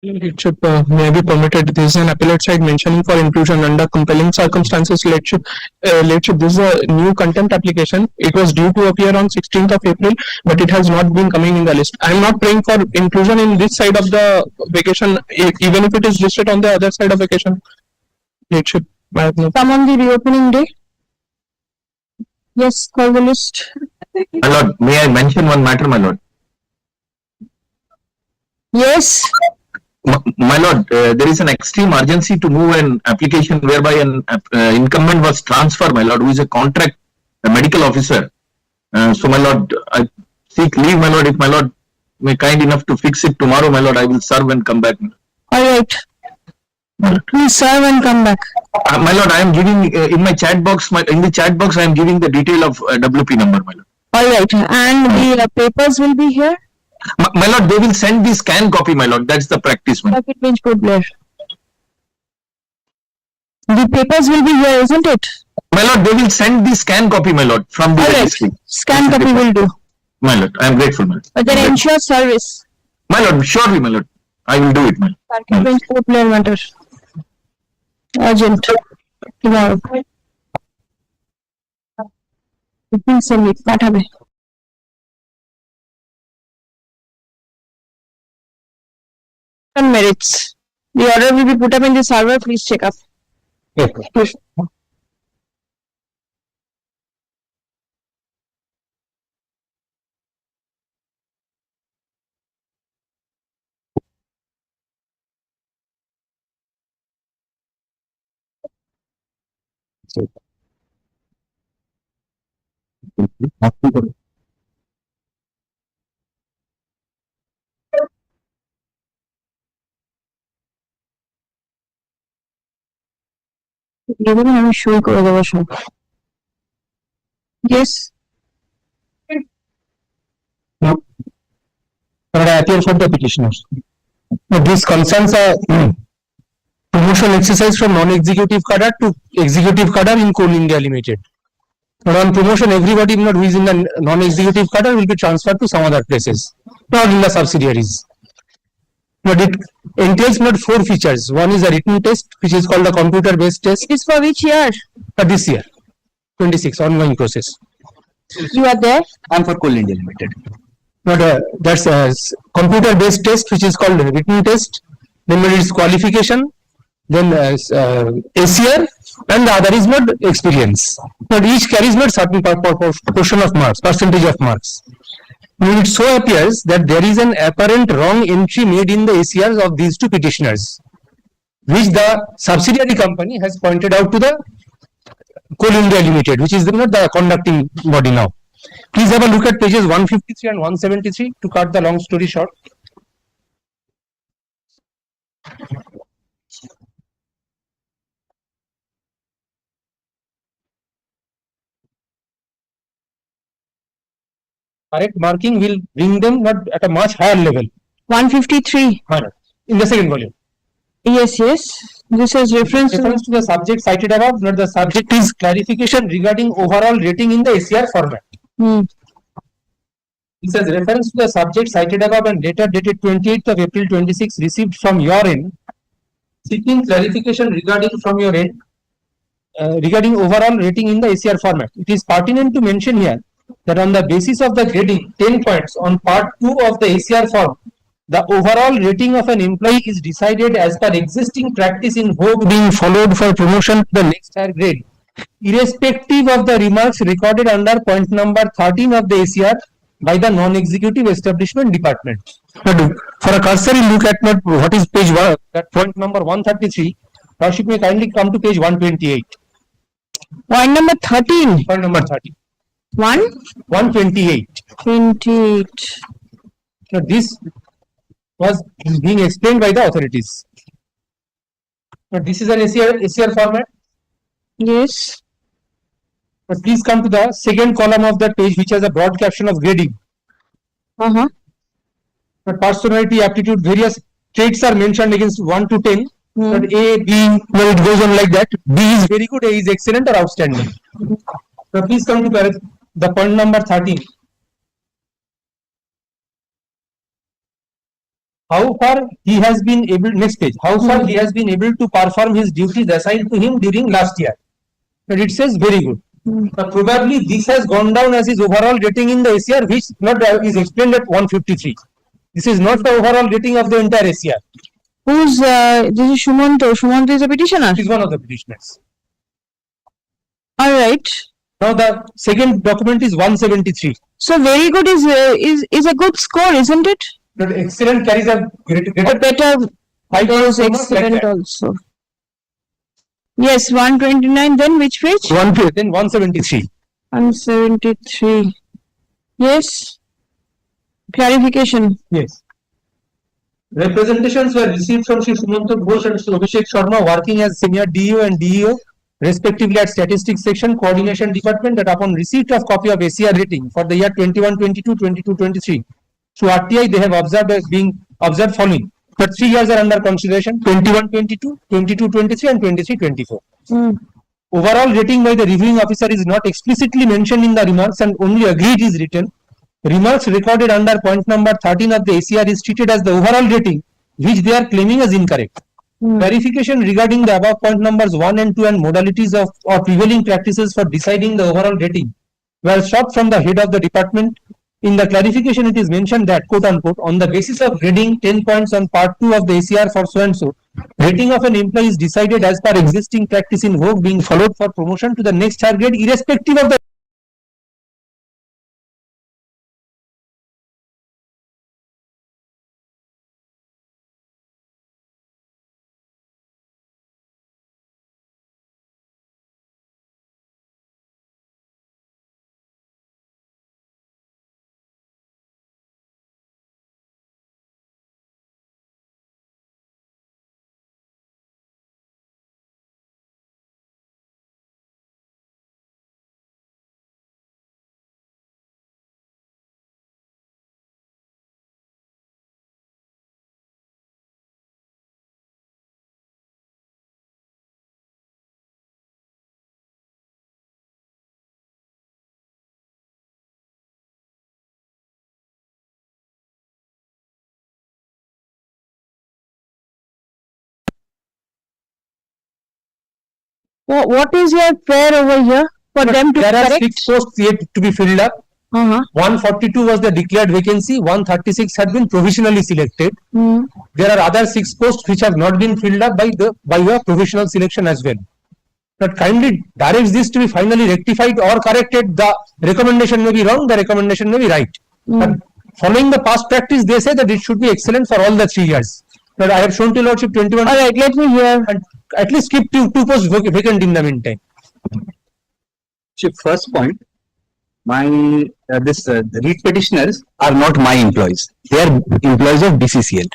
It should may be permitted. This is an appellate side mentioning for inclusion under compelling circumstances. Leadership. This is a new contempt application. It was due to appear on 16th of April, but it has not been coming in the list. I am not praying for inclusion in this side of the vacation, even if it is listed on the other side of vacation. Leadership. Come on the reopening day. Yes, call the list. My lord, may I mention one matter, my lord? Yes. My lord, there is an extreme urgency to move an application whereby an incumbent was transferred, my lord, who is a medical officer. So, my lord, I seek leave, my lord. If my lord may kind enough to fix it tomorrow, my lord, I will serve and come back. All right. Please serve and come back. My lord, I am giving in my chat box. In the chat box, I am giving the detail of WP number, my lord. All right, and the papers will be here. My lord, they will send the scan copy, my lord. That's the practice, my lord. The papers will be here, isn't it? My lord, they will send the scan copy, my lord, from the registry. Scan copy will do. My lord, I am grateful, my lord. But then ensure service. My lord, surely, my lord. I will do it, my lord. Port player matter. Urgent. Tomorrow. Please send it. What merits. The order will be put up in the server. Please check up. Okay. Even I'm sure yes. No. I appear for the petitioners. This concerns a promotion exercise from non-executive cadre to executive cadre in Coal India Limited. But on promotion, everybody who is in the non-executive cadre will be transferred to some other places, not in the subsidiaries. But it entails not 4 features. One is a written test, which is called the computer-based test. It is for which year? This year, 26, ongoing process. You are there? I'm for Coal India Limited. But that's a computer-based test, which is called written test. Then there is qualification. Then ACR, and the other is not experience. But each carries not certain portion of marks, percentage of marks. It so appears that there is an apparent wrong entry made in the ACRs of these 2 petitioners, which the subsidiary company has pointed out to the Coal India Limited, which is not the conducting body now. Please have a look at pages 153 and 173 to cut the long story short. Correct marking will bring them not at a much higher level. 153. In the second volume. Yes, yes. This is reference to the subject cited above, not the subject is clarification regarding overall rating in the ACR format. It says reference to the subject cited above and data dated 28th of April 26 received from your end, seeking clarification regarding from your end regarding overall rating in the ACR format. It is pertinent to mention here that on the basis of the grading 10 points on part 2 of the ACR form, the overall rating of an employee is decided as per existing practice in vogue being followed for promotion to the next higher grade, irrespective of the remarks recorded under point number 13 of the ACR by the non-executive establishment department. For a cursory look at what is page 1, that point number 133, Worship may kindly come to page 128. Point number 13. Point number 13. 128. 28. Now this was being explained by the authorities. Now this is an ACR format. Yes. But please come to the second column of that page, which has a broad caption of grading. But personality, aptitude, various traits are mentioned against 1 to 10. But A, B, well, it goes on like that. B is very good, A is excellent or outstanding. Now please come to the point number 13. how far he has been able, next page, how far he has been able to perform his duties assigned to him during last year. But it says very good. Probably this has gone down as his overall rating in the ACR, which not is explained at 153. This is not the overall rating of the entire ACR. Who's this is Shumanto? Shumanto is a petitioner. He is one of the petitioners. All right. Now the second document is 173. So very good is a good score, isn't it? But excellent carries a A better 5 was excellent also. Yes, 129. Then which page? Then 173. 173. Yes. Clarification. Yes. Representations were received from Shri Sumanto Ghosh and Shri Abhishek Sharma working as senior DEO and DEO respectively at Statistics Section Coordination Department that upon receipt of copy of ACR rating for the year 21-22, 22-23 through RTI they have observed as being observed following. But 3 years are under consideration: 21-22, 22-23 and 23-24. Overall rating by the reviewing officer is not explicitly mentioned in the remarks and only agreed is written. Remarks recorded under point number 13 of the ACR is treated as the overall rating, which they are claiming as incorrect. Verification regarding the above point numbers 1 and 2 and modalities of or prevailing practices for deciding the overall rating were sought from the head of the department. In the clarification, it is mentioned that, quote unquote, on the basis of grading 10 points on part 2 of the ACR for so and so, rating of an employee is decided as per existing practice in vogue being followed for promotion to the next higher grade irrespective of the What is your prayer over here for them to there are correct? 6 posts yet to be filled up. 142 was the declared vacancy, 136 had been provisionally selected. There are other 6 posts which have not been filled up by your provisional selection as well. But kindly directs this to be finally rectified or corrected. The recommendation may be wrong, the recommendation may be right. But following the past practice, they say that it should be excellent for all the 3 years. But I have shown to Lordship 21. All right, let me hear. And at least keep two posts vacant in the meantime. First point, the read petitioners are not my employees. They are employees of BCCL.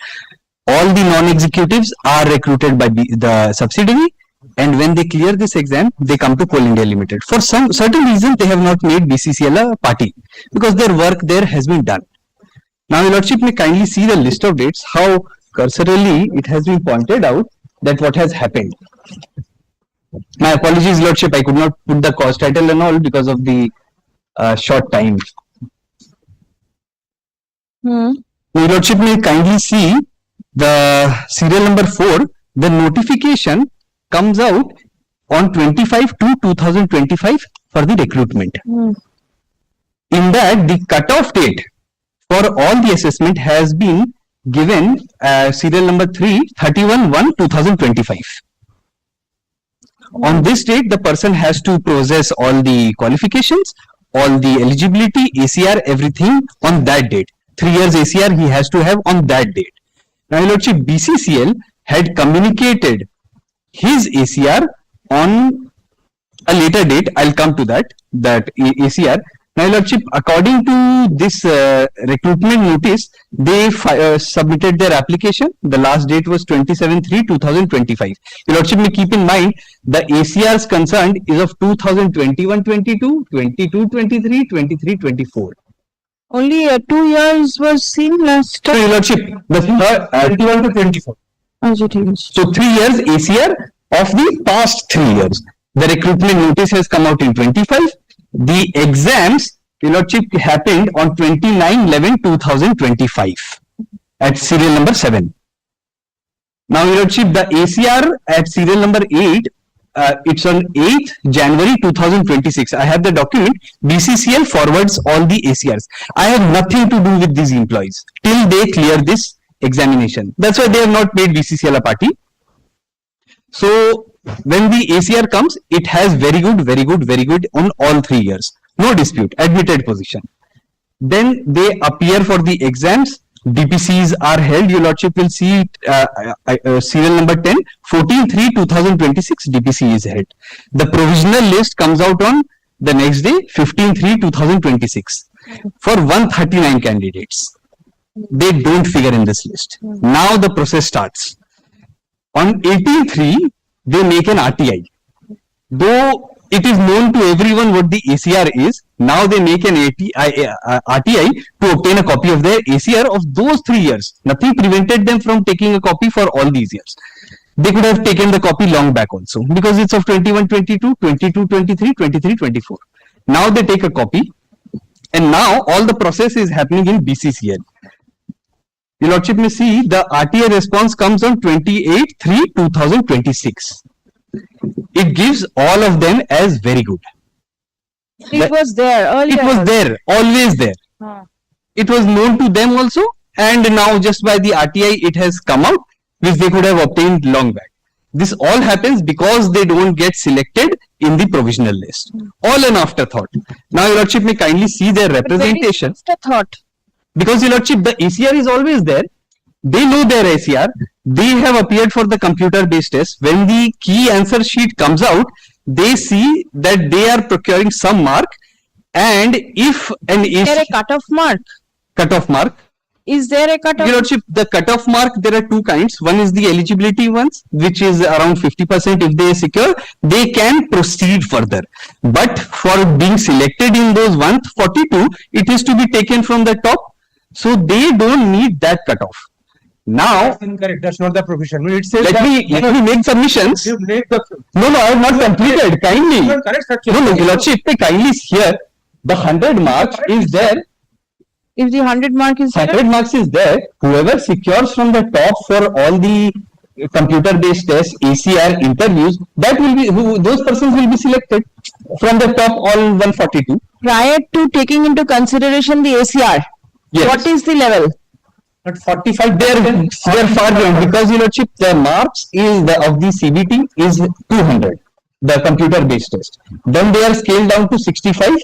All the non-executives are recruited by the subsidiary, and when they clear this exam, they come to Coal India Limited. For some certain reason, they have not made BCCL a party because their work there has been done. Now, Your Lordship may kindly see the list of dates, how cursorily it has been pointed out that what has happened. My apologies, Lordship, I could not put the cause title and all because of the short time. Your Lordship may kindly see the serial number 4. The notification comes out on 25/2/2025 for the recruitment. In that, the cutoff date for all the assessment has been given serial number 3, 31/1/2025. On this date, the person has to possess all the qualifications, all the eligibility, ACR, everything on that date. 3 years ACR he has to have on that date. Now, Your Lordship, BCCL had communicated his ACR on a later date. I'll come to that ACR. Now, Your Lordship, according to this recruitment notice, they submitted their application. The last date was 27/3/2025. Your Lordship may keep in mind the ACRs concerned is of 2021-22, 22-23, 23-24. Only 2 years was seen last So, time. Your Lordship, the 21 to 24. So 3 years ACR of the past 3 years. The recruitment notice has come out in 25. The exams, Your Lordship, happened on 29/11/2025. at serial number 7. Now, Your Lordship, the ACR at serial number 8, it's on 8th January 2026. I have the document. BCCL forwards all the ACRs. I have nothing to do with these employees till they clear this examination. That's why they have not made BCCL a party. So when the ACR comes, it has very good on all 3 years. No dispute, admitted position. Then they appear for the exams. DPCs are held. Your Lordship will see serial number 10, 14/3/2026 DPC is held. The provisional list comes out on the next day, 15/3/2026 for 139 candidates. They don't figure in this list. Now the process starts. On 18/3, they make an RTI. Though it is known to everyone what the ACR is, now they make an RTI to obtain a copy of their ACR of those 3 years. Nothing prevented them from taking a copy for all these years. They could have taken the copy long back also because it's of 21-22, 22-23, 23-24. Now they take a copy and now all the process is happening in BCCL. Your Lordship may see the RTI response comes on 28/3/2026. It gives all of them as very good. It was there earlier. It was there, always there. It was known to them also, and now just by the RTI it has come out, which they could have obtained long back. This all happens because they don't get selected in the provisional list. All an afterthought. Now, Your Lordship may kindly see their representation. Afterthought. Because, Your Lordship, the ACR is always there. They know their ACR. They have appeared for the computer-based test. When the key answer sheet comes out, they see that they are procuring some mark, and if an Is there a cutoff mark? cutoff mark, Is there a cutoff? Your Lordship, the cutoff mark, there are two kinds. One is the eligibility ones, which is around 50%. If they secure, they can proceed further. But for being selected in those 142, it is to be taken from the top. So they don't need that cutoff. Now, That's incorrect. That's not the provision. It says let me make submissions. you make the No, I have not completed. Kindly. You are correct, actually. No, Your Lordship, kindly here. The 100 marks is there. If the 100 mark is 100 marks is there. Whoever secures from the top for all the computer-based tests, ACR interviews, that will be those persons will be selected from the top all 142. prior to taking into consideration the ACR, Yes. what is the level? At 45, they're far beyond because, Your Lordship, the marks is of the CBT is 200, the computer-based test. Then they are scaled down to 65.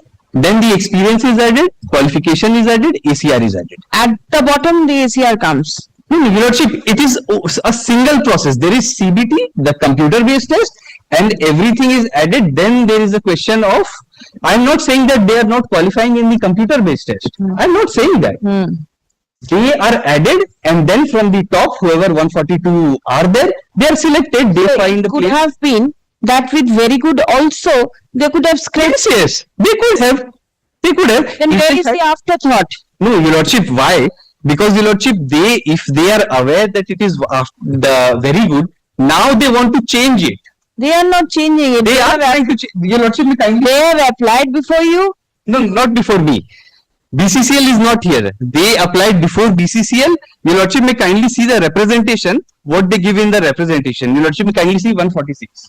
Then the experience is added, qualification is added, ACR is added. At the bottom, the ACR comes. No, Your Lordship, it is a single process. There is CBT, the computer-based test, and everything is added. Then there is a question of, I'm not saying that they are not qualifying in the computer-based test. I'm not saying that. They are added, and then from the top, whoever 142 are there, they are selected. They find the Could place. have been that with very good also, they could have scraped. Yes, they could have. They could have. Then If where they is had- the afterthought? No, Your Lordship, why? Because, Your Lordship, if they are aware that it is the very good, now they want to change it. They are not changing it. They are trying to change. Your Lordship, may kindly. They have applied before you. No, not before me. BCCL is not here. They applied before BCCL. Your Lordship may kindly see the representation, what they give in the representation. Your Lordship may kindly see 146.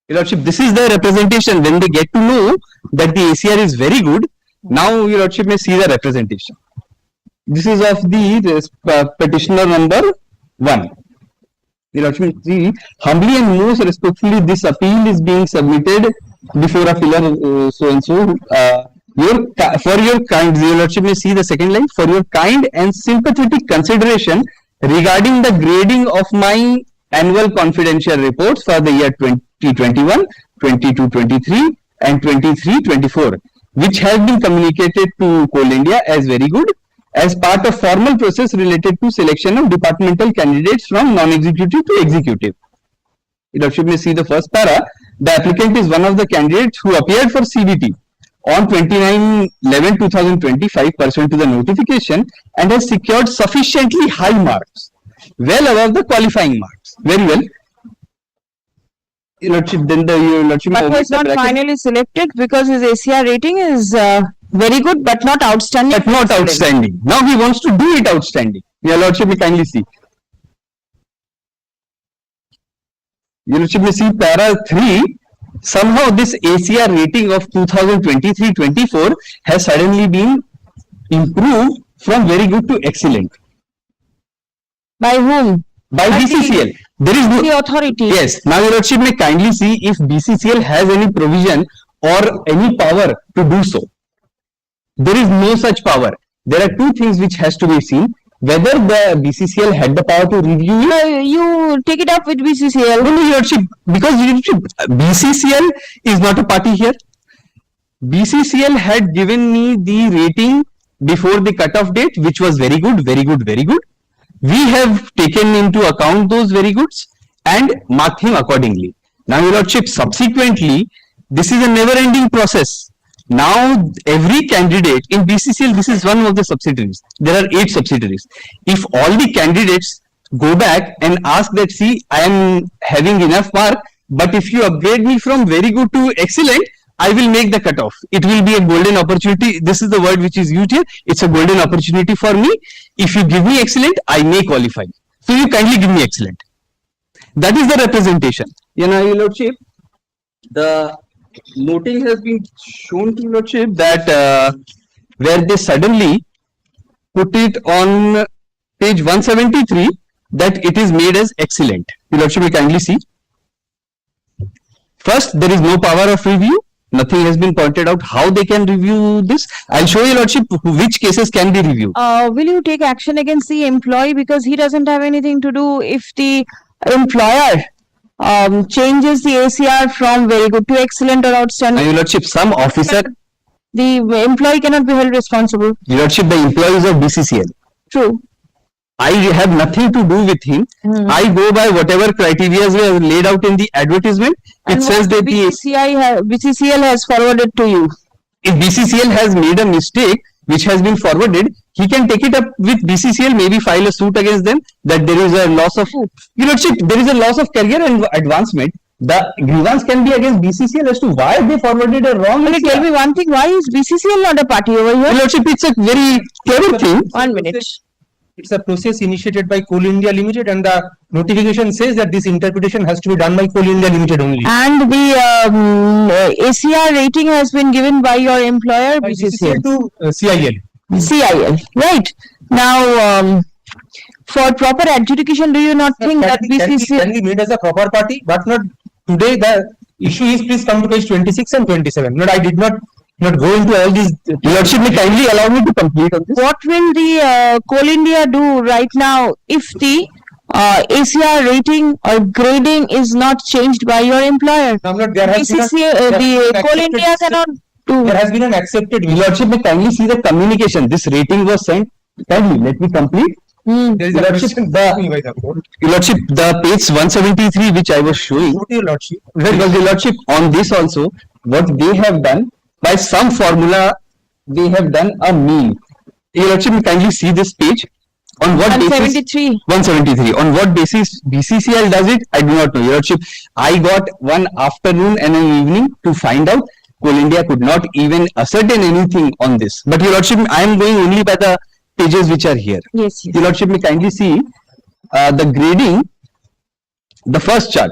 Your Lordship, this is the representation. When they get to know that the ACR is very good, now Your Lordship may see the representation. This is of the petitioner number 1. Your Lordship, see, humbly and most respectfully, this appeal is being submitted before a pillar so and so. For your kind, Your Lordship may see the second line. For your kind and sympathetic consideration regarding the grading of my annual confidential reports for the year 2021, 22-23, and 23-24, which have been communicated to Coal India as very good, as part of formal process related to selection of departmental candidates from non-executive to executive. Your Lordship may see the first para. The applicant is one of the candidates who appeared for CBT on 29/11/2025 pursuant to the notification and has secured sufficiently high marks, well above the qualifying marks. Very well. Your Lordship, then Your Lordship may But omit was the not bracket, finally selected because his ACR rating is very good but not outstanding. but not outstanding. Now he wants to do it outstanding. Your Lordship may kindly see. Your Lordship may see para 3. Somehow this ACR rating of 2023-24 has suddenly been improved from very good to excellent By whom? by By the- BCCL. There is The no, authority. yes. Now Your Lordship may kindly see if BCCL has any provision or any power to do so. There is no such power. There are two things which has to be seen. Whether the BCCL had the power to review it. You take it up with BCCL. No, Your Lordship, because Your Lordship, BCCL is not a party here. BCCL had given me the rating before the cutoff date, which was very good, very good, very good. We have taken into account those very goods and marked him accordingly. Now, Your Lordship, subsequently, this is a never-ending process. Now, every candidate in BCCL, this is one of the subsidiaries. There are 8 subsidiaries. If all the candidates go back and ask that, see, I am having enough mark, but if you upgrade me from very good to excellent, I will make the cutoff. It will be a golden opportunity. This is the word which is used here. It's a golden opportunity for me. If you give me excellent, I may qualify. So you kindly give me excellent. That is the representation. Your Lordship, the noting has been shown to Your Lordship that where they suddenly put it on page 173 that it is made as excellent. Your Lordship may kindly see. First, there is no power of review. Nothing has been pointed out how they can review this. I'll show you, Lordship, which cases can be reviewed. Will you take action against the employee because he doesn't have anything to do if the employer changes the ACR from very good to excellent or Now, outstanding? Your Lordship, some officer, The employee cannot be held responsible. Your Lordship, the employees of BCCL. True. I have nothing to do with him. I go by whatever criteria were laid out in the advertisement. It And says what that the BCCL has forwarded to you. if BCCL has made a mistake which has been forwarded, he can take it up with BCCL, maybe file a suit against them that there is a loss of, Your Lordship, there is a loss of career and advancement. The grievance can be against BCCL as to why they forwarded a wrong. Can you tell me one thing? Why is BCCL not a party over Your here? Lordship, it's a very clever thing. 1 minute. It's a process initiated by Coal India Limited, and the notification says that this interpretation has to be done by Coal India Limited only. And the ACR rating has been given by your employer, By BCCL. to CIL. CIL, right? Now, for proper adjudication, do you not think that BCCL? Can be made as a proper party, but not today. The issue is, please come to page 26 and 27. No, I did not go into all these. Your Lordship, may kindly allow me to complete on this. What will the Coal India do right now if the ACR rating or grading is not changed by your employer? There has been BCCL, the Coal India cannot do. there has been an accepted. Your Lordship, may kindly see the communication. This rating was sent. Kindly let me complete. There is a Your Lordship, question the- asked me by the court. Your Lordship, the page 173 which I was showing. Go to your lordship. Because Your Lordship, on this also, what they have done, by some formula, they have done a mean. Your Lordship, may kindly see this page. On what basis? 173. 173. On what basis BCCL does it? I do not know. Your Lordship, I got one afternoon and an evening to find out. Coal India could not even ascertain anything on this. But Your Lordship, I am going only by the pages which are here. Yes, yes. Your Lordship, may kindly see the grading, the first chart.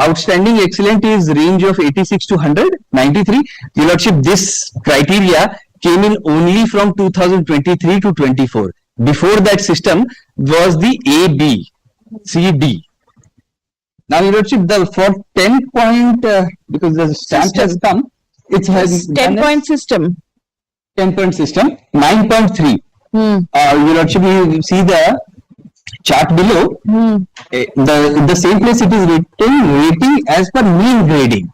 Outstanding excellent is range of 86 to 100, 93. Your Lordship, this criteria came in only from 2023 to 24. Before that system was the A, B, C, D. Now, Your Lordship, the for 10 point, because the stamp has come, it has 10-point system. 10-point system, 9.3. Hmm. Your Lordship, you see the chart below. The same place it is written rating as per mean grading.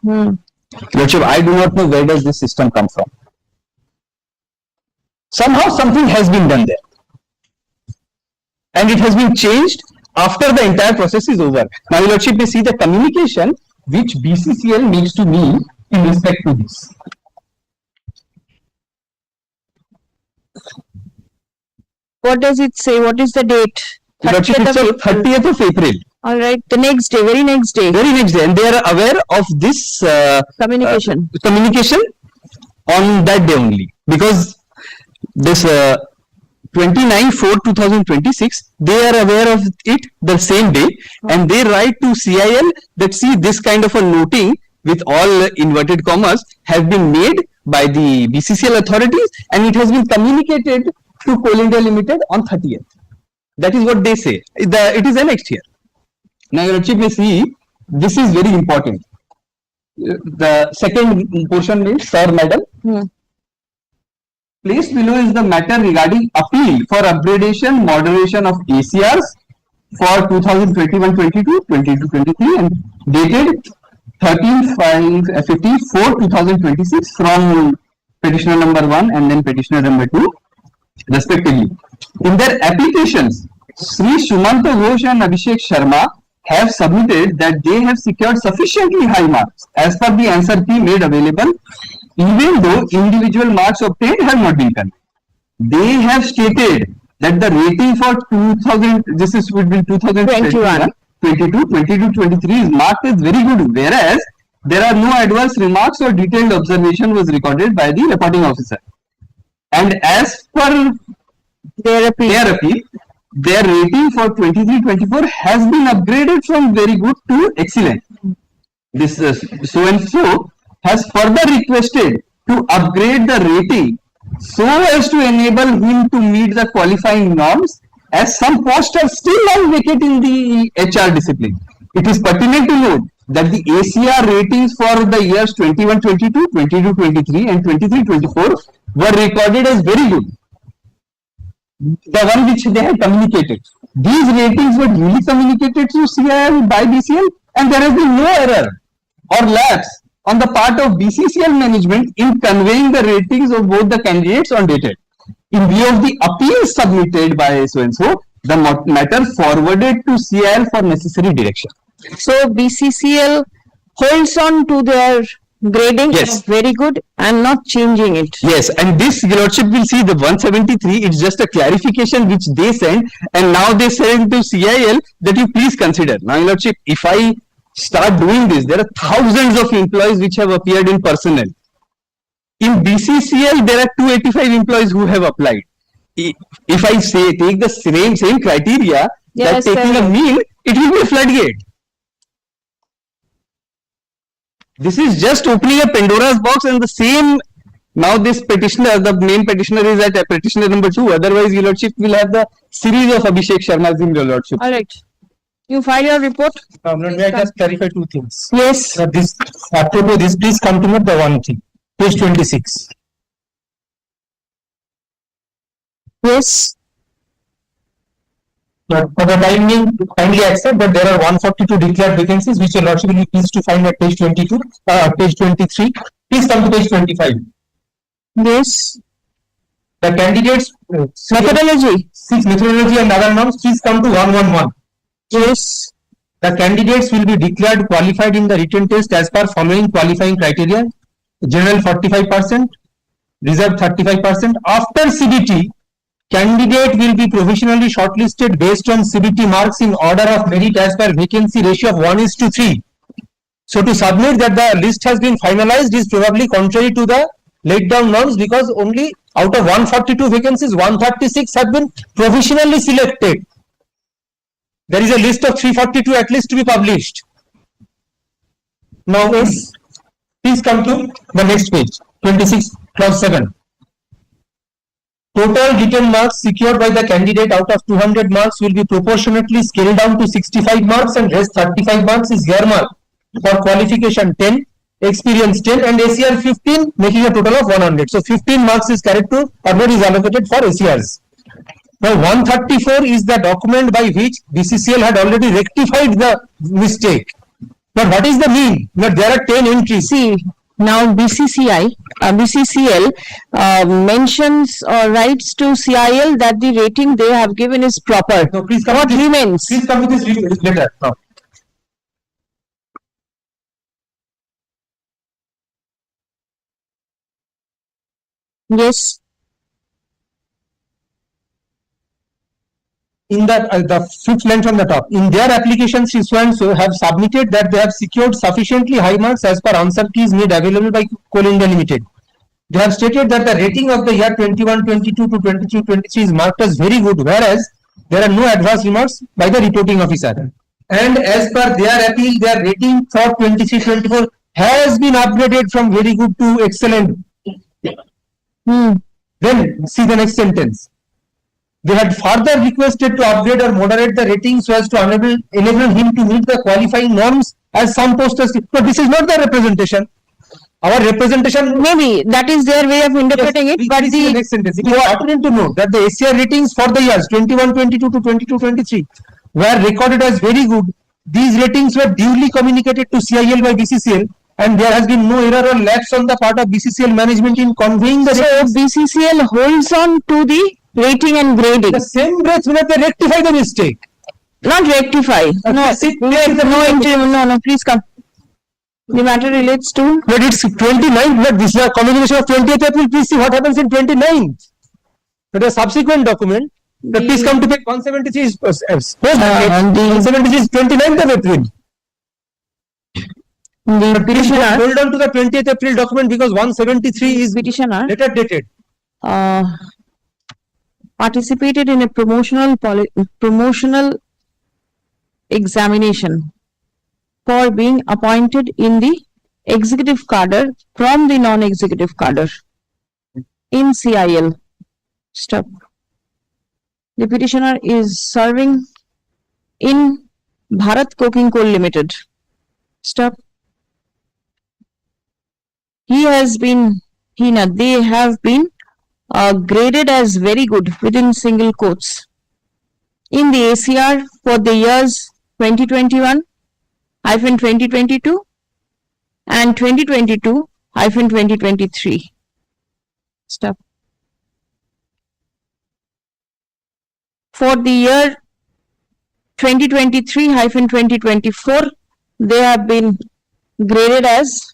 Lordship, I do not know where does this system come from. Somehow something has been done there. And it has been changed after the entire process is over. Now, Your Lordship, may see the communication which BCCL makes to me in respect to this. What does it say? What is the date? Your Lordship, it's 30th a of April. 30th of April. All right. The next day, very next day, Very next day, and they are aware of this communication. communication on that day only, because this 29/4/2026, they are aware of it the same day, and they write to CIL that see, this kind of a noting with all inverted commas have been made by the BCCL authorities, and it has been communicated to Coal India Limited on 30th. That is what they say. It is annexed here. Now your Lordship may see, this is very important. The second portion is, sir, madam. Placed below is the matter regarding appeal for upgradation, moderation of ACRs for 2021-22, 22-23, and dated 13/5/54/2026 from petitioner number 1 and then petitioner number 2 respectively. In their applications, Sri Shumanta Ghosh and Abhishek Sharma have submitted that they have secured sufficiently high marks as per the answer key made available, even though individual marks obtained have not been conveyed. They have stated that the rating for 2000, this is between 2021, 22, 22, 23 is marked as very good, whereas there are no adverse remarks or detailed observation was recorded by the reporting officer. And as per their appeal, their rating for 23-24 has been upgraded from very good to excellent. This so and so has further requested to upgrade the rating so as to enable him to meet the qualifying norms, as some posts are still not vacant in the HR discipline. It is pertinent to note that the ACR ratings for the years 21-22, 22-23 and 23-24 were recorded as very good. The one which they had communicated. These ratings were duly communicated to CIL by BCL, and there has been no error or lapse on the part of BCCL management in conveying the ratings of both the candidates on dated. In view of the appeal submitted by so and so, the matter forwarded to CIL for necessary direction. So BCCL holds on to their grading, Yes. very good, and not changing it. Yes, and this, your Lordship will see the 173, it's just a clarification which they send, and now they send to CIL that you please consider. Now, your Lordship, if I start doing this, there are thousands of employees which have appeared in personnel. In BCCL, there are 285 employees who have applied. If I say take the same criteria, Yes, that taking sir. a mean, it will be a floodgate. This is just opening a Pandora's box, and the same, now this petitioner, the main petitioner is at petitioner number 2. Otherwise, your Lordship will have the series of Abhishek Sharma's in your Lordship. All right. You file your report? May I just clarify two things? Yes. This, after this, please come to note the one thing. Page 26. Yes. But for the time being, kindly accept that there are 142 declared vacancies, which your Lordship will be pleased to find at page 22, page 23. Please come to page 25. Yes. The candidates, Methodology. 6 methodology and other norms, please come to 111. Yes. The candidates will be declared qualified in the written test as per following qualifying criteria: general 45%, reserve 35%. After CBT, candidate will be provisionally shortlisted based on CBT marks in order of merit as per vacancy ratio of 1:3. So to submit that the list has been finalized is probably contrary to the laid down norms, because only out of 142 vacancies, 136 have been provisionally selected. There is a list of 342 at least to be published. Now, yes, please come to the next page, 26, clause 7. Total written marks secured by the candidate out of 200 marks will be proportionately scaled down to 65 marks, and rest 35 marks is earmarked for qualification 10, experience 10, and ACR 15, making a total of 100. So 15 marks is carried to, or what is allocated for ACRs. Now 134 is the document by which BCCL had already rectified the mistake. But what is the mean? That there are 10 entries. See, now BCCL mentions or writes to CIL that the rating they have given is proper. No, please come What to this, remains? please come to this letter now. Yes. in the fifth line from the top, in their application, Sri so and so have submitted that they have secured sufficiently high marks as per answer keys made available by Coal India Limited. They have stated that the rating of the year 21-22 to 23-23 is marked as very good, whereas there are no adverse remarks by the reporting officer. And as per their appeal, their rating for 23-24 has been upgraded from very good to excellent. Then see the next sentence. They had further requested to upgrade or moderate the rating so as to enable him to meet the qualifying norms as some posters. But this is not the representation. Our representation. Maybe that is their way of interpreting it, but the next sentence. It is important to note that the ACR ratings for the years 21-22 to 22-23 were recorded as very good. These ratings were duly communicated to CIL by BCCL, and there has been no error or lapse on the part of BCCL management in conveying the. So BCCL holds on to the rating and grading. The same breath when they rectify the mistake. Not rectify. No, please come. The matter relates to. But it's 29th, but this is a communication of 20th April. Please see what happens in 29th. But a subsequent document. But please come to page 173 is post. 173 is 29th of April. The petitioner. Hold on to the 20th April document because 173 is petitioner. later dated. Participated in a promotional examination for being appointed in the executive cadre from the non-executive cadre in CIL. Stop. The petitioner is serving in Bharat Coking Coal Limited. Stop. They have been graded as very good within single quotes in the ACR for the years 2021-2022 and 2022-2023. Stop. For the year 2023-2024, they have been graded as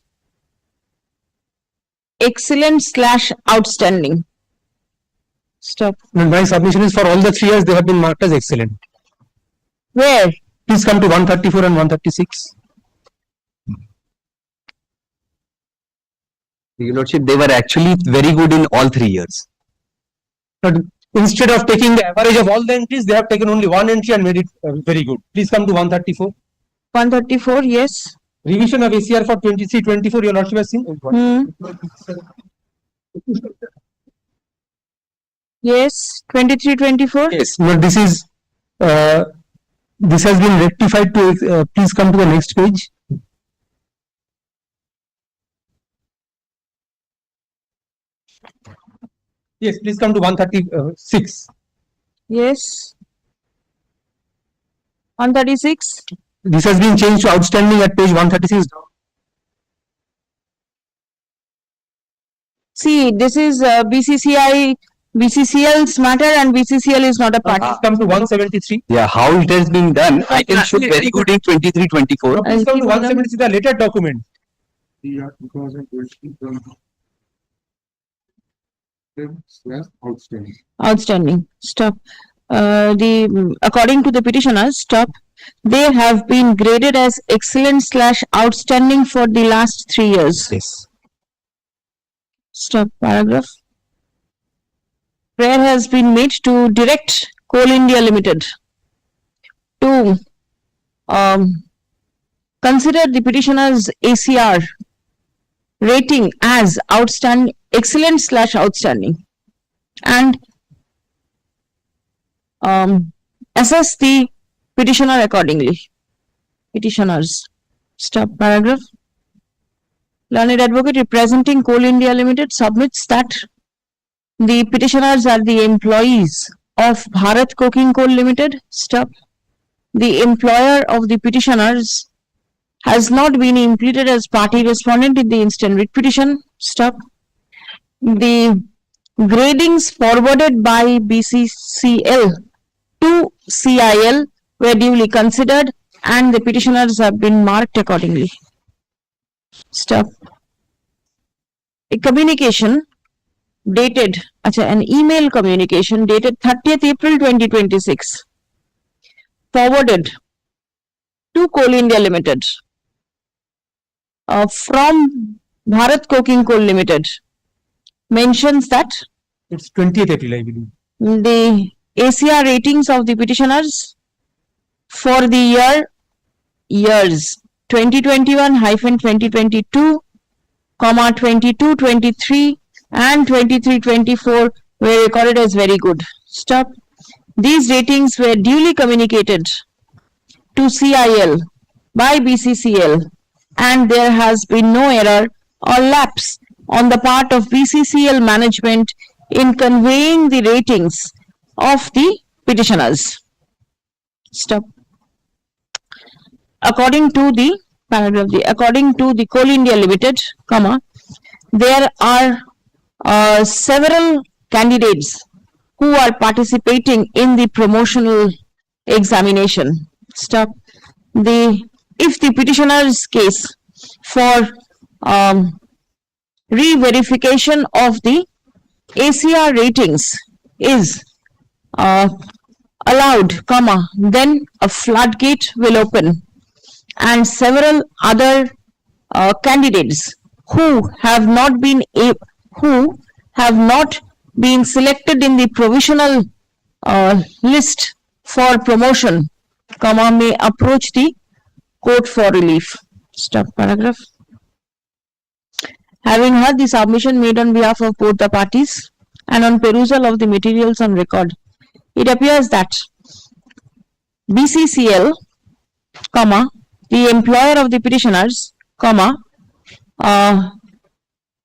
excellent/outstanding. Stop. My submission is for all the 3 years they have been marked as excellent. Where? Please come to 134 and 136. Your Lordship, they were actually very good in all 3 years. But instead of taking the average of all the entries, they have taken only one entry and made it very good. Please come to 134. 134, yes. Revision of ACR for 23-24, your Lordship has seen? Yes, 23-24. Yes, but this is, this has been rectified to, please come to the next page. Yes, please come to 136. Yes. 136. This has been changed to outstanding at page 136. See, this is BCCL's matter and BCCL is not a party. Please come to 173. Yeah, how it has been done, I can show very good in 23-24. Please come to 173, the later document. Outstanding. Stop. According to the petitioners, stop. They have been graded as excellent/outstanding for the last 3 years. Yes. Stop. Paragraph. Prayer has been made to direct Coal India Limited to consider the petitioner's ACR rating as outstanding, excellent/outstanding, and assess the petitioner accordingly. Petitioners. Stop. Paragraph. Learned advocate representing Coal India Limited submits that the petitioners are the employees of Bharat Coking Coal Limited. Stop. The employer of the petitioners has not been imputed as party respondent in the instant writ petition. Stop. The gradings forwarded by BCCL to CIL were duly considered and the petitioners have been marked accordingly. Stop. A communication dated, an email communication dated 30th April 2026 forwarded to Coal India Limited from Bharat Coking Coal Limited mentions that It's 20th April, I believe. the ACR ratings of the petitioners for the years 2021-2022, 22-23 and 23-24 were recorded as very good. Stop. These ratings were duly communicated to CIL by BCCL and there has been no error or lapse on the part of BCCL management in conveying the ratings of the petitioners. Stop. According to the paragraph, according to the Coal India Limited, there are several candidates who are participating in the promotional examination. Stop. If the petitioner's case for re-verification of the ACR ratings is allowed, then a floodgate will open and several other candidates who have not been selected in the provisional list for promotion, may approach the court for relief. Stop paragraph. Having heard the submission made on behalf of both the parties and on perusal of the materials on record, it appears that BCCL, the employer of the petitioners,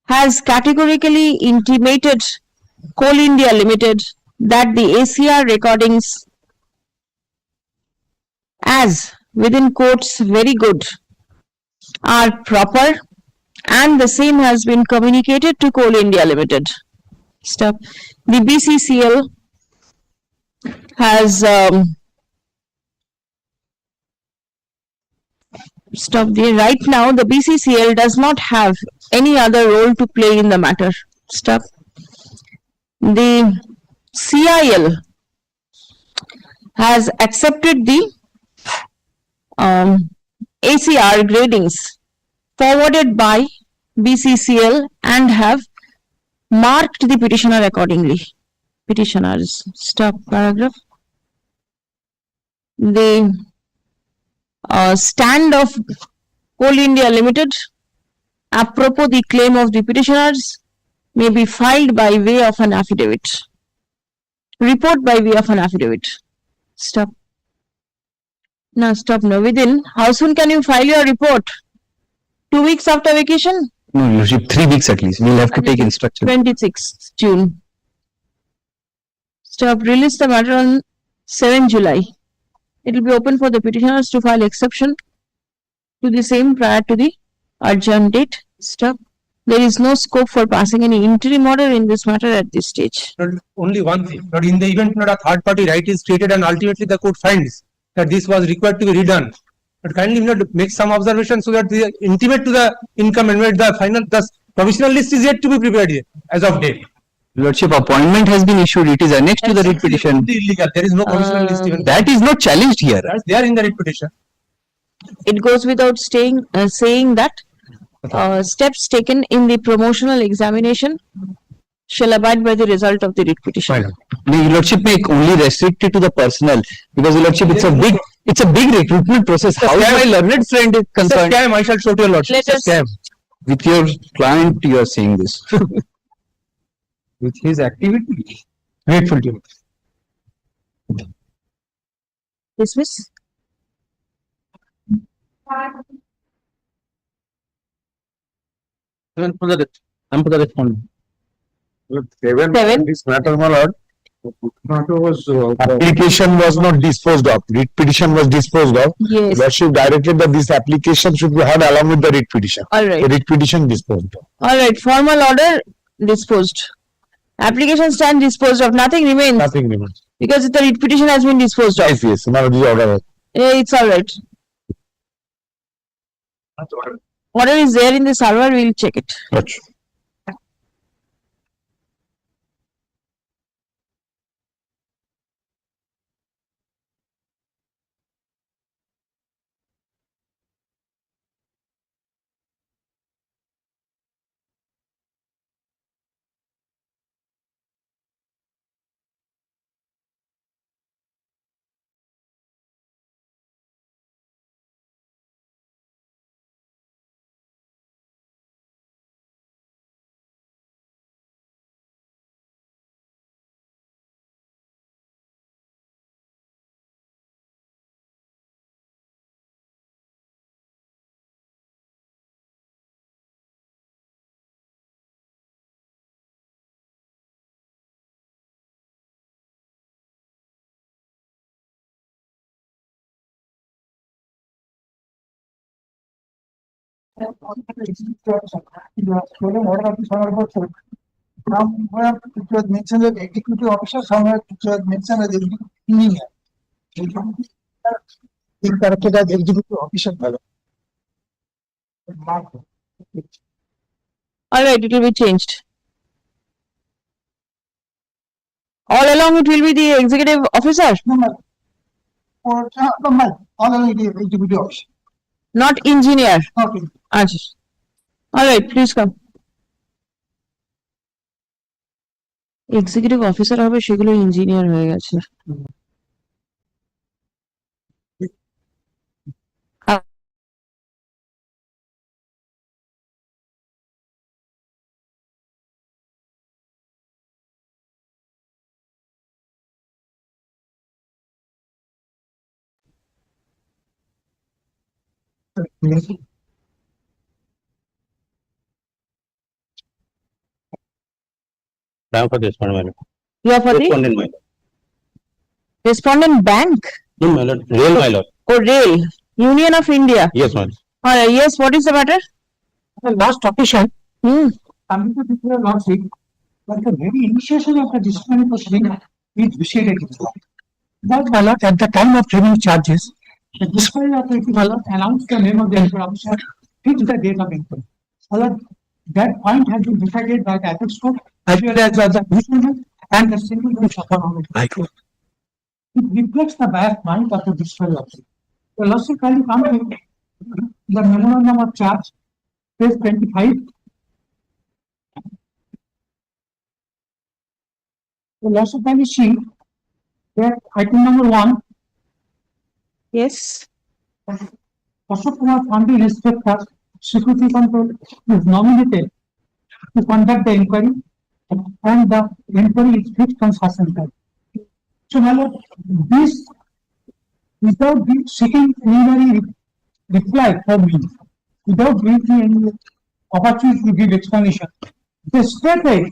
has categorically intimated Coal India Limited that the ACR recordings as within quotes very good are proper and the same has been communicated to Coal India Limited. Stop. The BCCL has right now the BCCL does not have any other role to play in the matter. Stop. The CIL has accepted the ACR gradings forwarded by BCCL and have marked the petitioner accordingly. Petitioners. Stop paragraph. The stand of Coal India Limited apropos the claim of the petitioners may be filed by way of an affidavit. Report by way of an affidavit. Stop. Now stop. Now within, how soon can you file your report? 2 weeks after vacation? No, Lordship, 3 weeks at least. We'll have to take instruction. 26th June. Stop. Release the matter on 7 July. It will be open for the petitioners to file exception to the same prior to the adjourned date. Stop. There is no scope for passing any interim order in this matter at this stage. But only one thing, but in the event not a third party right is created and ultimately the court finds that this was required to be redone. But kindly make some observations so that the intimate to the incumbent, the final, the provisional list is yet to be prepared here as of date. Lordship, appointment has been issued. It is annexed to the writ petition. Illegal. There is no provisional list even. That is not challenged here. They are in the writ petition. It goes without saying that steps taken in the promotional examination shall abide by the result of the writ petition. The Lordship may only restrict it to the personnel because Lordship, it's a big recruitment process. How is my learned friend is concerned? Scam, I shall show to your Lordship. Let us- Scam. With your client, you are saying this. With his activity. Grateful to you. Dismiss. I'm for the respondent. Seven. This matter, my lord, application was not disposed of. Writ petition was disposed of. Yes. Lordship directed that this application should be heard along with the writ petition. All right. The writ petition disposed of. All right. Formal order disposed. Application stand disposed of. Nothing remains Nothing remains. because the writ petition has been disposed of. Yes, yes. Now this order. It's all right. Order is there in the server. We'll check it. Lordship. order of the Honorable somewhere it was mentioned as executive officer, somewhere it was mentioned as executive engineer. Incorrected as executive officer. All right, it will be changed. All along it will be the executive officer, Or all along the executive officer. not engineer. Okay. Ashish. All right, please come. Executive officer হবে সেগুলো engineer হয়ে গেছে। Down for this one, my lord. You are for the Respondent, my lord. respondent bank No, my lord. Real, my lord. or rail, Union of India. Yes, my lord. All right, yes, what is the matter? The last occasion, Hmm. coming to declare lordship, but the very initiation of the disciplinary proceeding is decided. That my lord, at the time of training charges, the disciplinary authority my lord announced the name of the inquiry officer, fixed the date of inquiry. My lord, that point has been decided by the ethics court as well as by the judicial and the single bench of the High Court. It reflects the biased mind of the disciplinary officer. The lawsuit kindly come to the memorandum of charge, page 25. The lawsuit kindly see that item number 1, Yes. Ashok Kumar Pandey, Inspector, Security Control, is nominated to conduct the inquiry, and the inquiry is fixed on session time. So, my lord, this, without seeking preliminary reply from me, without giving me any opportunity to give explanation, the state way,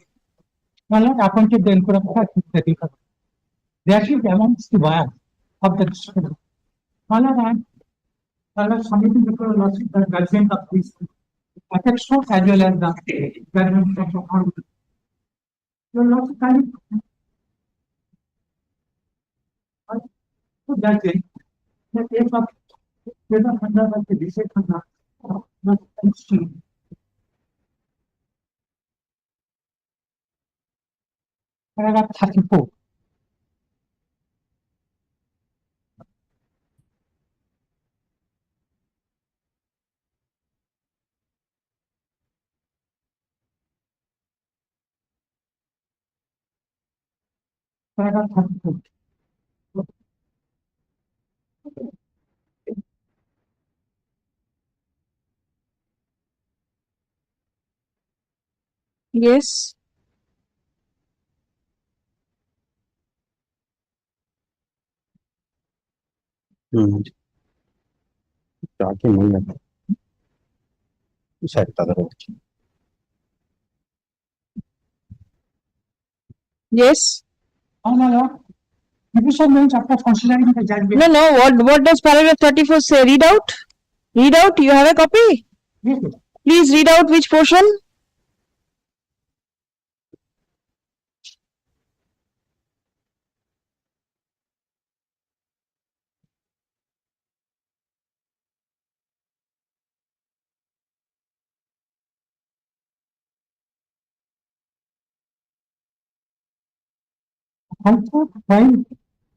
my lord, appointed the inquiry officer. That is amounts to bias of the district. My lord, I am submitting the lawsuit the judgment of this ethics court as well as the judgment of the court. Your lawsuit kindly. So that's it. The case of the decision of the extreme. Paragraph 34. Paragraph 34. Yes. Talking my lord. Side the other. Yes. Oh, my lord. Division bench after considering the judgment. No, no, what does paragraph 34 say? Read out. Read out. You have a copy? Yes, yes. Please read out which portion? Also, while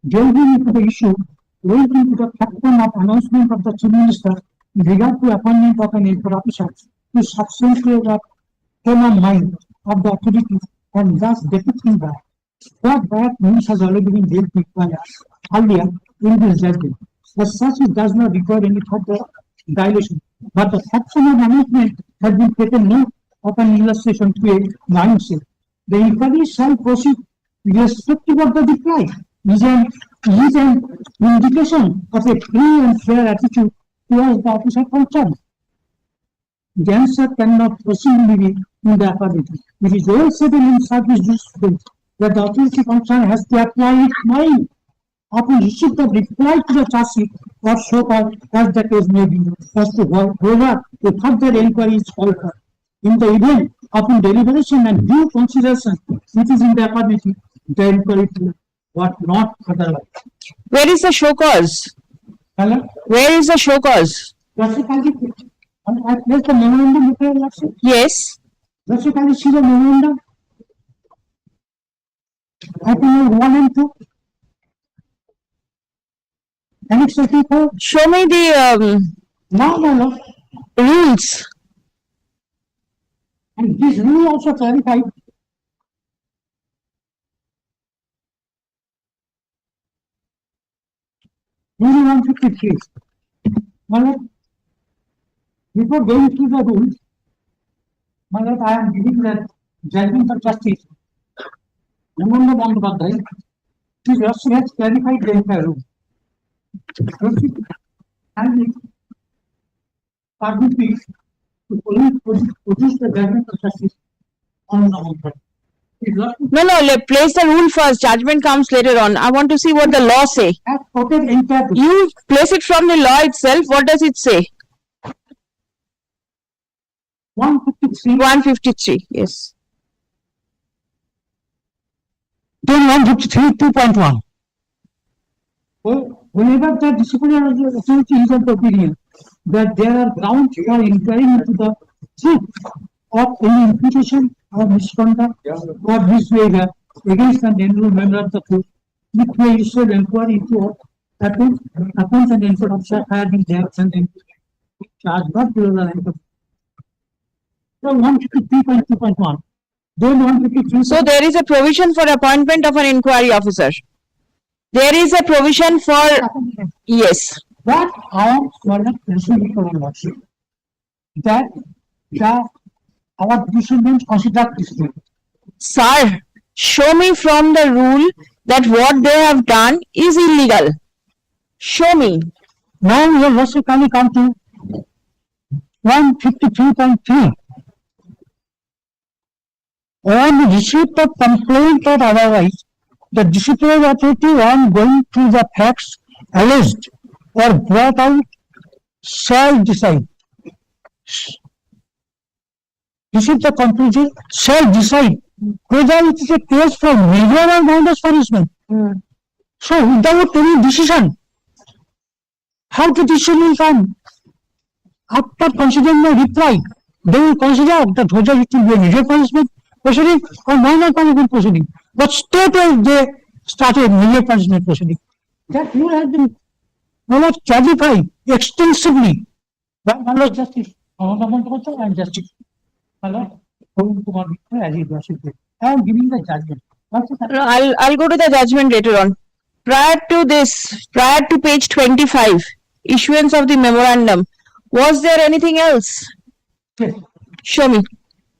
delving into the issue, went into the platform of announcement of the Chief Minister in regard to appointment of an inquiry officer to substantiate the frame of mind of the authorities and thus depicting that what that news has already been dealt with by us earlier in this judgment. As such, it does not require any further dilation, but the section of announcement has been taken note of an illustration to a mindset. The inquiry shall proceed irrespective of the reply, is an indication of a free and fair attitude towards the officer concerned. The answer cannot possibly be in the affirmative. It is well settled in service jurisprudence that the authority concerned has to apply its mind upon receipt of reply to the charge sheet or so called as the case may be, as to whether a further inquiry is called for. In the event upon deliberation and due consideration, which is in the affirmative, the inquiry to what not otherwise. Where is the show cause? Hello? Where is the show cause? Basically, I placed the memorandum before your lordship. Yes. Basically, see the memorandum. I think 1 and 2. Annex 34. Show me the Now, my lord, rules. and this rule also clarified. Rule 153. My lord, before going through the rules, my lord, I am giving the judgment of justice. Remember on the Bandai, his lordship has clarified the entire rule. And permit me to produce the judgment of justice on the Bandai. His lordship No, place the rule first. Judgment comes later on. I want to see what the law say. has quoted entire rule. You place it from the law itself. What does it say? 153. 153. Yes. Then 153, 2.1. Whenever the disciplinary authority is of the opinion that there are grounds for inquiring into the truth of any imputation or misconduct or misbehavior against an enrolled member of the court, it may issue an inquiry into what happens and enforcement officer hired in their and charge not below the line of. So 153.2.1. Then 153. So there is a provision for appointment of an inquiry officer. There is a provision for, yes. That I am not listening for lordship. That our descendants consider this thing. Sir, show me from the rule that what they have done is illegal. Show me. Now your lordship can come to 153.3. On receipt of complaint or otherwise, the disciplinary authority on going through the facts alleged or brought out shall decide. This is the conclusion, shall decide whether it is a case for major or minor punishment. So without any decision, how the decision will come? After considering my reply, they will consider that whether it will be a major punishment proceeding or minor punishment proceeding. But straightway they started major punishment proceeding. That rule has been clarified extensively by my Lord Justice and Justice. Hello, as he was. I am giving the judgment. I'll go to the judgment later on. Prior to this, prior to page 25, issuance of the memorandum, was there anything else? Yes. Show me.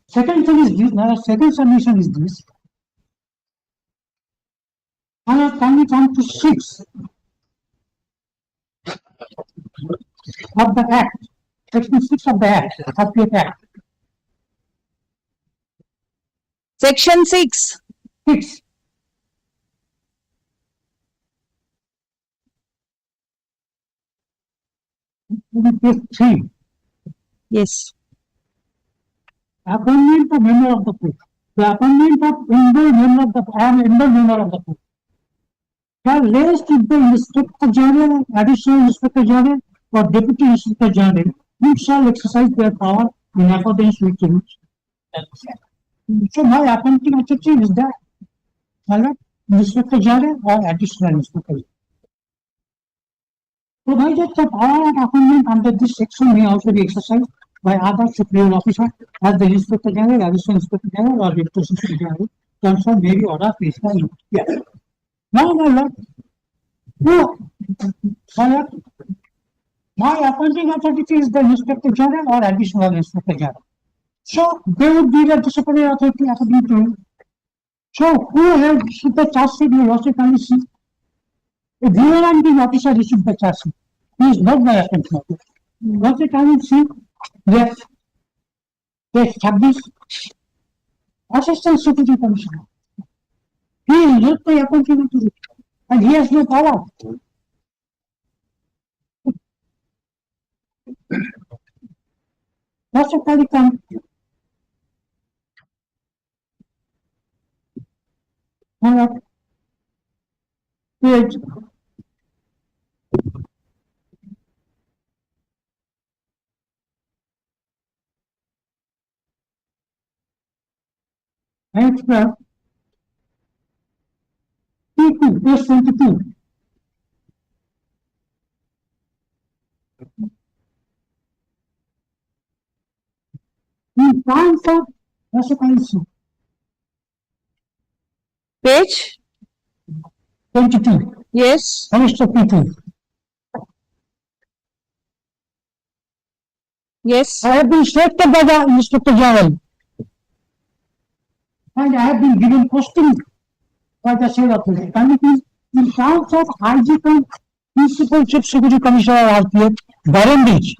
Second thing is this, second submission is this. I have come down to 6 of the Act, section 6 of the Act, of the Act, Section 6. 6. Page 3. Yes. Appointment of member of the court. The appointment of enrolled member of the court shall rest with the Inspector General, Additional Inspector General, or Deputy Inspector General, who shall exercise their power in accordance with the rules. So my appointing authority is that Inspector General or Additional Inspector General. Provided the power of appointment under this section may also be exercised by other superior officer as the Inspector General, Additional Inspector General, or Deputy Inspector General, concerned may be order placed by you. Yes. Now, my lord, my appointing authority is the Inspector General or Additional Inspector General. So they would be the disciplinary authority according to you. So who has issued the charge sheet? You lost it and see. A vigilant officer received the charge sheet. He is not my appointing authority. Lost it and see. Yes. They establish Assistant Security Commissioner. He is not my appointing authority and he has no power. That's a very come. Page. Next, T2, page 22. In terms of reciprocity, Page? 22, Yes. Mr. P2. Yes. I have been selected by the Inspector General. And I have been given posting by the said authority. Can you please, in terms of IGP, Principal Chief Security Commissioner RPF, Barandage,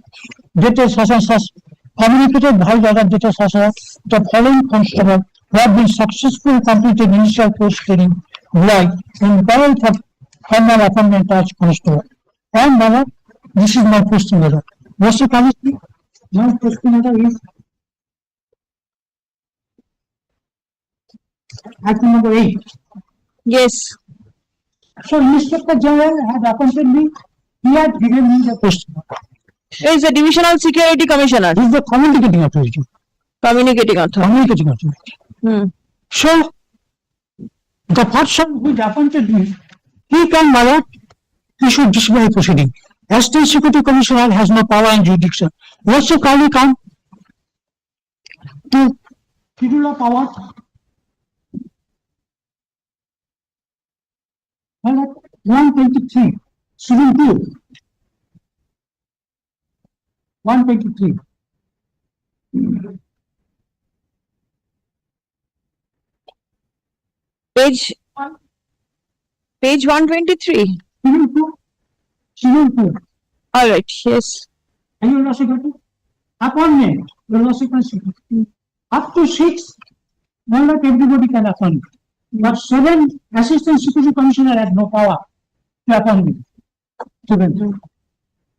dated such and such, communicated by the other dated such as the following constable who have been successfully completed initial course training, like in parallel for formal appointment as constable. And now, this is my posting order. What's the quality? My posting order is item number 8. Yes. So Inspector General had appointed me, he had given me the posting. He is the Divisional Security Commissioner, He is the communicating authority. communicating authority. Communicating authority. Hmm. So the person who appointed me, he can by right issue disciplinary proceeding. State Security Commissioner has no power and jurisdiction. Also kindly come to schedule power. 123, Civil 2. 123. Page 123. Civil 2. Civil 2. All right. Yes. And you will security? Appointment. You will security. Up to 6, not like everybody can appoint. But 7 Assistant Security Commissioner had no power to appoint me. 7.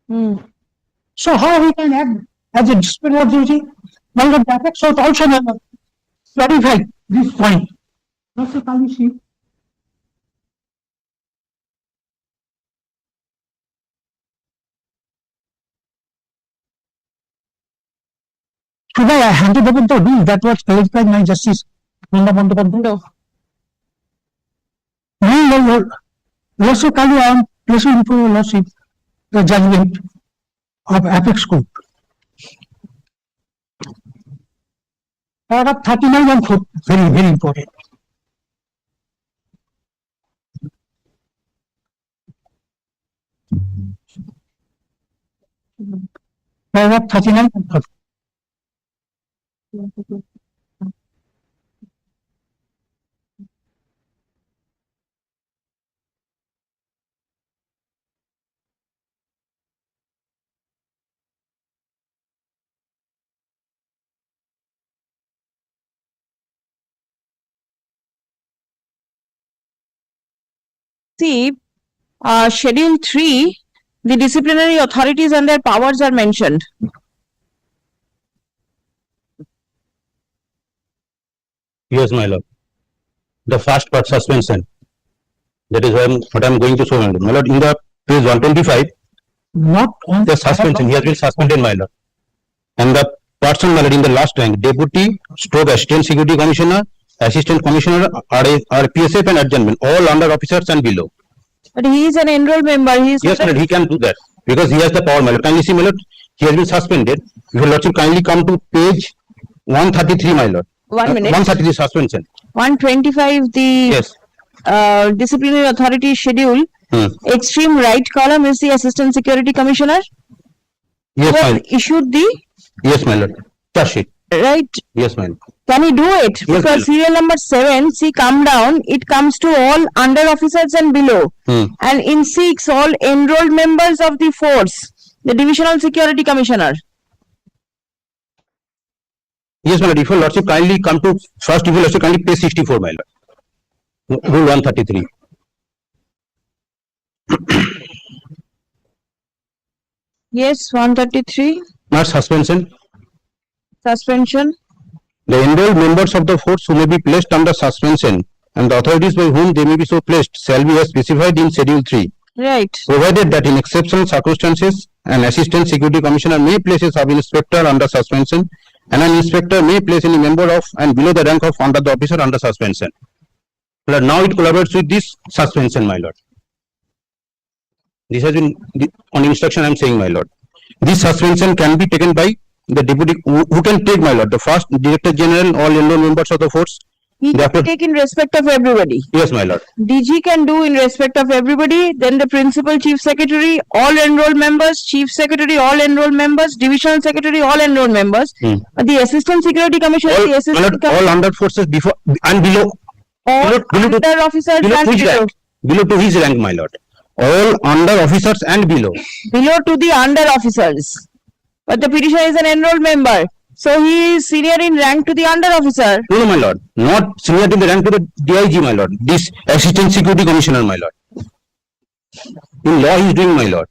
Hmm. So how he can act as a disciplinary authority? Well, the apex should also clarify this point. Dr. Kalishi. Today I handed over the bill that was clarified by Justice Nanda Bandyopadhyay. No. Also, Kali, I am placing before your lordship the judgment of Apex Court. Paragraph 39 and 40, very, very important. Paragraph 39 and 40. See, Schedule 3, the disciplinary authorities and their powers are mentioned. Yes, my lord. The first part suspension. That is what I am going to show, my lord. In the page 125, Not on the suspension, he has been suspended, my lord. And the person, my lord, in the last rank, Deputy Stroke Assistant Security Commissioner, Assistant Commissioner, RPSF and adjournment, all under officers and below. But he is an enrolled member. He is Yes, my not lord, he can do that because he has the power, my lord. Kindly see, my lord, he has been suspended. If your lordship kindly come to page 133, my lord. 1 minute. 133 suspension. 125, the Yes. disciplinary authority schedule. Hmm. Extreme right column is the Assistant Security Commissioner. Yes, Who my has lord. issued the Yes, my lord. Charge sheet. right. Yes, my lord. Can he do it? Yes, Because ma'am. serial number 7, see, come down, it comes to all under officers and below. Hmm. And in 6, all enrolled members of the force, the Divisional Security Commissioner. Yes, my lord. If your lordship kindly come to first, if your lordship kindly page 64, my lord. Rule 133. Yes, 133, not suspension. suspension. The enrolled members of the force who may be placed under suspension and the authorities by whom they may be so placed shall be as specified in Schedule 3, Right. provided that in exceptional circumstances, an Assistant Security Commissioner may place a sub-inspector under suspension and an inspector may place any member of and below the rank of under the officer under suspension. But now it collaborates with this suspension, my lord. This has been on instruction I am saying, my lord. This suspension can be taken by the deputy, who can take, my lord, the first Director General, all enrolled members of the force. He They have can to- take in respect of everybody. Yes, my lord. DG can do in respect of everybody, then the principal chief secretary, all enrolled members, chief secretary, all enrolled members, divisional secretary, all enrolled members. But the assistant security commissioner, All, the my assistant, lord, all under forces before and below, all below to- under officers below and to his below, rank, below to his rank, my lord. All under officers and below. below to the under officers. But the petitioner is an enrolled member, so he is senior in rank to the under officer. No, my lord, not senior in the rank to the DIG, my lord. This Assistant Security Commissioner, my lord. In law, he is doing, my lord.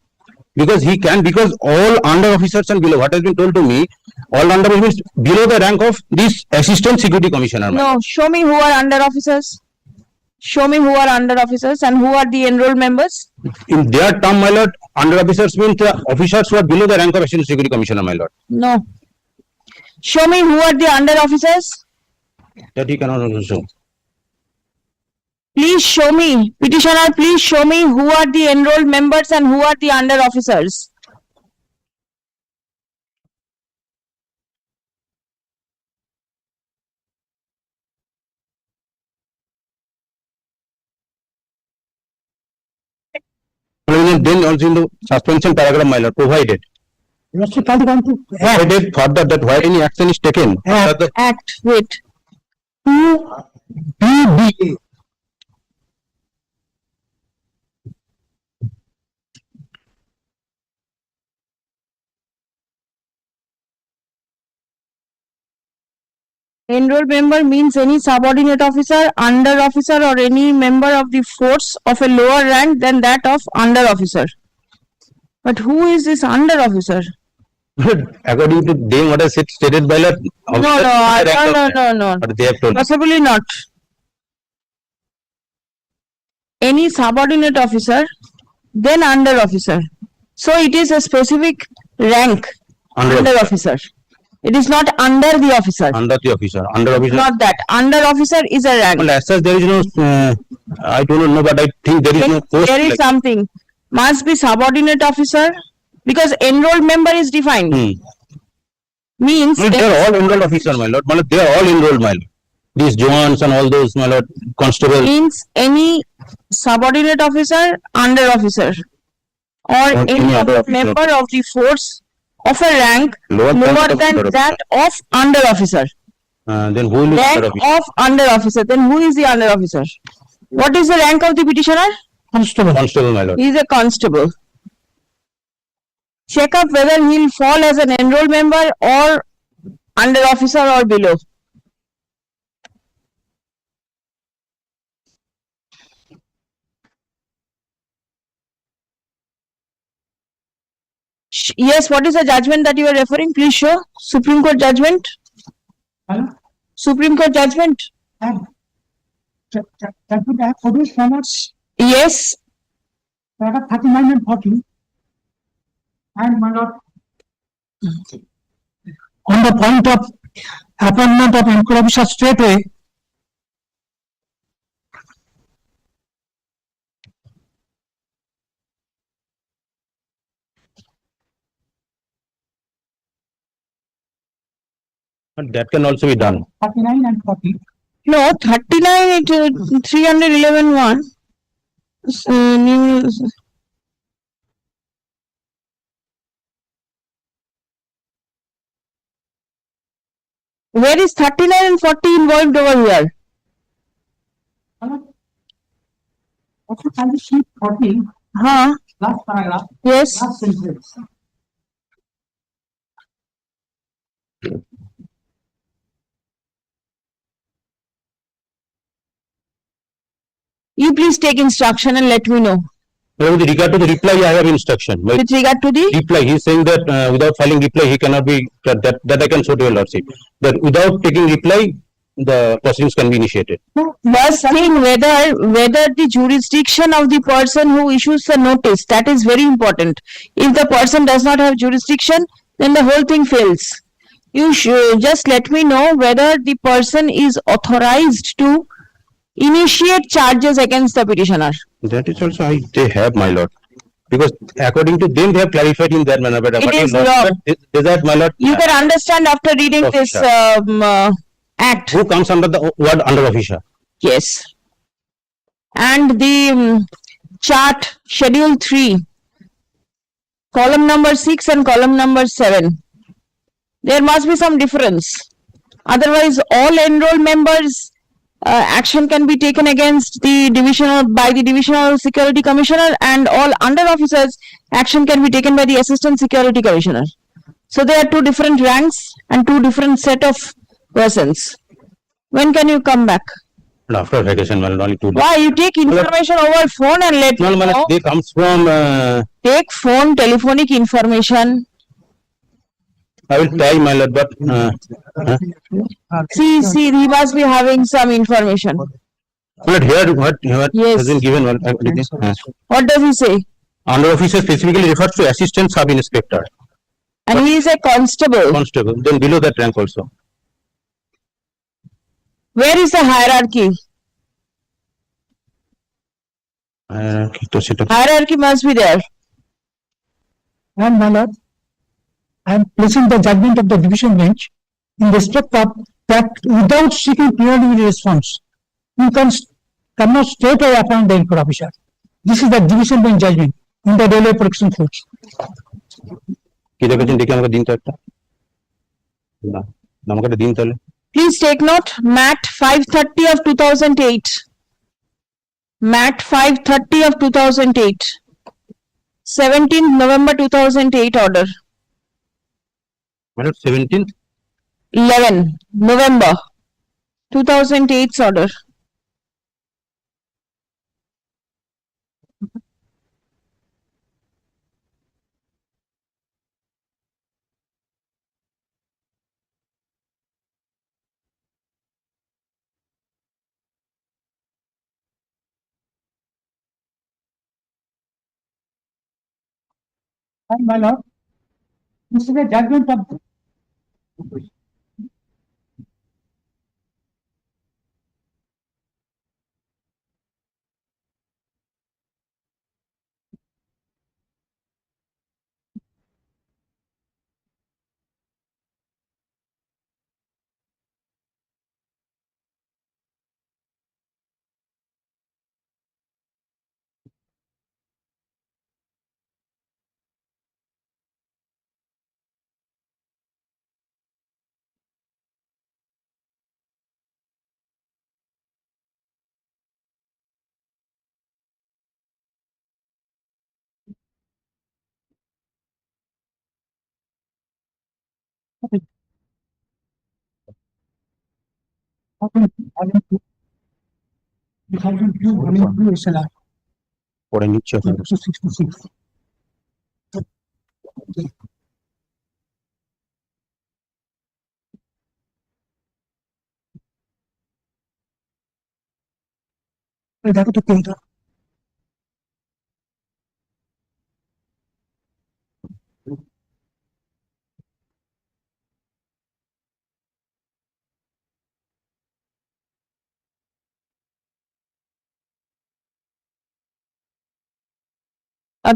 Because he can, because all under officers and below, what has been told to me, all under means below the rank of this Assistant Security Commissioner, my lord. No, show me who are under officers. Show me who are under officers and who are the enrolled members. In their term, my lord, under officers means the officers who are below the rank of Assistant Security Commissioner, my lord. No. Show me who are the under officers. That he cannot also show. Please show me, petitioner, please show me who are the enrolled members and who are the under officers. Then also in the suspension paragraph, my lord, provided. Lordship, I want to add, Provided further that where any action is taken, that the Act, wait. 2BA. Enrolled member means any subordinate officer, under officer or any member of the force of a lower rank than that of under officer. But who is this under officer? according to them, what I said, stated by the No, But they have told. possibly not. Any subordinate officer, then under officer. So it is a specific rank, under officer. It is not under the officer. Under the officer, under officer. Not that. Under officer is a rank. Well, as such, there is no, I don't know, but I think there is no post. There is like- something. Must be subordinate officer because enrolled member is defined. Means No, they are all enrolled officer, my lord. My lord, they are all enrolled, my lord. These Joans and all those, my lord, constable. means any subordinate officer, under officer, or any any other other officer. member of the force of a rank Lower lower than than under that of under officer. Then who will Rank under officer? of under officer. Then who is the under officer? What is the rank of the petitioner? Constable. Constable, my lord. He is a constable. Check up whether he will fall as an enrolled member or under officer or below. Yes, what is the judgment that you are referring? Please show. Supreme Court judgment. Hello? Supreme Court judgment. And that would have produced from us Yes. paragraph 39 and 40. And my lord, on the point of appointment of inquiry officer straightway, But that can also be done. 39 and 40. No, 39 it 311 one. Where is 39 and 40 involved over here? Hello? Okay, can you see 40, Huh? last paragraph, Yes. last sentence. You please take instruction and let me know. With regard to the reply, I have instruction. With With regard to the, reply, he is saying that without filing reply, he cannot be, that I can show to your lordship. That without taking reply, the proceedings can be initiated. first thing, whether the jurisdiction of the person who issues the notice, that is very important. If the person does not have jurisdiction, then the whole thing fails. You should just let me know whether the person is authorized to initiate charges against the petitioner. That is also, they have, my lord. Because according to them, they have clarified in that manner, but It according is to wrong. is that, my lord? You can understand after reading this act. Who comes under the word under officer? Yes. And the chart, schedule 3, column number 6 and column number 7. There must be some difference. Otherwise, all enrolled members, action can be taken against the by the Divisional Security Commissioner, and all under officers, action can be taken by the Assistant Security Commissioner. So there are two different ranks and two different set of persons. When can you come back? After vacation, my lord, only 2 days. Why? You take information over phone and let No, me my know. lord, they comes from, Take phone, telephonic information. I will try, my lord, but, See, he must be having some information. my lord, here, what Yes. has been given, my lord, What does he say? under officer specifically refers to assistant sub inspector, And he is a constable. constable, then below that rank also. Where is the hierarchy? Hierarchy must be there. And my lord, I am placing the judgment of the division bench in respect of that without seeking preliminary response, you cannot straight away appoint the inquiry officer. This is the division bench judgment in the Railway Protection Force. কি দেখেছেন দেখি আমাকে দিন তো একটা না আমাকে একটা দিন তাহলে Please take note, MAT 530 of 2008. MAT 530 of 2008. 17th November 2008 order. মানে 17th 11 November 2008's order. And my lord, this is a judgment of SLR পরে নিচ্ছে ওখানে 266. দেখো তো কোনটা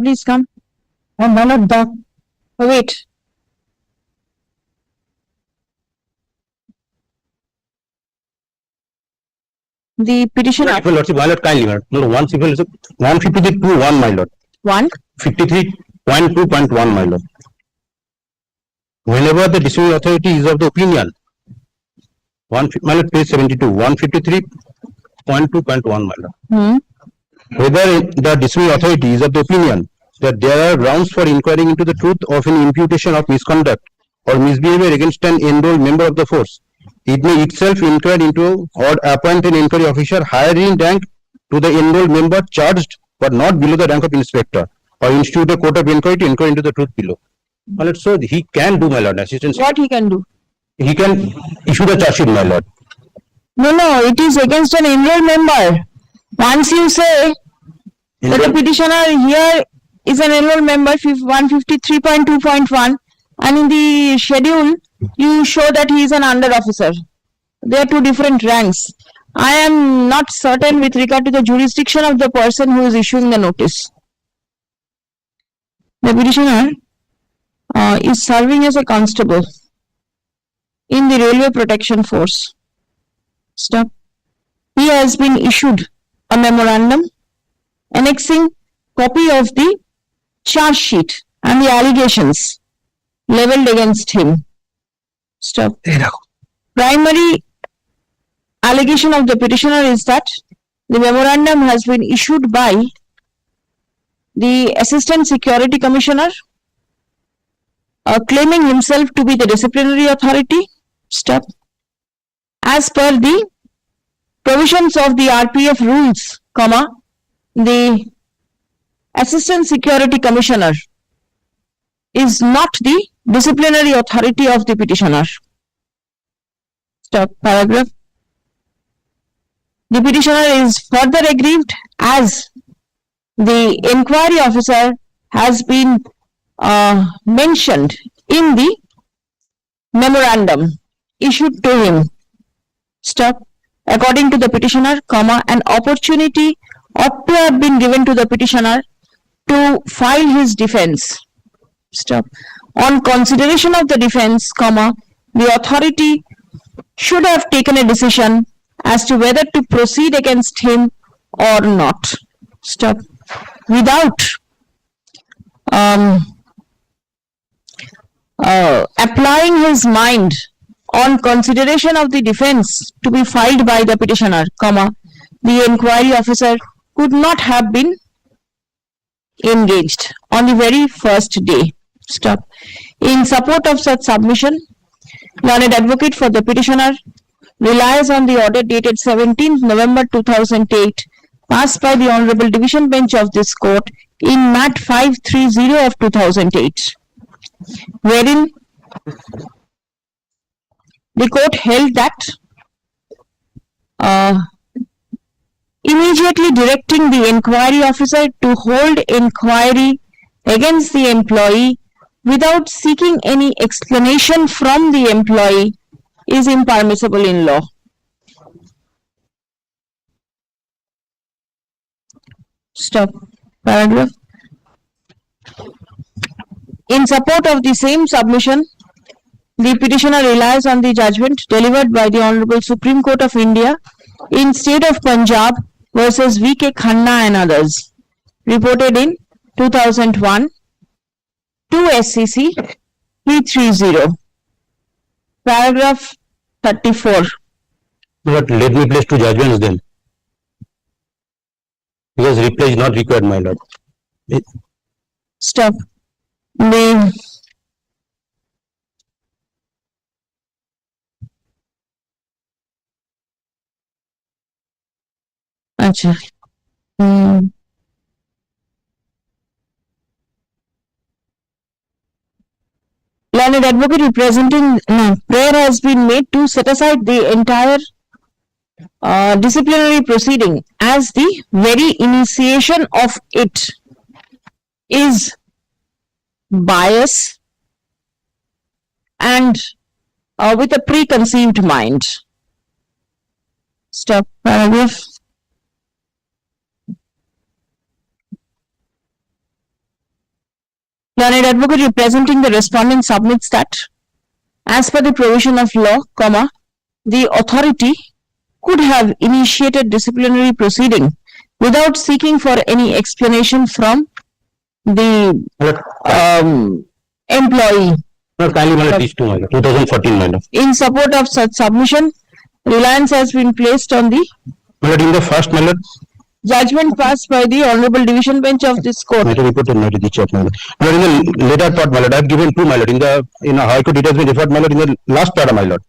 Please come. and my lord, the Wait. The petitioner, my lord, my lord, kindly, my lord, 153.1, my lord, 53.2.1, my lord. Whenever the decision authority is of the opinion, my lord, page 72, 153.2.1, my lord. Whether the decision authority is of the opinion that there are grounds for inquiring into the truth of an imputation of misconduct or misbehavior against an enrolled member of the force, it may itself inquire into or appoint an inquiry officer higher in rank to the enrolled member charged but not below the rank of inspector, or institute a court of inquiry to inquire into the truth below. My lord, so he can do, my lord, assistant. What he can do? He can issue the charge sheet, my lord. No, it is against an enrolled member. Once you say that the petitioner here is an enrolled member, 153.2.1, and in the schedule, you show that he is an under officer. They are two different ranks. I am not certain with regard to the jurisdiction of the person who is issuing the notice. The petitioner is serving as a constable in the Railway Protection Force. Stop. He has been issued a memorandum annexing copy of the charge sheet and the allegations leveled against him. Stop. Primary allegation of the petitioner is that the memorandum has been issued by the Assistant Security Commissioner, claiming himself to be the disciplinary authority. Stop. As per the provisions of the RPF rules, the Assistant Security Commissioner is not the disciplinary authority of the petitioner. Stop. Paragraph. The petitioner is further aggrieved as the inquiry officer has been mentioned in the memorandum issued to him. Stop. According to the petitioner, an opportunity ought to have been given to the petitioner to file his defense. Stop. On consideration of the defense, the authority should have taken a decision as to whether to proceed against him or not. Stop. Without applying his mind on consideration of the defense to be filed by the petitioner, the inquiry officer could not have been engaged on the very first day. Stop. In support of such submission, learned advocate for the petitioner relies on the order dated 17th November 2008 passed by the Honorable Division Bench of this court in Mat 530 of 2008, wherein the court held that immediately directing the inquiry officer to hold inquiry against the employee without seeking any explanation from the employee is impermissible in law. Stop. Paragraph. In support of the same submission, the petitioner relies on the judgment delivered by the Honorable Supreme Court of India in State of Punjab versus V.K. Khanna and others, reported in 2001, 2 SCC 330. Paragraph 34. But let me place two judgments then. Because reply is not required, my lord. Stop. The Acha. Learned advocate representing prayer has been made to set aside the entire disciplinary proceeding as the very initiation of it is bias and with a preconceived mind. Stop. Paragraph. Learned advocate representing the respondent submits that, as per the provision of law, the authority could have initiated disciplinary proceeding without seeking for any explanation from the employee. Kindly these two, 2014, my lord. In support of such submission, reliance has been placed on the In the first, my lord, judgment passed by the Honorable Division Bench of this court. my lord, report and the check, my lord. My lord, in the later part, my lord, I have given two, my lord. In a High Court, it has been referred, my lord, in the last para, my lord.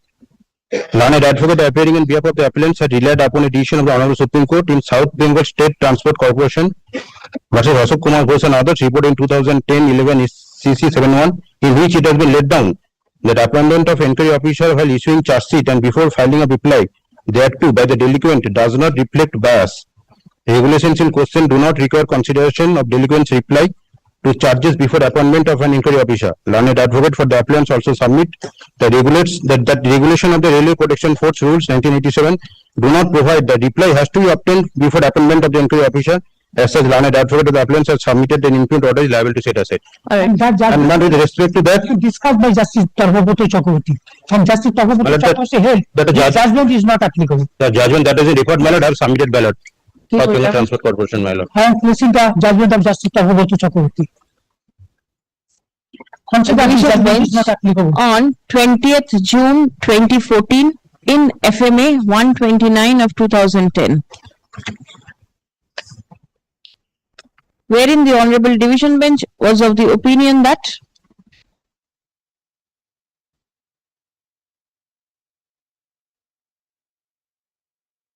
Learned advocate appearing in behalf of the appellants had relied upon a decision of the Honorable Supreme Court in South Bengal State Transport Corporation versus Ashok Kumar Ghosh and others report in 2010-11 CC 71, in which it has been laid down that appointment of inquiry officer while issuing charge sheet and before filing a reply thereto by the delinquent does not reflect bias. Regulations in question do not require consideration of delinquent's reply to charges before appointment of an inquiry officer. Learned advocate for the appellants also submit that regulation of the Railway Protection Force Rules 1987 do not provide that reply has to be obtained before appointment of the inquiry officer. As such, learned advocate of the appellants has submitted an impugned order is liable to set aside. Alright, And that And judgment not with respect to that, discussed by Justice Durgapuр Chakraborty. And Justice Durgapuр Well, that- Chakraborty held that the this judge- judgment is not applicable. the judgment that is in record, my lord, have submitted ballot. কি South Bengal বললাম? Transport Corporation, my lord. I am placing the judgment of Justice Durgapuর Chakraborty. Consider this Division judgment bench is not applicable. on 20th June 2014 in FMA 129 of 2010. Wherein the Honorable Division Bench was of the opinion that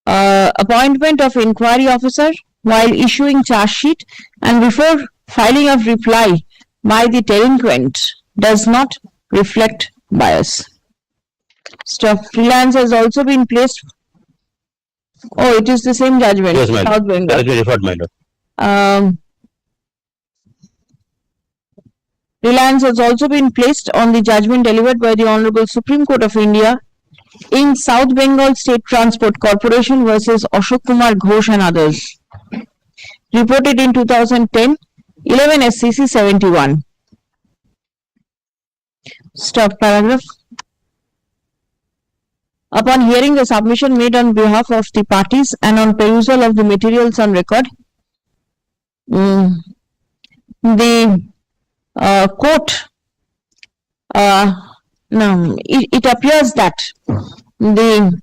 appointment of inquiry officer while issuing charge sheet and before filing of reply by the delinquent does not reflect bias. Stuff freelance has also been placed. Oh, it is the same judgment. Yes, my South lord. That Bengal. has been referred, my lord. Reliance has also been placed on the judgment delivered by the Honorable Supreme Court of India in South Bengal State Transport Corporation versus Ashok Kumar Ghosh and others. Reported in 2010, 11 SCC 71. Stop paragraph. Upon hearing the submission made on behalf of the parties and on perusal of the materials on record, the court, no, it appears that the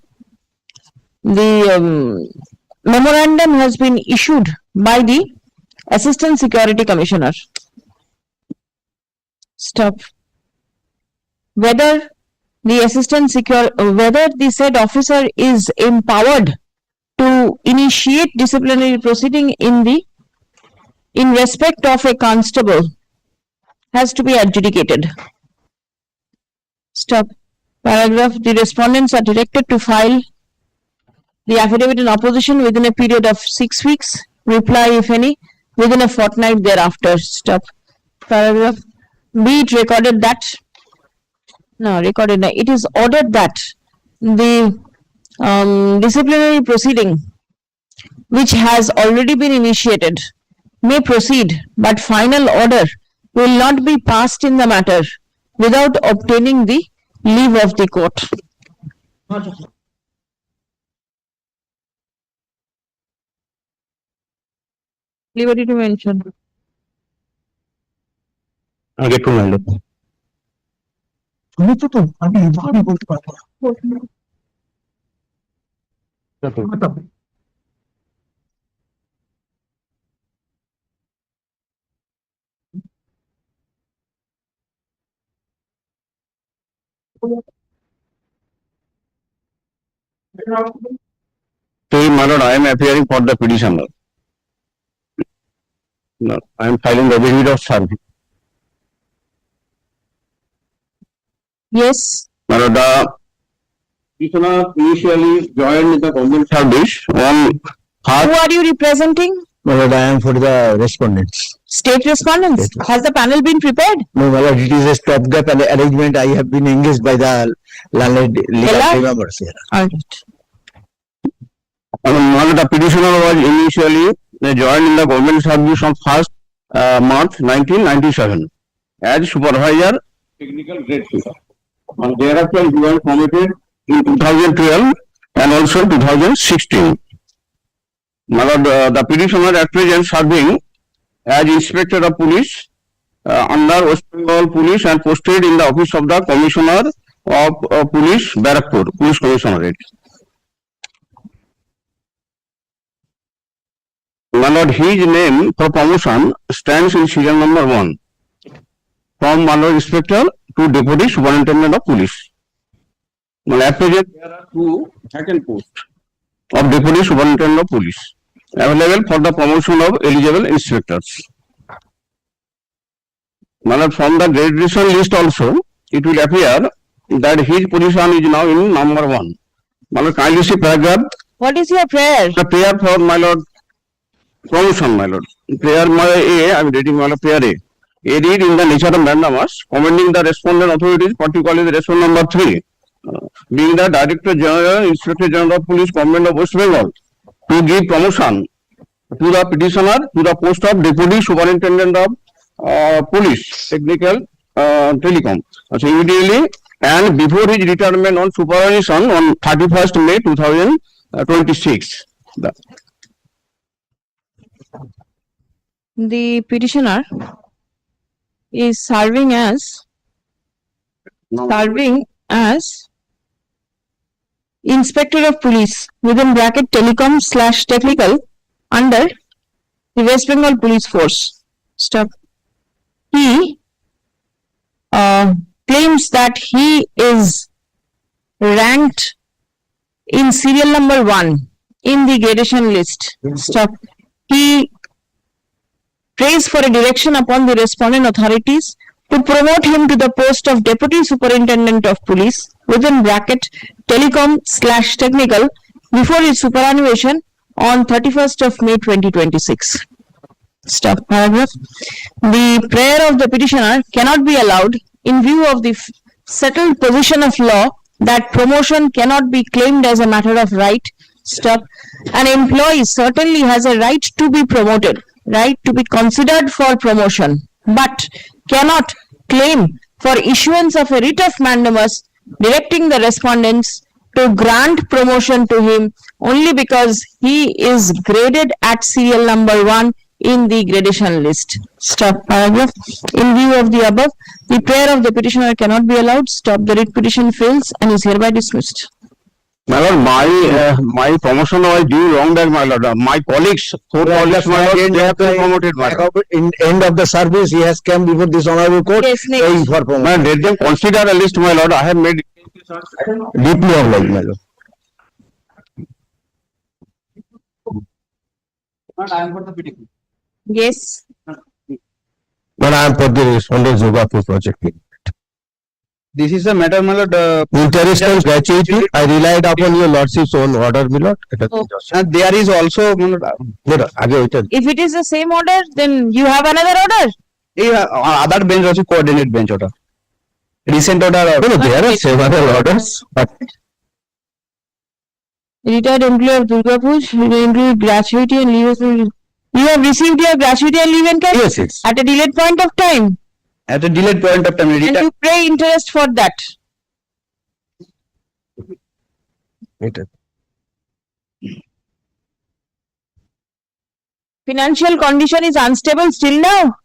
memorandum has been issued by the Assistant Security Commissioner. Stop. Whether the said officer is empowered to initiate disciplinary proceeding in respect of a constable has to be adjudicated. Stop. Paragraph. The respondents are directed to file the affidavit in opposition within a period of 6 weeks. Reply, if any, within a fortnight thereafter. Stop. Paragraph. Be it recorded that. No, recorded. It is ordered that the disciplinary proceeding, which has already been initiated, may proceed, but final order will not be passed in the matter without obtaining the leave of the court. Liberty to mention. I'll get to my lord. শুনেছো তো আমি বলতে পারবো না। So, my lord, I am appearing for the petitioner. No, I am filing the affidavit of service. Yes. My lord, the petitioner initially joined the government service on Who are you representing? My lord, I am for the respondents. State respondents. State. Has the panel been prepared? No, my lord, it is a stopgap arrangement. I have been engaged by the legal Ella? members here. All right. My lord, the petitioner was initially joined in the government service on 1st March 1997 as supervisor technical grade 2. And thereafter he was promoted in 2012 and also 2016. My lord, the petitioner at present serving as Inspector of Police under West Bengal Police and posted in the office of the Commissioner of Police, Barrackpur, Police Commissionerate. My lord, his name for promotion stands in serial number 1 from my lord Inspector to Deputy Superintendent of Police. Well, at present, there are 2 vacant posts of Deputy Superintendent of Police available for the promotion of eligible inspectors. Well, from the graduation list also, it will appear that his position is now in number 1. Well, kindly see paragraph, What is your prayer? the prayer for my lord, promotion, my lord. Prayer my A, I am reading my lord, prayer A. A read in the nature of mandamus, commending the respondent authorities, particularly the respondent number 3, being the Director General, Inspector General of Police, Government of West Bengal, to give promotion to the petitioner to the post of Deputy Superintendent of Police, Technical Telecom. So immediately and before his retirement on superannuation on 31st May 2026. The petitioner is serving as Inspector of Police within bracket telecom / technical under the West Bengal Police Force. Stop. He claims that he is ranked in serial number 1 in the gradation list. Stop. He prays for a direction upon the respondent authorities to promote him to the post of Deputy Superintendent of Police within bracket telecom / technical before his superannuation on 31st of May 2026. Stop paragraph. The prayer of the petitioner cannot be allowed in view of the settled position of law that promotion cannot be claimed as a matter of right. Stop. An employee certainly has a right to be promoted, right to be considered for promotion, but cannot claim for issuance of a writ of mandamus directing the respondents to grant promotion to him only because he is graded at serial number 1 in the gradation list. Stop paragraph. In view of the above, the prayer of the petitioner cannot be allowed. Stop. The writ petition fails and is hereby dismissed. My lord, my promotion was due long time, my lord. My colleagues, 4 colleagues, my lord, they have been promoted, my lord. In end of the service, he has come before this honorable court. Yes, next. Praying for promotion. Man, let them consider a list, my lord. I have made Deeply obliged, my lord. Yes. But I am for the respondent DURGAPUR project. This is a matter, my lord, Interested gratuity, I relied upon your lordship's own order, my lord. and there is also, my lord, If it is the same order, then you have another order. other bench also coordinate bench order. Recent order. There are several orders, but Retired employee of Durgapur, include gratuity and leave. You have received your gratuity and leave encashment yes. at a delayed point of time, At a delayed point of time, and you pay interest for that. Financial condition is unstable still now.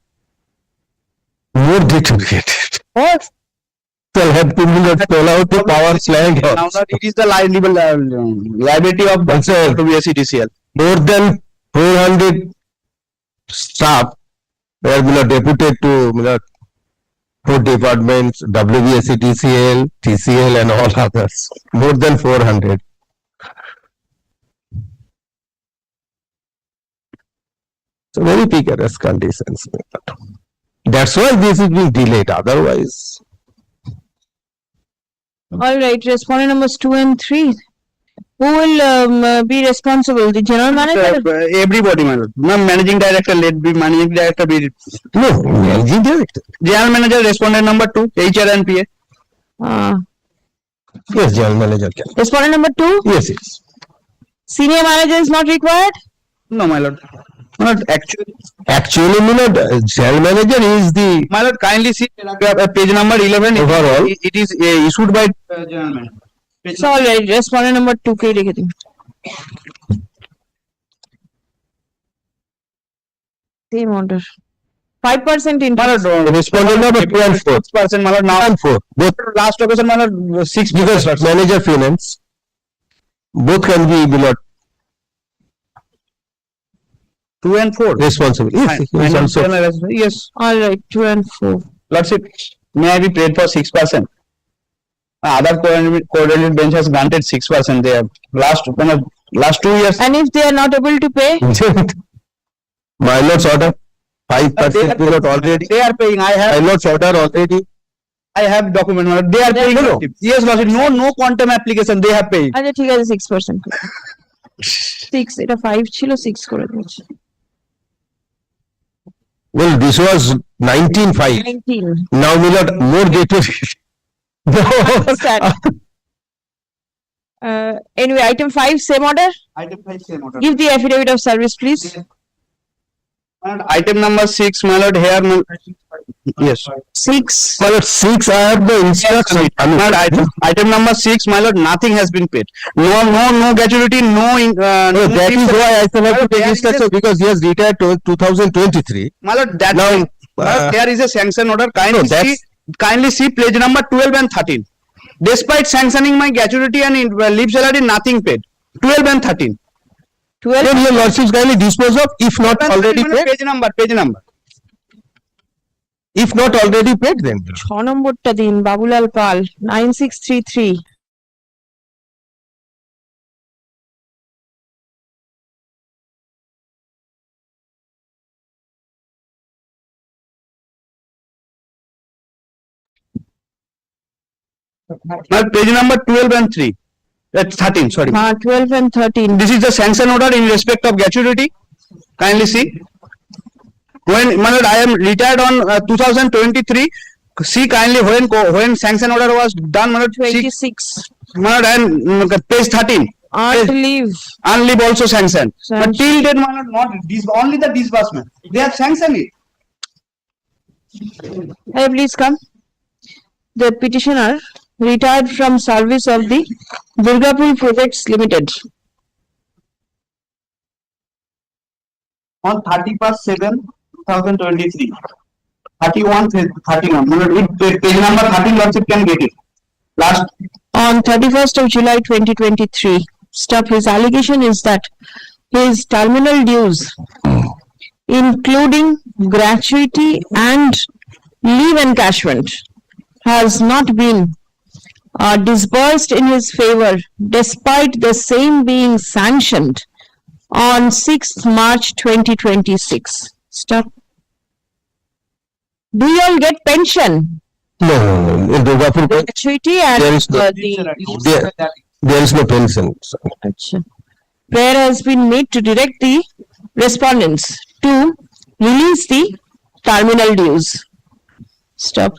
more deteriorated. What? Shall have to pull out the power plant. now it is the liability of Also, to be a CDCL. more than 400 staff were deputed to 4 departments, WBSC, TCL, TCL and all others. More than 400. So very precarious conditions. That's why this is being delayed. Otherwise, All right, respondent numbers 2 and 3. Who will be responsible? The general manager? Everybody, my lord. Ma'am, managing director, let be managing director be. no, managing director. General manager, respondent number 2, HR and PA. Yes, general manager can. Respondent number 2? Yes, yes. Senior manager is not required? No, my lord. My lord, actually, General manager is the my lord, kindly see page number 11. Overall. It is issued by general manager. It's all right. Respondent number 2 के लिखे थे. Same order. 5% interest. respondent number 2 and 4. 6%, my lord. Now, 2 and 4. Both last occasion, my lord, 6 because manager finance. Both can be below 2 and 4. responsible. Yes, he is also. Yes, All right, 2 and 4. lordship, may I be paid for 6%? Other coordinated bench has granted 6%. They have last 2 years. And if they are not able to pay, My lord's order, 5% pilot already. They are paying. My lord's order already. I have document. They are paying. Yes, lordship. No quantum application. They have paid. আচ্ছা ঠিক আছে 6%. 6 এটা 5 ছিল 6 করে দিয়েছে। Well, this was 19.5. 19. Now, my lord, more data. Understand. Anyway, item 5, same order. Item 5, same order. Give the affidavit of service, please. And item number 6, my lord, here. Yes. 6. My lord, 6, I have the instruction. My lord, item number 6, my lord, nothing has been paid. No gratuity, no. That is why I still have to take instruction because he has retired to 2023. My lord, that now there is a sanction order. Kindly see page number 12 and 13. Despite sanctioning my gratuity and leave salary, nothing paid. 12 and 13. 12. Then your lordships kindly dispose of if not already paid. Page number. If not already paid, then 6 নম্বরটা দিন বাবুলাল পাল 9633। Page number 12 and 3. That's 13, sorry. 12 and 13. This is the sanction order in respect of gratuity. Kindly see. When, my lord, I am retired on 2023. See kindly when sanction order was done, my lord. 26. My lord, and page 13. Earned leave. Earned leave also sanctioned. But till date, my lord, not only the disbursement. They have sanctioned it. Hey, please come. The petitioner retired from service of the Durgapur Projects Limited On 31/7/2023. 31. My lord, page number 13, lordship can get it. Last. on 31st of July 2023. Stop. His allegation is that his terminal dues, including gratuity and leave encashment, has not been disbursed in his favor despite the same being sanctioned on 6th March 2026. Stop. Do you all get pension? No. In Durgapur, Gratuity and there is no, there is no pension. Achha. Prayer has been made to direct the respondents to release the terminal dues. Stop.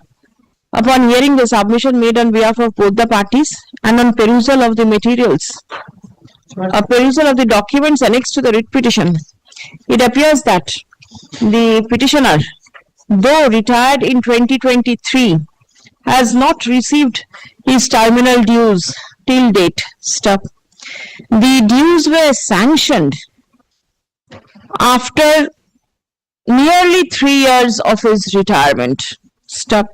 Upon hearing the submission made on behalf of both the parties and on perusal of the materials, a perusal of the documents annexed to the writ petition, it appears that the petitioner, though retired in 2023, has not received his terminal dues till date. Stop. The dues were sanctioned after nearly 3 years of his retirement. Stop.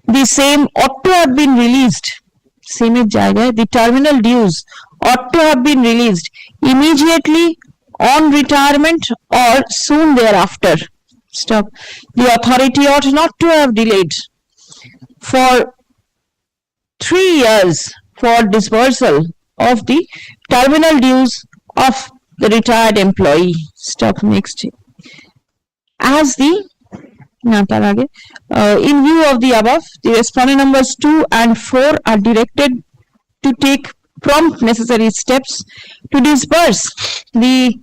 The same ought to have been released. Same jayega. The terminal dues ought to have been released immediately on retirement or soon thereafter. Stop. The authority ought not to have delayed for 3 years for dispersal of the terminal dues of the retired employee. Stop. Next. As the in view of the above, the respondent numbers 2 and 4 are directed to take prompt necessary steps to disburse the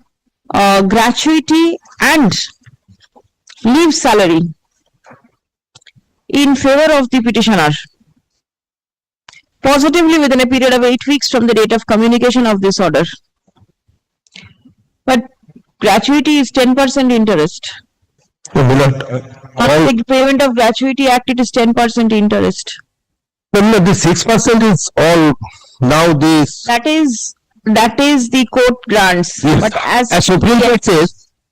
gratuity and leave salary in favor of the petitioner positively within a period of 8 weeks from the date of communication of this order. But gratuity is 10% interest. On the payment of gratuity act, it is 10% interest. The 6% is all now this. That is the court grants. Yes. But as Supreme Court says,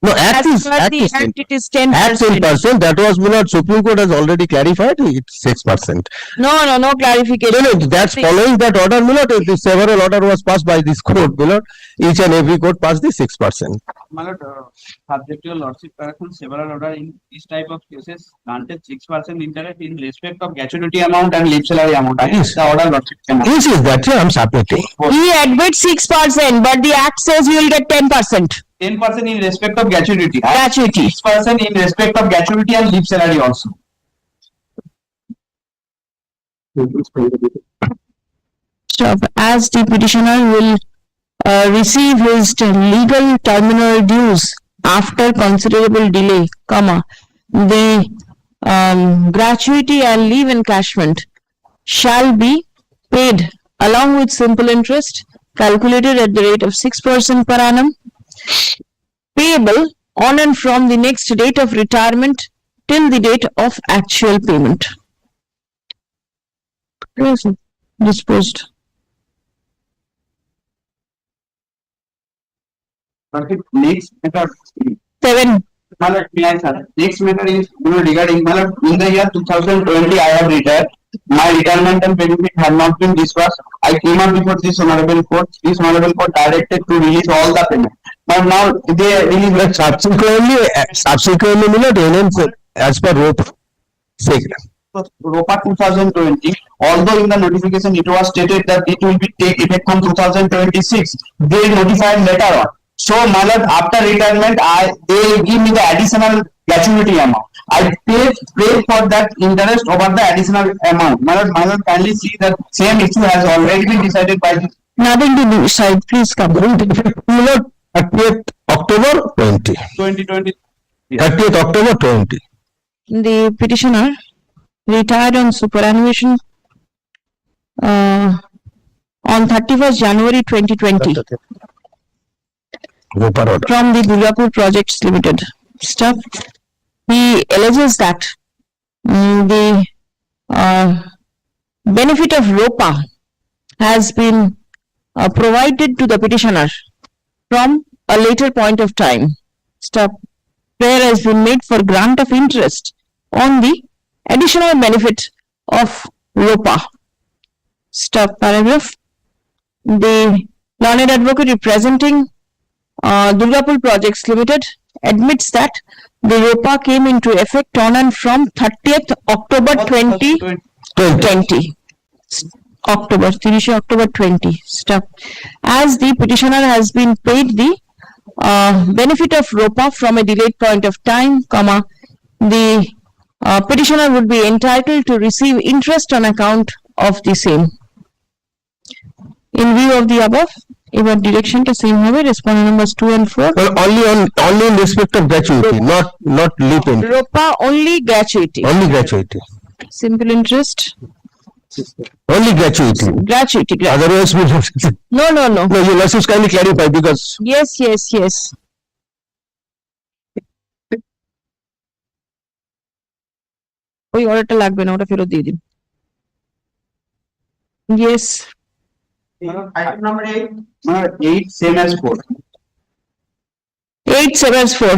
No, act As is, per act the is 10%. act, it is 10%. At 10%, that was, my lord, Supreme Court has already clarified, it's 6%. No clarification. No, that's following that order, my lord, the several order was passed by this court, my lord. Each and every court passed the 6%. My lord, subject to your lordship correction, several order in this type of cases granted 6% interest in respect of gratuity amount and leave salary amount. I Yes. the order lordship cannot. Yes, that I'm submitting. He admits 6%, but the act says you will get 10%. 10% in respect of gratuity. Gratuity. 6% in respect of gratuity and leave salary also. Stop. As the petitioner will receive his legal terminal dues after considerable delay, comma, the gratuity and leave encashment shall be paid along with simple interest calculated at the rate of 6% per annum, payable on and from the next date of retirement till the date of actual payment. Yes, disposed. Next method. 7. My lord, may I, sir? Next method is regarding, my lord, in the year 2020 I have retired. My retirement and benefit have not been disbursed. I came up before this honorable court. This honorable court directed to release all the payment. But now they release. But subsequently, my lord, NM, as per rope, say, ROPA 2020, although in the notification it was stated that it will be take effect from 2026, they notified later on. So, my lord, after retirement, they give me the additional gratuity amount. I pay for that interest over the additional amount. My lord, kindly see that same issue has already been decided by the Nothing to decide, please come. my lord, 30th October 20. 2020. 30th October 20. The petitioner retired on superannuation on 31st January 2020 Roper order. from the Durgapur Projects Limited. Stuff. He alleges that the benefit of ROPA has been provided to the petitioner from a later point of time. Stop. Prayer has been made for grant of interest on the additional benefit of ROPA. Stop paragraph. The learned advocate representing Durgapur Projects Limited admits that the ROPA came into effect on and from 30th October 2020. October 30 October 20. Stop. As the petitioner has been paid the benefit of ROPA from a delayed point of time, comma, the petitioner would be entitled to receive interest on account of the same. In view of the above, ever direction to same হবে respondent numbers 2 and 4. Well, only in respect of gratuity, not leap in. ROPA only gratuity. Only gratuity. Simple interest. Only gratuity. Gratuity. Otherwise, we don't. No. No, you must kindly clarify because. Yes. ওই অর্ডারটা লাগবে না, ওটা ফেরত দিয়ে দিন। Yes. Item number 8. 8 same as 4. 8 7 4.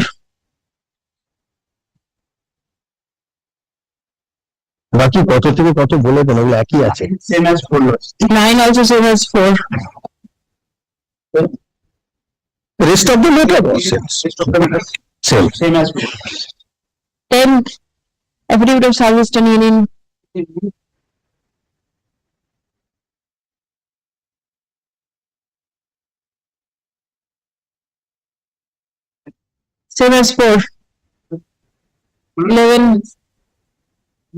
বাকি কত থেকে কত বলে দেন, ওগুলো একই আছে। Same as 4. 9 also same as 4. Rest of the matter was same. Same as 4. 10 affidavit of service done union. Same as 4. 11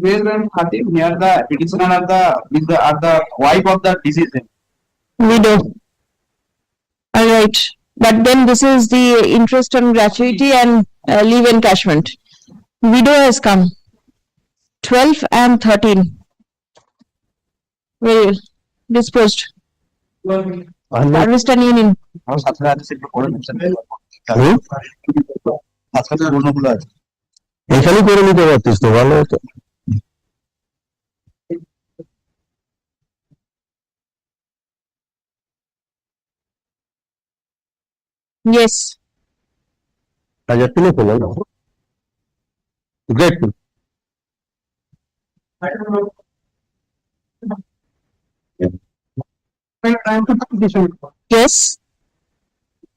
Where when 30 here the petitioner are the wife of the deceased. widow. All right, but then this is the interest on gratuity and leave encashment. Widow has come. 12 and 13. Very well. Disposed. Service done union. এখানে করে নিতে পারতিস তো, ভালো হতো। Yes. Suggestfully followed. Grateful. Time to petition. Yes.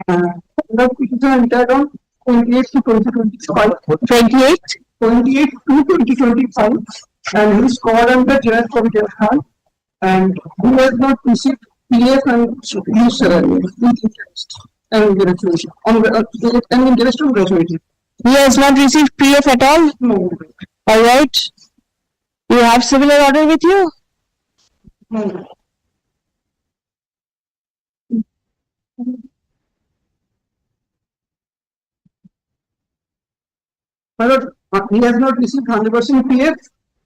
The petition entered on 28 to 2025. 28. 28 to 2025, and he scored under General Provident Fund, and he has not received PF and use salary with interest and gratuity and interest on gratuity. He has not received PF at all. No. All right. You have similar order with you? No. My lord, he has not received 100% PF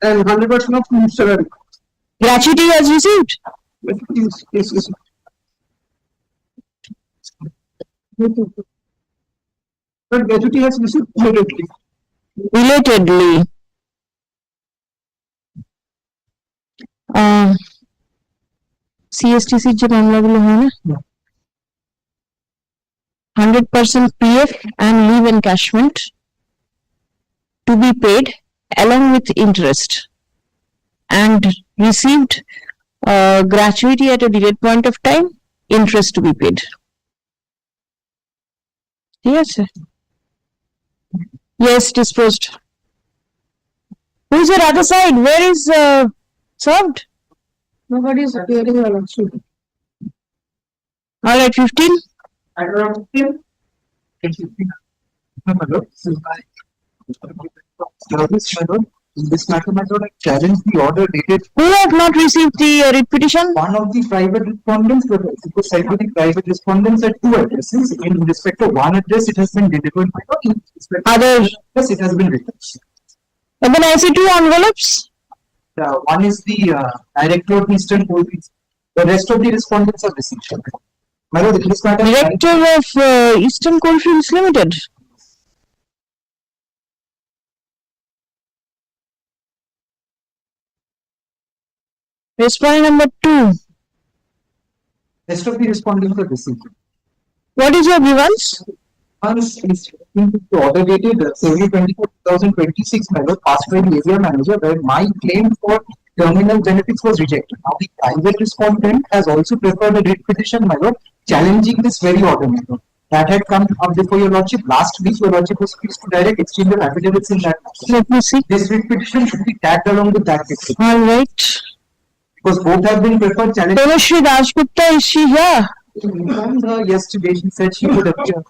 and 100% of use salary. Gratuity he has received. Yes. But gratuity has received immediately. Relatedly. CSTC যে মামলাগুলো হয় না 100% PF and leave encashment to be paid along with interest and received gratuity at a delayed point of time, interest to be paid. Yes, sir. Yes, disposed. Who's your other side? Where is served? Nobody is appearing on it. All right, 15. I don't know. In this matter, my lord, I challenge the order dated Who have not received the writ petition? one of the private respondents, but it was said to the private respondents at two addresses. In respect of one address, it has been delivered. My lord. In respect of Other. address, it has been written. And then I see two envelopes. One is the director of Eastern Coalfields. The rest of the respondents are received. My lord, this matter. Director of Eastern Coalfields Limited. Respondent number 2. Rest of the respondents are received. What is your grievance? One is the order dated February 24, 2026, my lord, passed by the area manager, where my claim for terminal benefits was rejected. Now, the private respondent has also preferred a writ petition, my lord, challenging this very order, my lord. That had come up before your lordship. Last week, your lordship was pleased to direct exchange of affidavits in that matter. Let me see. This writ petition should be tagged along with that petition. All right. Because both have been preferred challenging. Tanushree Rajgupta, is she here? Informed her yesterday, she said she would appear.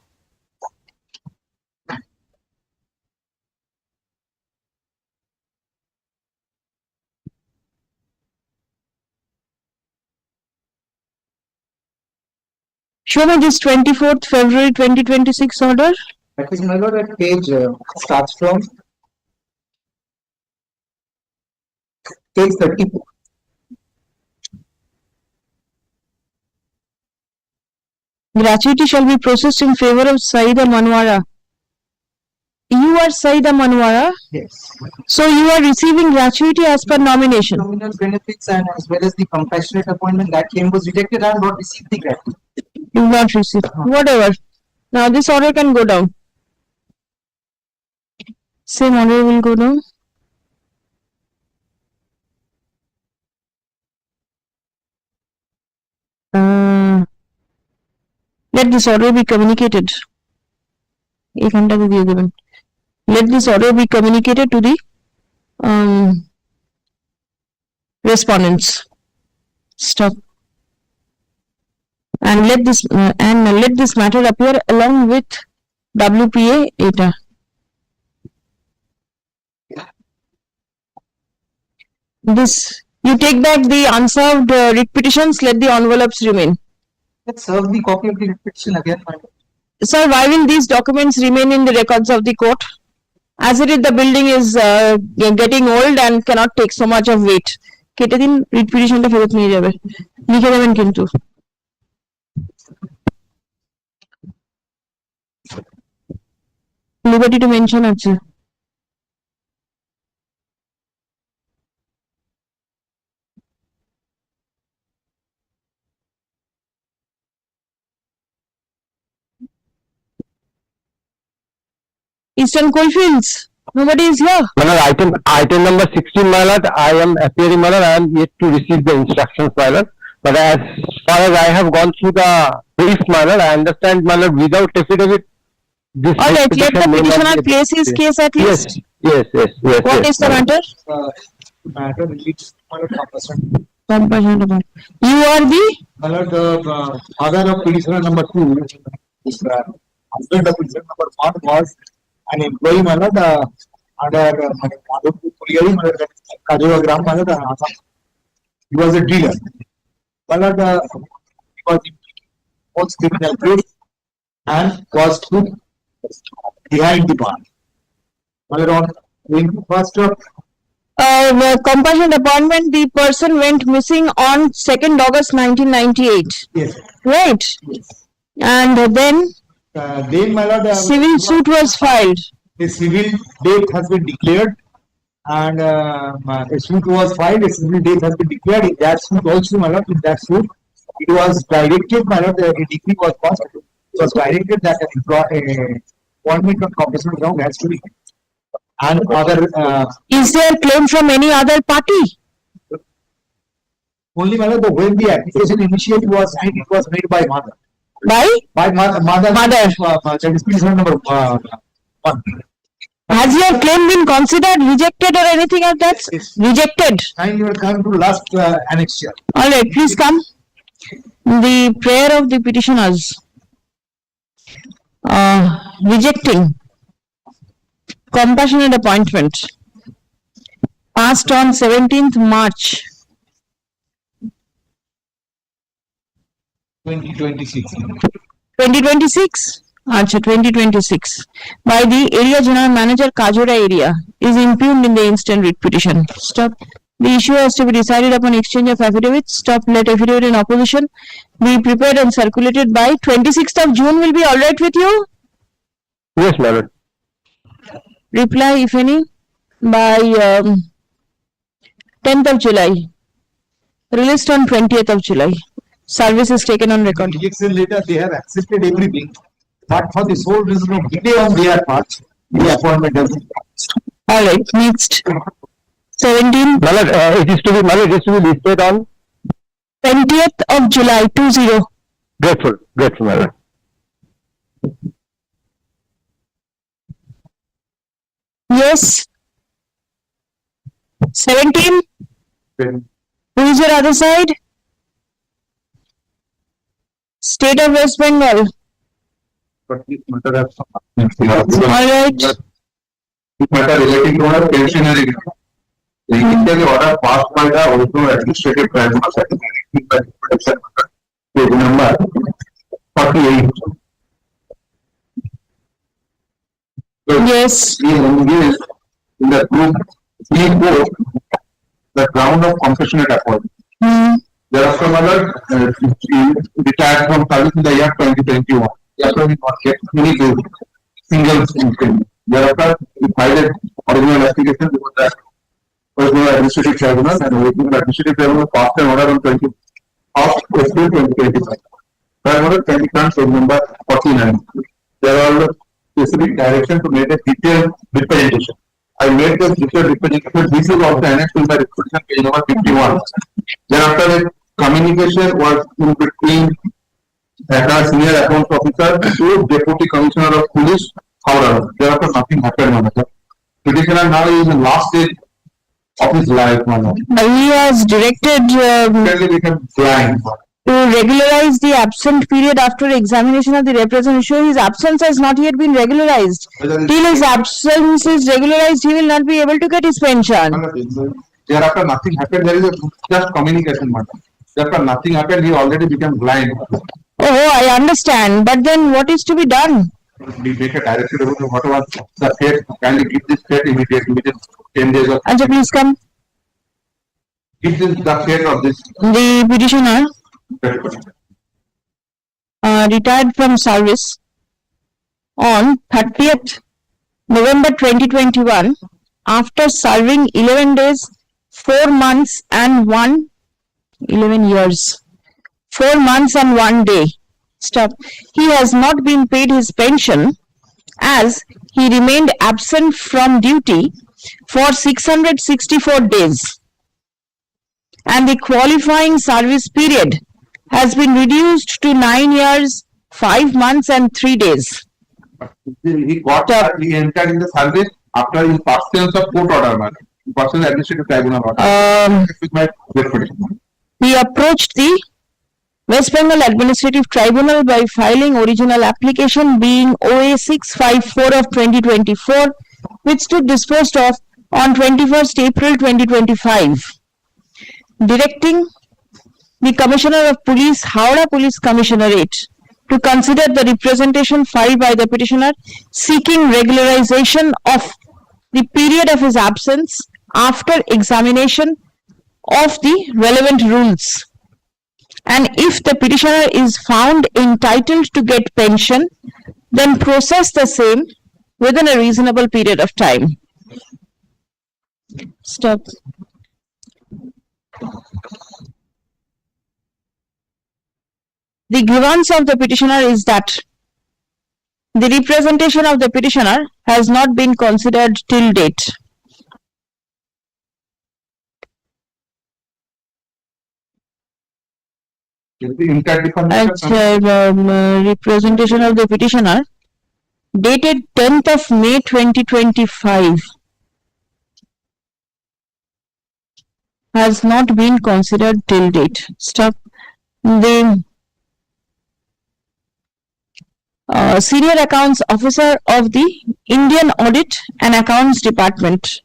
Show me this 24th February 2026 order. That is, my lord, at page starts from page 34. Gratuity shall be processed in favor of Saida Manwara. You are Saida Manwara. Yes. So you are receiving gratuity as per nomination. Nominal benefits and as well as the compassionate appointment, that claim was rejected and not received the gratuity. You will not receive. Whatever. Now this order can go down. Same order will go down. Let this order be communicated. Let this order be communicated to the respondents. Stop. And let this matter appear along with WPA data. This, you take back the unserved writ petitions, let the envelopes remain. Let's serve the copy of the petition again, my lord. Sir, why will these documents remain in the records of the court? As it is, the building is getting old and cannot take so much of weight. কেটে দিন writ petitionটা ফেরত নিয়ে যাবে, লিখে দেবেন কিন্তু। Liberty to mention আছে। Eastern Coalfields. Nobody is here. My lord, item number 16, my lord, I am appearing, my lord, I am yet to receive the instructions, my lord. But as far as I have gone through the brief, my lord, I understand, my lord, without affidavit, this. All right, let the petition may not petitioner be- place his case at Yes, least. yes. What is the matter? Matter relates to compassion. Compassion upon. You are the My lord, the father of petitioner number 2, his husband of petitioner number 1 was an employee, my lord, under Madhupur Puliyari, my lord, Kajura Gram, my lord, Assam. He was a dealer. My lord, he was in both criminal case and was put behind the bar. My lord, on 21st of compassion appointment, the person went missing on 2nd August 1998. yes, Right? yes. And then Then, my lord, civil suit was filed. a civil date has been declared and a suit was filed, a civil date has been declared. In that suit also, my lord, in that suit, it was directed, my lord, a decree was passed. It was directed that an appointment on compulsory ground has to be. And other, Is there claim from any other party? only, my lord, when the application initially was signed, it was made by mother. By Mother. That is petition number 1. has your claim been considered, rejected, or anything like that? Yes. Rejected. And you will come to last annexure. All right, please come. The prayer of the petitioners rejecting compassionate appointment passed on 17th March 2026. 2026. Acha, 2026 by the area general manager Kajura area is impugned in the instant writ petition. Stop. The issue has to be decided upon exchange of affidavits. Stop. Let affidavit in opposition be prepared and circulated by 26th of June. Will be all right with you? Yes, my lord. Reply, if any, by 10th of July. Released on 20th of July. Service is taken on record. Rejection letter, they have accepted everything, but for the sole reason of delay on their part, the appointment has been passed. All right. Next. 17th. My lord, it is to be listed on 20th of July 20. grateful, my lord. Yes. 17. Who is your other side? State of West Bengal. But this matter has some. All right. This matter relating to our pensionary. The initial order passed by the also administrative tribunal directed by the protection order, page number 48. Yes. He engaged in the group C4, the ground of compassionate appointment. Thereafter, my lord, retired from service in the year 2021. Thereafter, we not get any good single incident. Thereafter, we filed an original application before the original administrative tribunal, and waiting the administrative tribunal passed an order on 20th of April 2025. That order can be turned to number 49. There are specific direction to make a detailed representation. I made the detailed representation. This is also annexed in the representation page number 51. Thereafter, a communication was in between a senior accounts officer to deputy commissioner of police. However, thereafter nothing happened on it. Petitioner now is in last stage of his life. He has directed Suddenly become blind. to regularize the absent period after examination of the representation. His absence has not yet been regularized. Till his absence is regularized, he will not be able to get his pension. Thereafter nothing happened. There is a just communication matter. Thereafter nothing happened. He already became blind. Oh, I understand. But then what is to be done? We make a directive about whatever the state kindly give this state immediately within 10 days of Anja, please come. give this the state of this. The petitioner retired from service on 30th November 2021 after serving 11 days, 4 months and 11 years, 4 months and 1 day. Stop. He has not been paid his pension as he remained absent from duty for 664 days, and the qualifying service period has been reduced to 9 years, 5 months and 3 days. He entered in the service after his pursuance of court order, madam. Pursuance administrative tribunal order. With my petition. He approached the West Bengal Administrative Tribunal by filing original application being OA 654 of 2024, which stood disposed of on 21st April 2025, directing the Commissioner of Police, Howrah Police Commissionerate, to consider the representation filed by the petitioner seeking regularization of the period of his absence after examination of the relevant rules. And if the petitioner is found entitled to get pension, then process the same within a reasonable period of time. Stop. The grievance of the petitioner is that the representation of the petitioner has not been considered till date. Representation of the petitioner dated 10th of May 2025 has not been considered till date. Stop. The Senior Accounts Officer of the Indian Audit and Accounts Department,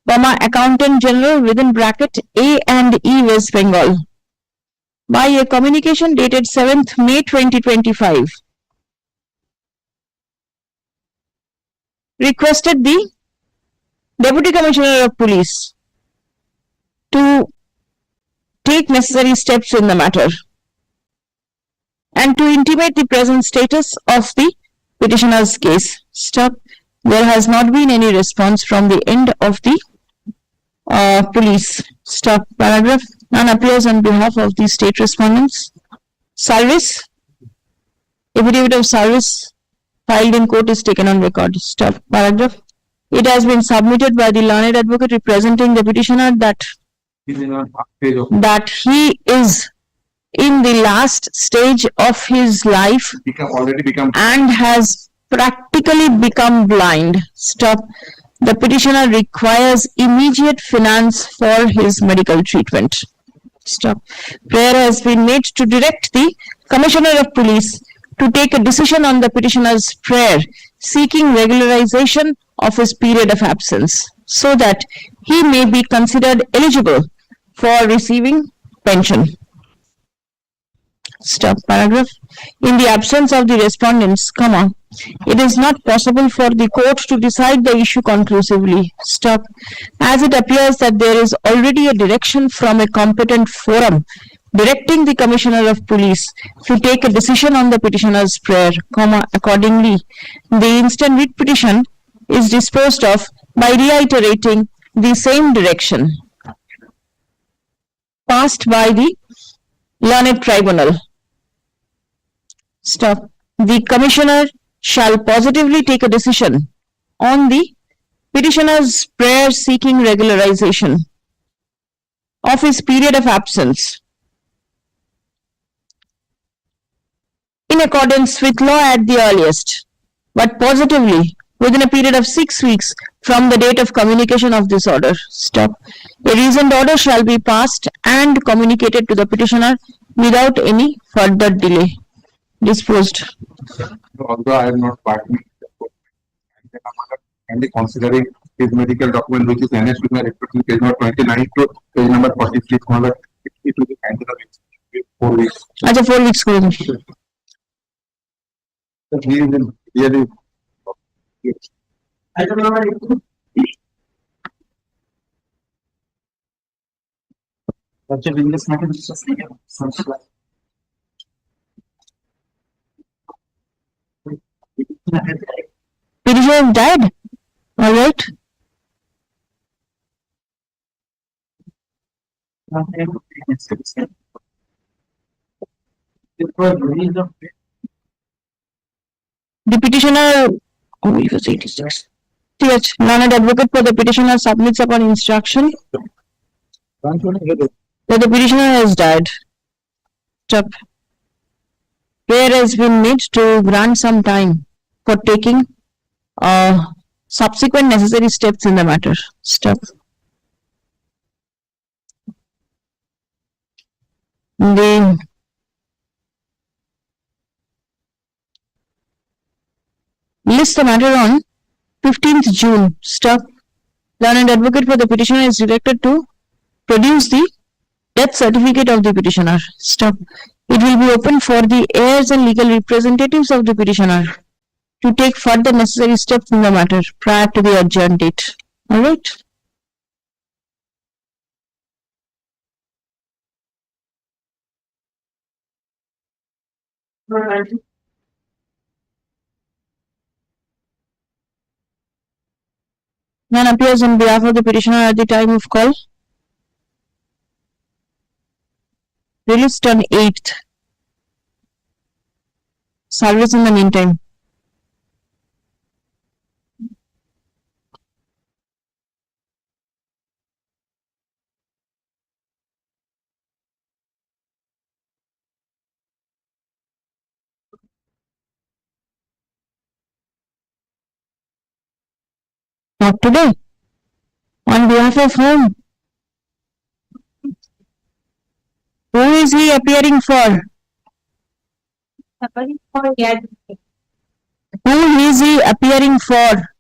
Accountant General within bracket A&E West Bengal, by a communication dated 7th May 2025, requested the Deputy Commissioner of Police to take necessary steps in the matter and to intimate the present status of the petitioner's case. Stop. There has not been any response from the end of the police. Stop. Paragraph. None appears on behalf of the state respondents. Service. Affidavit of service filed in court is taken on record. Stop. Paragraph. It has been submitted by the learned advocate representing the petitioner that he is in the last stage of his life and has practically become blind. Stop. The petitioner requires immediate finance for his medical treatment. Stop. Prayer has been made to direct the Commissioner of Police to take a decision on the petitioner's prayer seeking regularization of his period of absence so that he may be considered eligible for receiving pension. Stop. Paragraph. In the absence of the respondents, it is not possible for the court to decide the issue conclusively. Stop. As it appears that there is already a direction from a competent forum directing the Commissioner of Police to take a decision on the petitioner's prayer, accordingly, the instant writ petition is disposed of by reiterating the same direction passed by the learned tribunal. Stop. The Commissioner shall positively take a decision on the petitioner's prayer seeking regularization of his period of absence in accordance with law at the earliest, but positively within a period of 6 weeks from the date of communication of this order. Stop. A reasoned order shall be passed and communicated to the petitioner without any further delay. Disposed. Although I am not partly and considering his medical document which is annexed with my reporting page number 29 to page number 46, it will be handed over 4 weeks. अच्छा 4 weeks को He is really I don't know. In this matter, petitioner died. All right. The petitioner Oh, it was 86. TH, learned advocate for the petitioner submits upon instruction that the petitioner has died. Stop. Prayer has been made to grant some time for taking subsequent necessary steps in the matter. Stop. The list the matter on 15th June. Stop. Learned advocate for the petitioner is directed to produce the death certificate of the petitioner. Stop. It will be open for the heirs and legal representatives of the petitioner to take further necessary steps in the matter prior to the adjourned date. All right. None appears on behalf of the petitioner at the time of call. Released on 8th. Service in the meantime. Not today. On behalf of whom? Who is he appearing for? Who is he appearing for?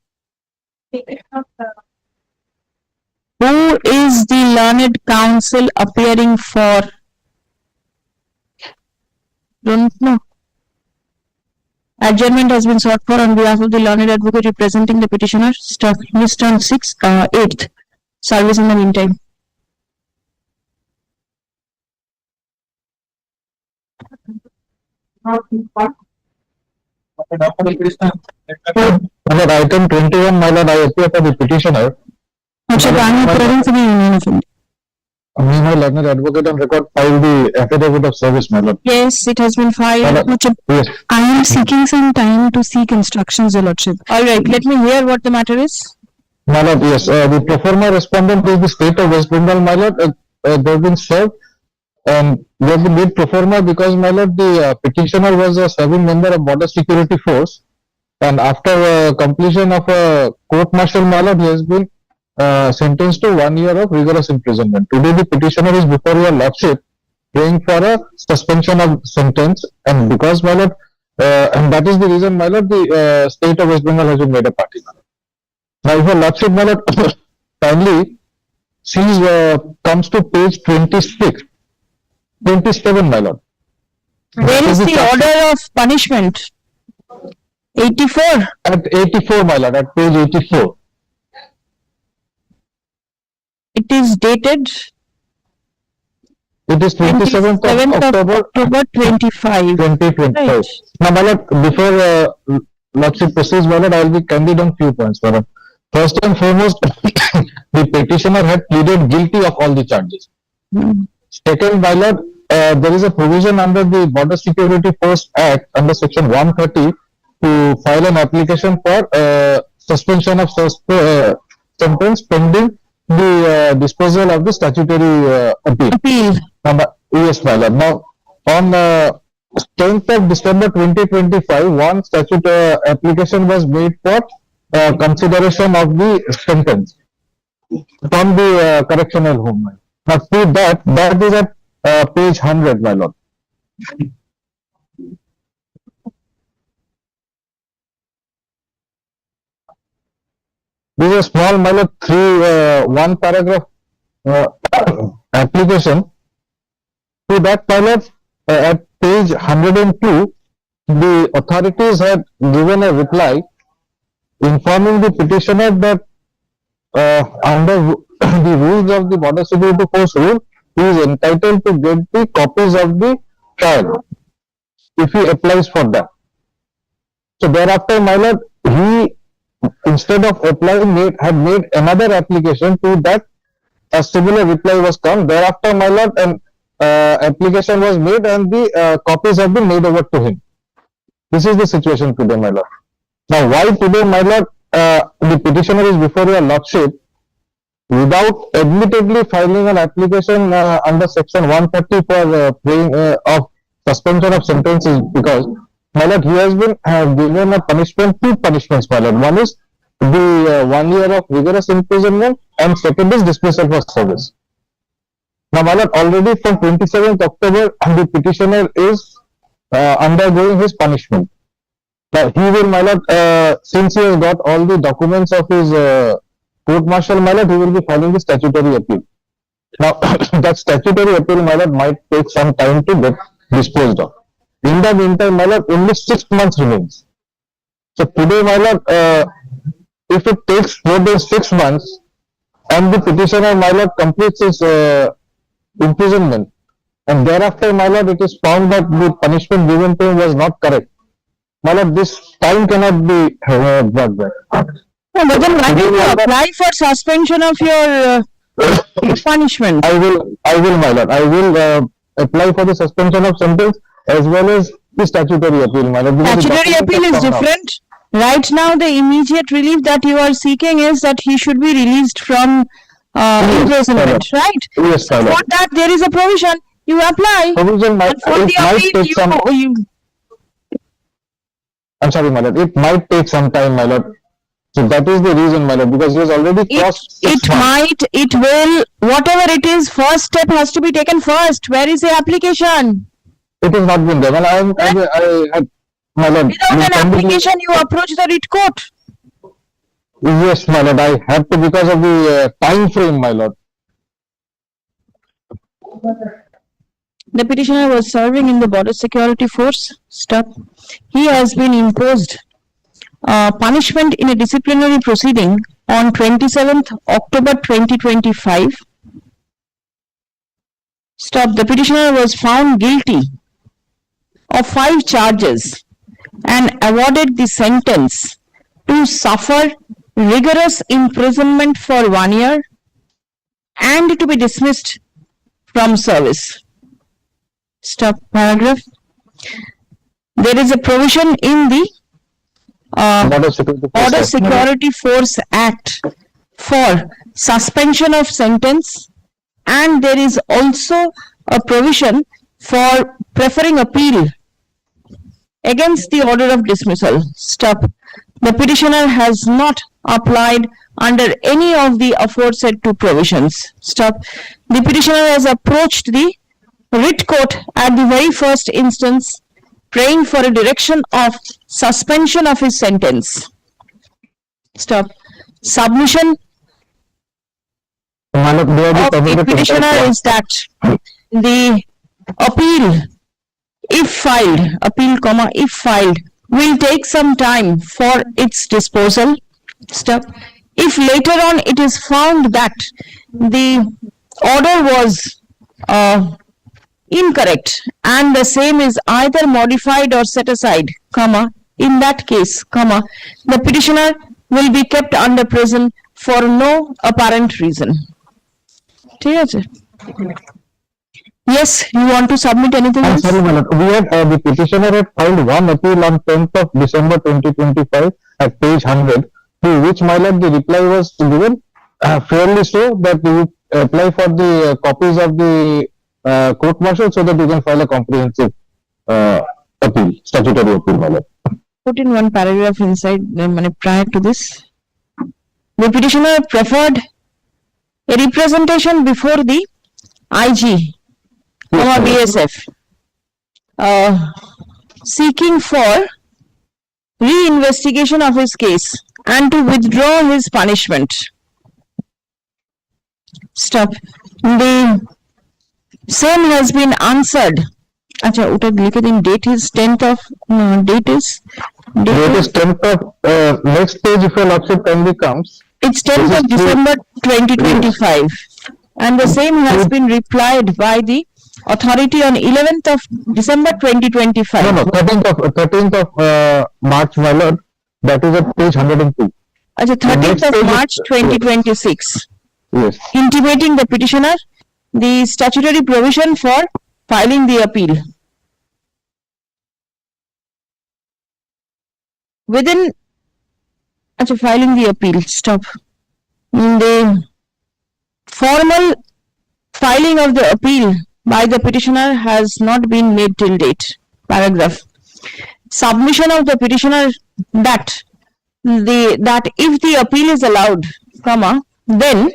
Who is the learned counsel appearing for? Don't know. Adjournment has been sought for on behalf of the learned advocate representing the petitioner. Stop. List on 8th. Service in the meantime. Under item 21, my lord, I appear for the petitioner. Acha, I am appearing for the Union of India. Meanwhile, learned advocate on record filed the affidavit of service, my lord. Yes, it has been filed. Yes. I am seeking some time to seek instructions, Your Lordship. All right, let me hear what the matter is. My lord, yes, the pro forma respondent is the state of West Bengal, my lord. They have been served and they have been made pro forma because, my lord, the petitioner was a serving member of Border Security Force, and after completion of a court martial, my lord, he has been sentenced to 1 year of rigorous imprisonment. Today, the petitioner is before your lordship praying for a suspension of sentence, and because, my lord, and that is the reason, my lord, the state of West Bengal has been made a party. Now, if your lordship, my lord, kindly sees, comes to page 26, 27, my lord. Where is the order of punishment? 84. At 84, my lord, at page 84. It is dated It is 27th of October 25. 2025. Right. Now, my lord, before lordship proceeds, my lord, I will be candid on few points, my lord. First and foremost, the petitioner had pleaded guilty of all the charges. Second, my lord, there is a provision under the Border Security Force Act under section 130 to file an application for suspension of sentence pending the disposal of the statutory appeal. Yes, my lord. Now, on 10th of December 2025, one statute application was made for consideration of the sentence from the correctional home. Now, to that is at page 100, my lord. This is a small, my lord, one paragraph application. To that, my lord, at page 102, the authorities had given a reply informing the petitioner that under the rules of the Border Security Force rule, he is entitled to get the copies of the trial if he applies for that. So thereafter, my lord, he, instead of applying, had made another application. To that a similar reply was come. Thereafter, my lord, an application was made and the copies have been made over to him. This is the situation today, my lord. Now, why today, my lord, the petitioner is before your lordship without admittedly filing an application under section 130 for paying of suspension of sentences, because my lord, he has been given a punishment, two punishments, my lord. One is the 1 year of rigorous imprisonment, and second is dismissal for service. Now, my lord, already from 27th October, the petitioner is undergoing his punishment. Now, he will, my lord, since he has got all the documents of his court martial, my lord, he will be filing the statutory appeal. Now, that statutory appeal, my lord, might take some time to get disposed of. In the meantime, my lord, only 6 months remains. So today, my lord, if it takes more than 6 months and the petitioner, my lord, completes his imprisonment, and thereafter, my lord, it is found that the punishment given to him was not correct, my lord, this time cannot be brought back. No, but then why did you apply for suspension of your punishment? I will, my lord, I will apply for the suspension of sentence as well as the statutory appeal, my lord. because the Statutory document appeal has is come out. different. Right now, the immediate relief that you are seeking is that he should be released from imprisonment, right? Yes, my For lord. that, there is a provision. You apply. Provision might, And for it the might appeal, take some, you I'm sorry, my lord, it might take some time, my lord. So that is the reason, my lord, because he has already crossed 6 it months. might, it will, whatever it is, first step has to be taken first. Where is the application? It has not been there. Well, I had, my lord. Without you an can be- application, you approach the writ court. Yes, my lord, I had to because of the time frame, my lord. The petitioner was serving in the border security force. Stop. He has been imposed punishment in a disciplinary proceeding on 27th October 2025. Stop. The petitioner was found guilty of 5 charges and awarded the sentence to suffer rigorous imprisonment for 1 year and to be dismissed from service. Stop paragraph. There is a provision in the Border Security Force Border Act. Security Force Act for suspension of sentence, and there is also a provision for preferring appeal against the order of dismissal. Stop. The petitioner has not applied under any of the aforesaid 2 provisions. Stop. The petitioner has approached the writ court at the very first instance, praying for a direction of suspension of his sentence. Stop. Submission My lord, they are of the permitted to petitioner type is that the appeal, if filed, appeal comma, if filed, will take some time for its disposal. Stop. If later on it is found that the order was incorrect and the same is either modified or set aside, comma, in that case, comma, the petitioner will be kept under prison for no apparent reason. ঠিক আছে? Yes, you want to submit anything I'm else? sorry, my lord. We had, the petitioner had filed one appeal on 10th of December 2025 at page 100, to which, my lord, the reply was given fairly so that you apply for the copies of the court martial so that you can file a comprehensive appeal, statutory appeal, my lord. Put in one paragraph inside, prior to this. The petitioner preferred a representation before the IG, BSF, seeking for re-investigation of his case and to withdraw his punishment. Stop. The same has been answered. আচ্ছা ওটা লিখে দিন, date is 10th of date is Date is 10th of next page, if your lordship kindly comes. it's 10th of This is December 2025, and the same has been replied by the authority on 11th of December 2025. No, 13th of March, my lord. That is at page 102. Acha, 13th of page is- March 2026, Yes. intimating the petitioner the statutory provision for filing the appeal. Within Achha, filing the appeal, stop. The formal filing of the appeal by the petitioner has not been made till date. Paragraph. Submission of the petitioner that if the appeal is allowed, comma, then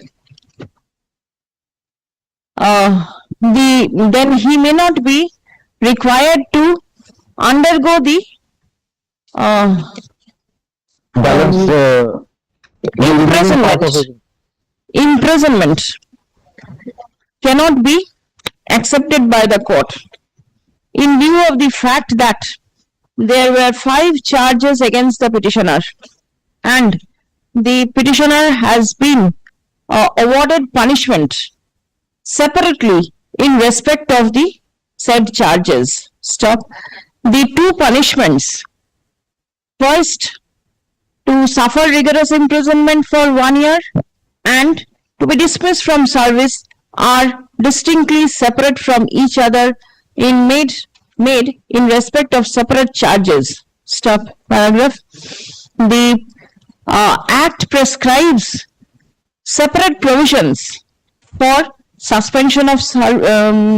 then he may not be required to undergo the imprisonment cannot be accepted by the court in view of the fact that there were 5 charges against the petitioner and the petitioner has been awarded punishment separately in respect of the said charges. Stop. The 2 punishments, first, to suffer rigorous imprisonment for 1 year and to be dismissed from service, are distinctly separate from each other in made in respect of separate charges. Stop. Paragraph. The Act prescribes separate provisions for suspension of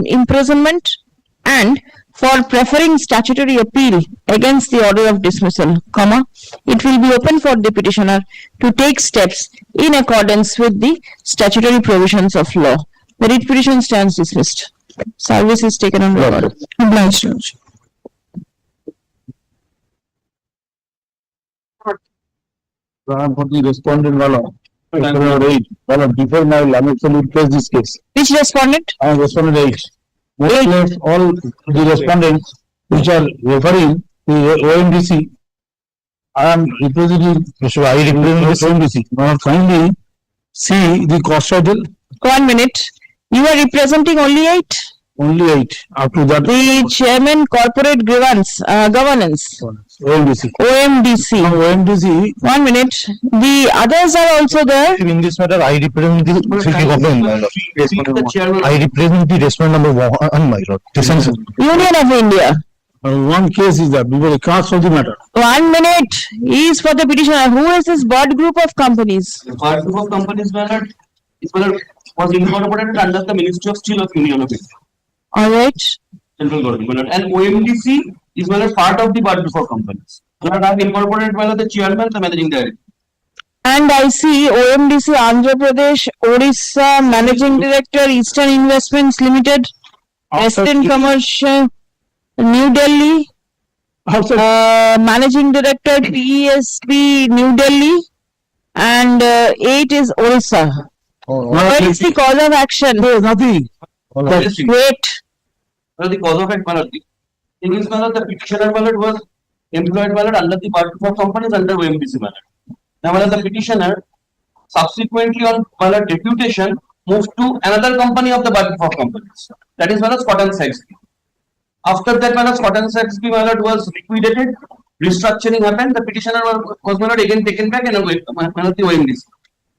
imprisonment and for preferring statutory appeal against the order of dismissal, comma, it will be open for the petitioner to take steps in accordance with the statutory provisions of law. The writ petition stands dismissed. Service is taken on record. Obliged, Your Lordship. For the respondent, before my limit, so we place this case. Which respondent? I am respondent 8. Next place all the respondents which are referring to OMDC. I am representing, I represent the OMDC. Now finally, see the cost title, 1 minute. You are representing only 8. only 8. After that, The chairman corporate governance, OMDC. OMDC. Now OMDC, 1 minute. The others are also there. in this matter, I represent the city government, my lord. I represent the respondent number 1, my lord. Listen, sir. Union of India. One case is that before the cast of the matter. 1 minute is for the petitioner. Who is this board group of companies? The part group of companies was incorporated under the Ministry of Steel of Union of India, All right. central government, and OMDC is part of the part group of companies. I have incorporated the chairman, the managing director. And I see OMDC Andhra Pradesh, Odisha, Managing Director, Eastern Investments Limited, Western Commercial, New Delhi, Managing Director, PESB, New Delhi, and 8 is Odisha. What is the cause of action? There is nothing. Wait. The cause of act, in this manner, the petitioner was employed under the part group of companies under OMDC. Now, the petitioner subsequently on deputation moved to another company of the part group of companies. That is Scott and Sachs. After that, Scott and Sachs was liquidated, restructuring happened. The petitioner was again taken back and the OMDC.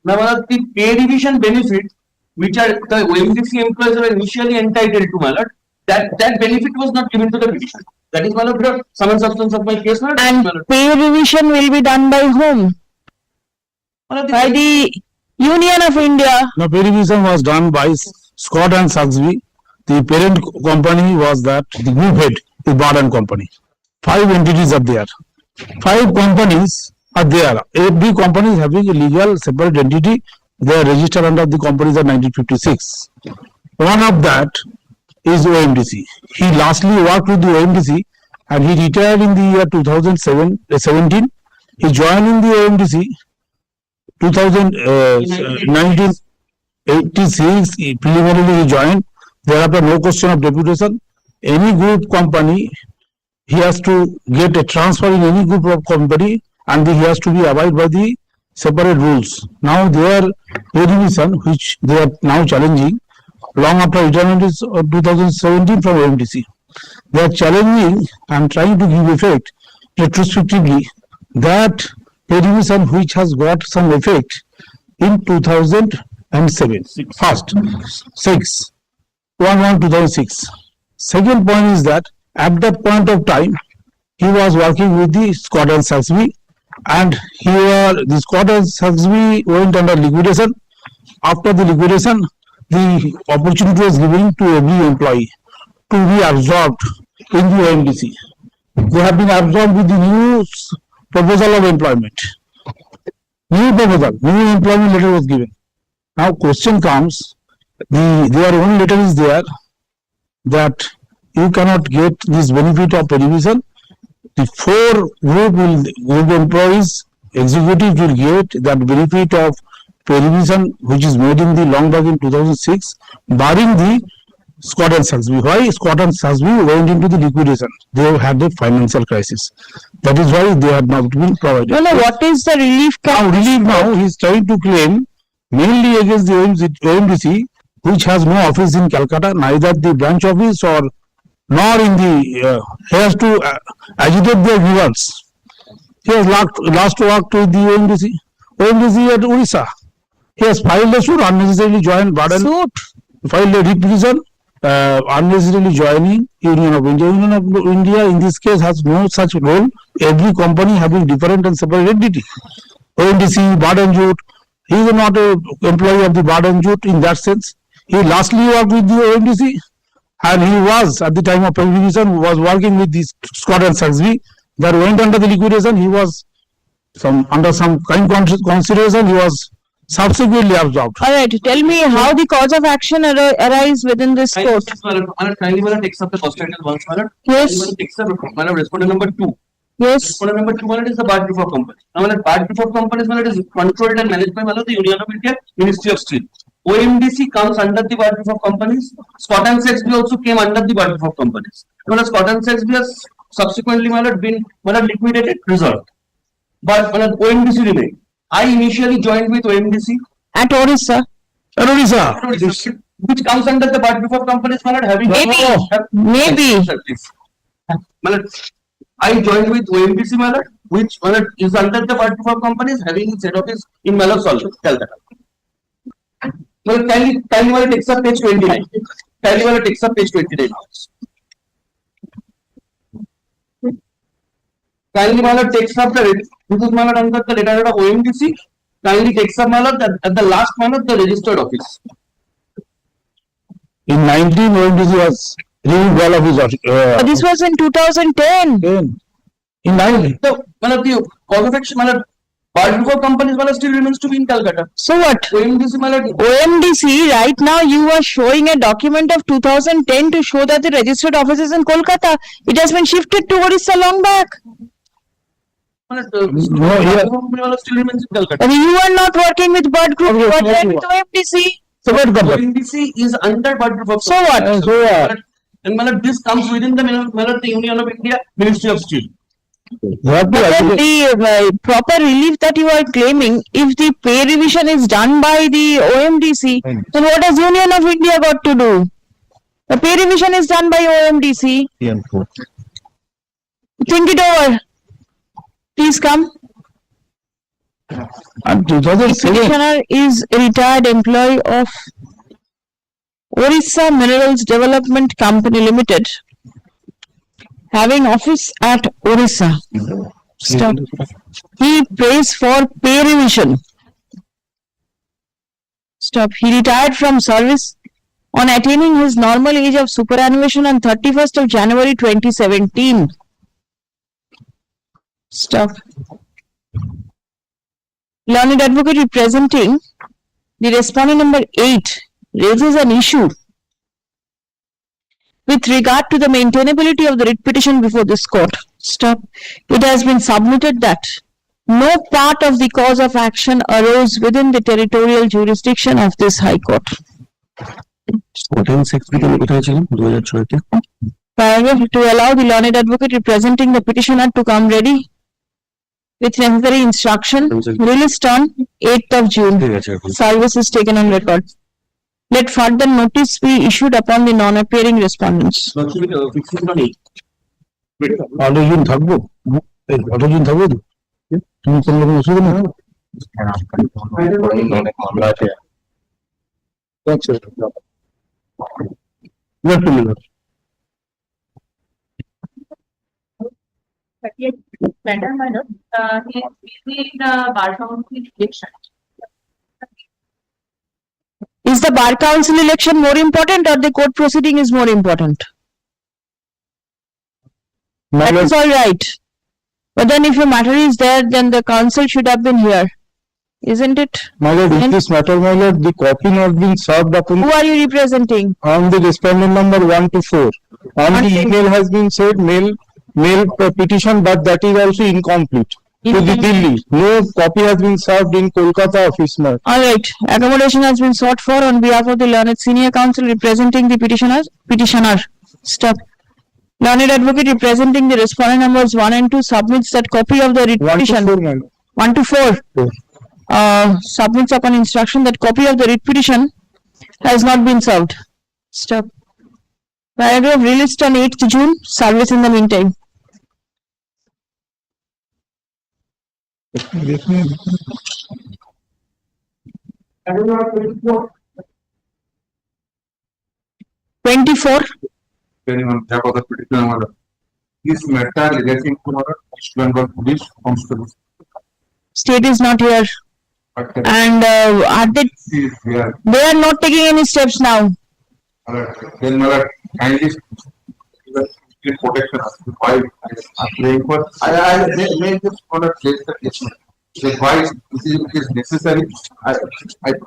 Now, the pay revision benefit, which are the OMDC employees were initially entitled to, that benefit was not given to the petitioner. That is the sum and substance of my case. And pay revision will be done by whom? By the Union of India. No, pay revision was done by Scott and Saxby. The parent company was that the group head is Bard & Company. 5 entities are there. 5 companies are there. Every company is having a legal separate entity. They are registered under the companies of 1956. One of that is OMDC. He lastly worked with the OMDC and he retired in the year 2017. He joined in the OMDC 1986. Preliminarily he joined. Thereafter, no question of deputation. Any group company, he has to get a transfer in any group of company and he has to be abide by the separate rules. Now their pay revision, which they are now challenging, long after retirement is 2017 from OMDC. They are challenging and trying to give effect retrospectively that pay revision which has got some effect in 2007. First, 1/1/2006. Second point is that at that point of time, he was working with the Scott and Saxby and here the Scottish Saxby went under liquidation. After the liquidation, the opportunity was given to every employee to be absorbed in the OMDC. They have been absorbed with the new proposal of employment. New proposal, new employment letter was given. Now question comes, their own letter is there that you cannot get this benefit of pay revision. The four group employees, executives will get that benefit of pay revision which is made in the long back in 2006, barring the Scott and Saxby. Why Scott and Saxby went into the liquidation? They have had a financial crisis. That is why they have not been provided. No, what is the relief? Now he is trying to claim mainly against the OMDC, which has no office in Calcutta, neither the branch office or nor in the, he has to agitate their grievance. He has last worked with the OMDC at Orissa. He has filed a suit, unnecessarily joined burden, filed a repetition, unnecessarily joining Union of India. Union of India in this case has no such role. Every company having different and separate entity. OMDC, burden jute, he is not an employee of the burden jute in that sense. He lastly worked with the OMDC. And he was, at the time of revision, was working with this Scott and Saxby that went under the liquidation. He was under some kind consideration, he was subsequently absorbed. All right, tell me how the cause of action arise within this court. Kindly takes up the first title once, madam. Yes. Takes up respondent number 2. Yes. Respondent number 2 is the bad group of company. Now, bad group of companies is controlled and managed by the Union of India, Ministry of Steel. OMDC comes under the bad group of companies. Scott and Saxby also came under the bad group of companies. Now, Scott and Saxby has subsequently been liquidated, resolved. But OMDC remained. I initially joined with OMDC at Orissa. Which comes under the bad group of companies. Having Maybe. I joined with OMDC, which is under the bad group of companies having its head office in Calcutta. Well, kindly takes up page 29. Kindly takes up page 29. Kindly takes up this is under the letter of OMDC. Kindly takes up at the last the registered office. In 19, OMDC was removed all of his This was in 2010. In 19. So, the cause of action, bad group of companies still remains to be in Calcutta. So what? OMDC, right now you are showing a document of 2010 to show that the registered office is in Kolkata. It has been shifted to Orissa long back. Still remains in Calcutta. I mean, you are not working with Bud Group, you are working with OMDC. So what OMDC is under bad group of So what? And this comes within the Union of India, Ministry of Steel. The proper relief that you are claiming, if the pay revision is done by the OMDC, then what has Union of India got to do? The pay revision is done by OMDC. Think it over. Please come. Petitioner is a retired employee of Orissa Minerals Development Company Limited, having office at Orissa. Stop. He prays for pay revision. Stop. He retired from service on attaining his normal age of superannuation on 31st of January 2017. Stop. Learned advocate representing the respondent number 8 raises an issue with regard to the maintainability of the writ petition before this court. Stop. It has been submitted that no part of the cause of action arose within the territorial jurisdiction of this High Court. Paragraph to allow the learned advocate representing the petitioner to come ready with necessary instruction, released on 8th of June. Service is taken on record. Let further notice be issued upon the non-appearing respondents. Madam, my lord, he is busy in the bar council election. Is the bar council election more important or the court proceeding is more important? That is all right. But then if a matter is there, then the council should have been here. Isn't it? My lord, in And this matter, my lord, the copy not been served upon who are you representing? on the respondent number 1 to 4. On the Okay. email has been said mail petition, but that is also incomplete. To the Incomplete. Delhi, no copy has been served in Kolkata office, my. All right. Accommodation has been sought for on behalf of the learned senior counsel representing the petitioner. Stop. Learned advocate representing the respondent numbers 1 and 2 submits that copy of the writ 1 to petition. 4, my lord. 1 to 4. Submits upon instruction that copy of the writ petition has not been served. Stop. Paragraph released on 8th June. Service in the meantime. Anyone 24. on behalf of the petitioner, my lord. This matter relating to my lord, West Bengal Police Constable. State is not here. And are they? Is here. They are not taking any steps now. Then my lord, kindly give protection why I playing for. I may just want to place the case. The why it is necessary. I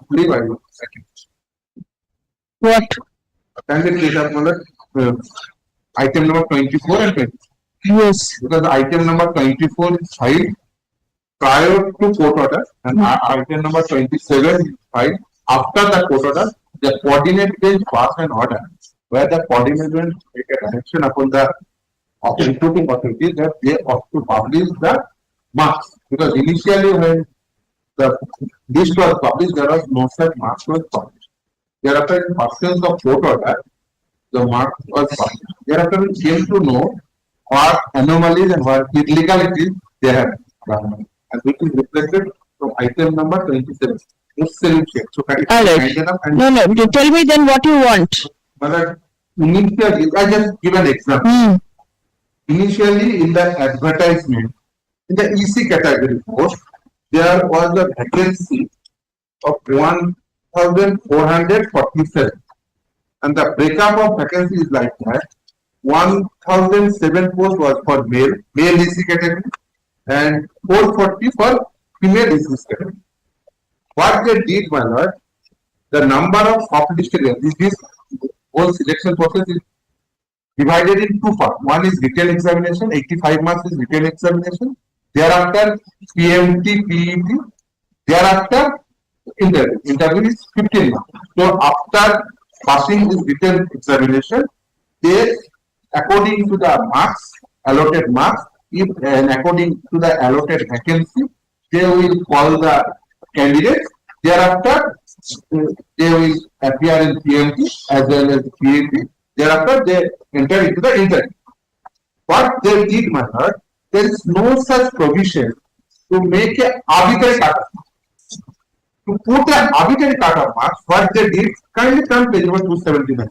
believe I will. What? Kindly place up my lord, item number 24 and 20. Yes. Because item number 24 is filed prior to court order and item number 27 is filed after the court order. The coordinate bench pass an order where the coordinate bench take a direction upon the recruiting authority that they ought to publish the marks. Because initially when the list was published, there was no such marks was published. Thereafter, in pursuance of court order, the mark was published. Thereafter, we came to know what anomalies and what illegalities they have done, and which is reflected from item number 27. So, All right. No. Tell me then what you want. But initially, I just give an example. Initially, in the advertisement, in the EC category post, there was a vacancy of 1,447, and the breakup of vacancy is like that. 1,007 post was for male EC category, and 440 for female EC category. What they did, my lord, the number of shortlisted, this whole selection process is divided in two parts. One is written examination, 85 marks is written examination. Thereafter, PMT, PET. Thereafter, interview. Interview is 15 marks. So, after passing this written examination, they, according to the marks, allotted marks, and according to the allotted vacancy, they will call the candidates. Thereafter, they will appear in PMT as well as PAP. Thereafter, they enter into the interview. What they did, my lord, there is no such provision to make an arbitrary cutoff. To put an arbitrary cutoff marks, what they did, kindly come page number 279.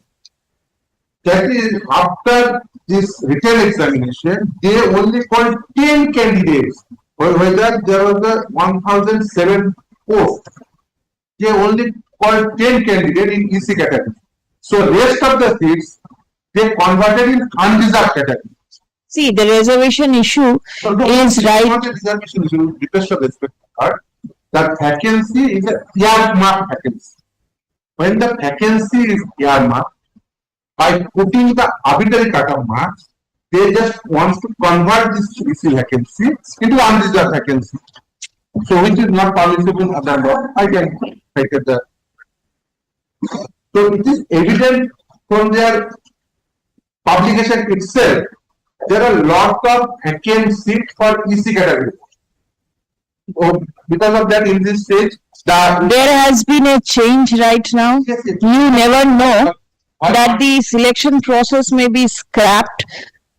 That is, after this written examination, they only called 10 candidates. Whether there was a 1,007 post, they only called 10 candidates in EC category. So rest of the seats, they converted in unreserved category. See, the reservation issue is right. Not a reservation issue, request of respect. The vacancy is a earmark vacancy. When the vacancy is earmarked, by putting the arbitrary cutoff marks, they just want to convert this EC vacancy into unreserved vacancy. So which is not permissible under law. I can take it the. So it is evident from their publication itself, there are lots of vacant seats for EC category. So because of that, in this stage, There has been a change right now. Yes. You never know that the selection process may be scrapped.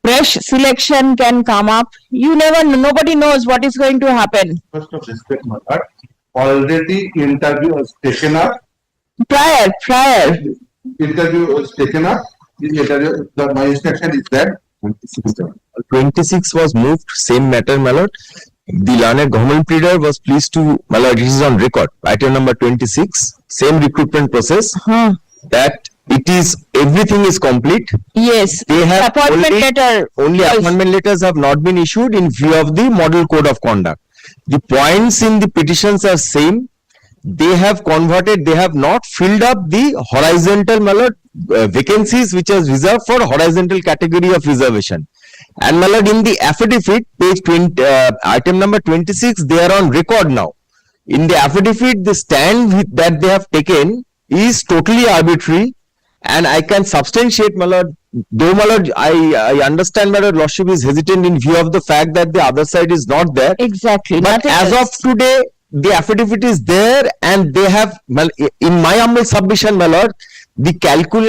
Fresh selection can come up. You never know. Nobody knows what is going to happen. First of respect, my lord, already interview was taken up. Prior. Interview was taken up. This interview, my instruction is that 26 was moved, same matter, my lord. The learned government pleader was pleased to, my lord, this is on record, item number 26, same recruitment process, that it is, everything is complete. Yes, They have appointment letter. only appointment letters have not been issued in view of the model code of conduct. The points in the petitions are same. They have converted, they have not filled up the horizontal, my lord, vacancies which is reserved for horizontal category of reservation. And my lord, in the affidavit, page 20, item number 26, they are on record now. In the affidavit, the stand that they have taken is totally arbitrary, and I can substantiate, my lord, though my lord, I understand my lord, lordship is hesitant in view of the fact that the other side is not there. Exactly. But Nothing as else. of today, the affidavit is there, and they have, in my humble submission, my lord, the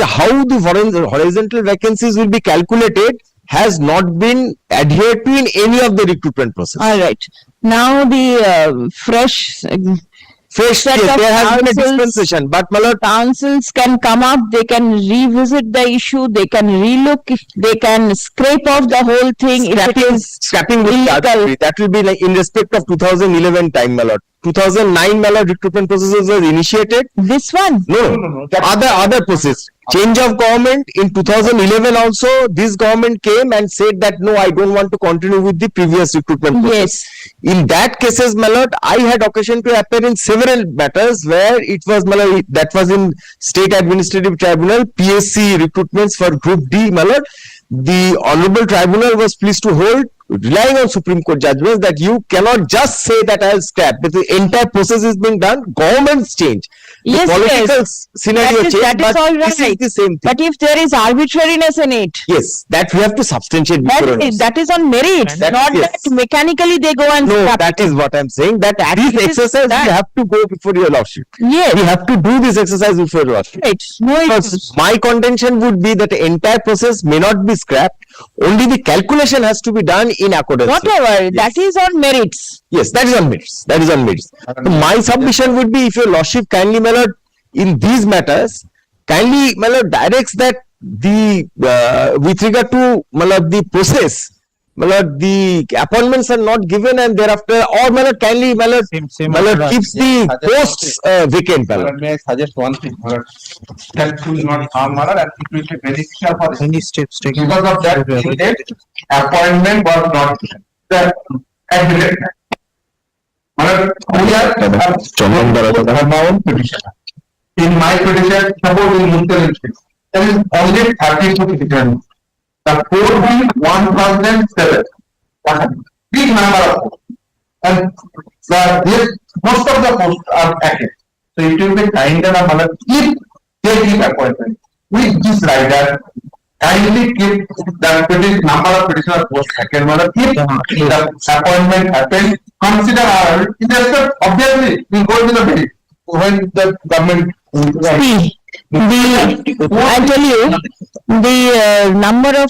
how the horizontal vacancies will be calculated has not been adhered to in any of the recruitment process. All right. Now the fresh set Yes, of there has been a councils- dispensation, but my lord, councils can come up, they can revisit the issue, they can relook, they can scrape off the whole thing if it is scrapping will be illegal. arbitrary. That will be like in respect of 2011 time, my lord. 2009, my lord, recruitment processes was initiated. This one? No. Other process. Change of government in 2011 also, this government came and said that no, I don't want to continue with the previous recruitment process. Yes. In that cases, my lord, I had occasion to appear in several matters where it was, my lord, that was in State Administrative Tribunal, PSC recruitments for Group D, my lord. The Honorable Tribunal was pleased to hold, relying on Supreme Court judgments, that you cannot just say that I'll scrap, but the entire process is being done, governments change. The Yes, political yes. scenario change, That is but all this is right. the same thing. But if there is arbitrariness in it, Yes, that we have to substantiate before us. that is on merits, That- not yes. that mechanically they go and No, scrap that it. is what I'm saying, that That this is exercise that. we have to go before your lordship. Yes. We have to do this exercise before your lordship. Right. No Because issues. my contention would be that the entire process may not be scrapped, only the calculation has to be done in accordance. with- Whatever, that is on merits. Yes, that is on merits. That is on merits. So my submission would be, if your lordship kindly, my lord, in these matters, kindly, my lord, directs that the with regard to, my lord, the process, my lord, the appointments are not given, and thereafter, or my lord, kindly, my lord, my lord, keeps the posts vacant, my lord. May I suggest one thing, my lord? That will not harm, my lord, and it will be beneficial for Any steps taken? because of that intent, appointment was not given. The admitted. My lord, we are amount petitioner. In my petition, suppose in Muntal instance, there is only 32 petitions. The code is 1007. Big number of posts. And most of the posts are active. So it will be kind enough, if they give appointment with this rider, kindly keep the number of petitioner posts second, if the appointment happens, consider our, in the respect, obviously, we go to the meeting when the government. See, I tell you, the number of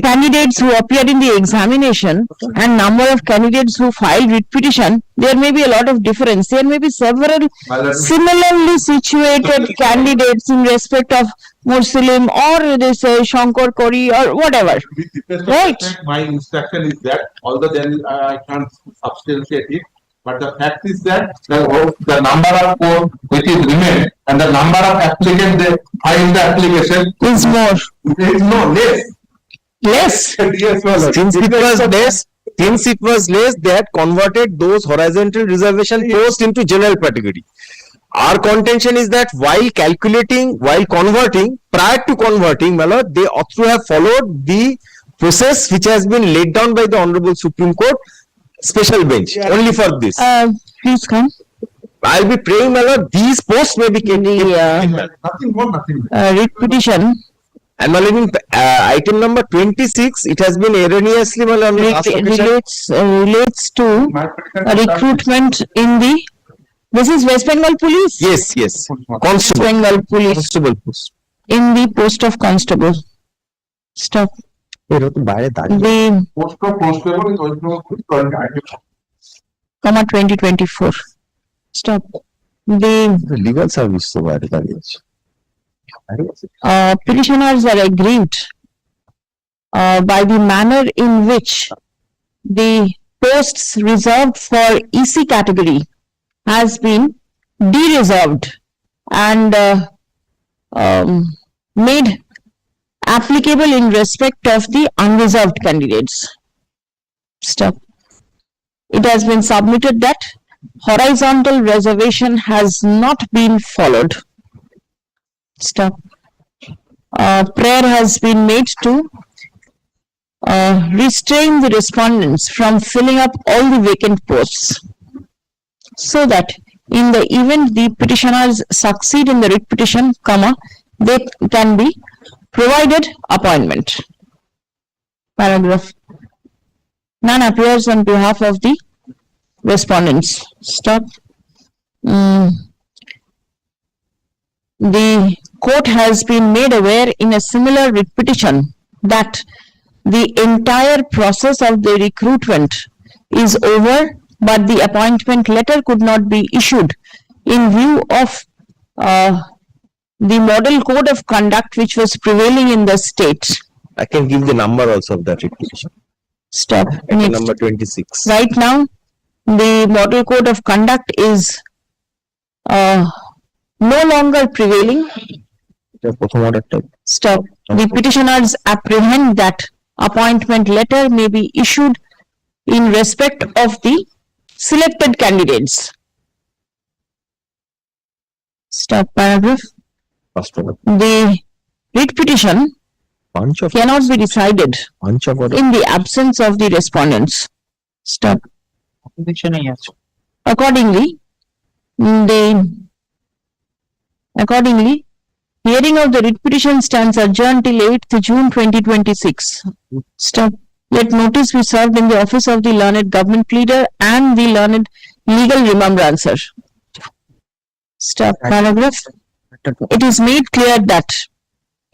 candidates who appeared in the examination and number of candidates who filed writ petition, there may be a lot of difference. There may be several similarly situated candidates in respect of Muslim or this Shankar Kori or whatever. Right. My instruction is that, although there is, I can't substantiate it, but the fact is that the number of posts which is remained and the number of applicants they filed the application is more. is no less. Less. Yes, my lord. Since it was less, they had converted those horizontal reservation posts into general category. Our contention is that while converting, prior to converting, my lord, they ought to have followed the process which has been laid down by the Honorable Supreme Court special bench, only for this. Please come. I'll be praying, my lord, these posts may be kept. Nothing more, nothing less. Writ petition And my lord, in item number 26, it has been erroneously, my lord, relates to My petition- recruitment in the, this is West Bengal Police? Yes. West Constable. Bengal Police Constable post. in the post of constable. Stop. The Post of constable is also comma 2024. Stop. The legal service so bad. petitioners are aggrieved by the manner in which the posts reserved for EC category has been de-reserved and made applicable in respect of the unreserved candidates. Stop. It has been submitted that horizontal reservation has not been followed. Stop. Prayer has been made to restrain the respondents from filling up all the vacant posts, so that in the event the petitioners succeed in the writ petition, they can be provided appointment. Paragraph. None appears on behalf of the respondents. Stop. The court has been made aware in a similar writ petition that the entire process of the recruitment is over, but the appointment letter could not be issued in view of the model code of conduct which was prevailing in the state. I can give the number also of that petition. Stop. Next. Number 26. Right now, the model code of conduct is no longer prevailing. Stop. The petitioners apprehend that appointment letter may be issued in respect of the selected candidates. Stop. Paragraph. The writ petition cannot be decided in the absence of the respondents. Stop. Accordingly, hearing of the writ petition stands adjourned till 8th June 2026. Stop. Let notice be served in the office of the learned government pleader and the learned legal remembrancer. Stop. Paragraph. It is made clear that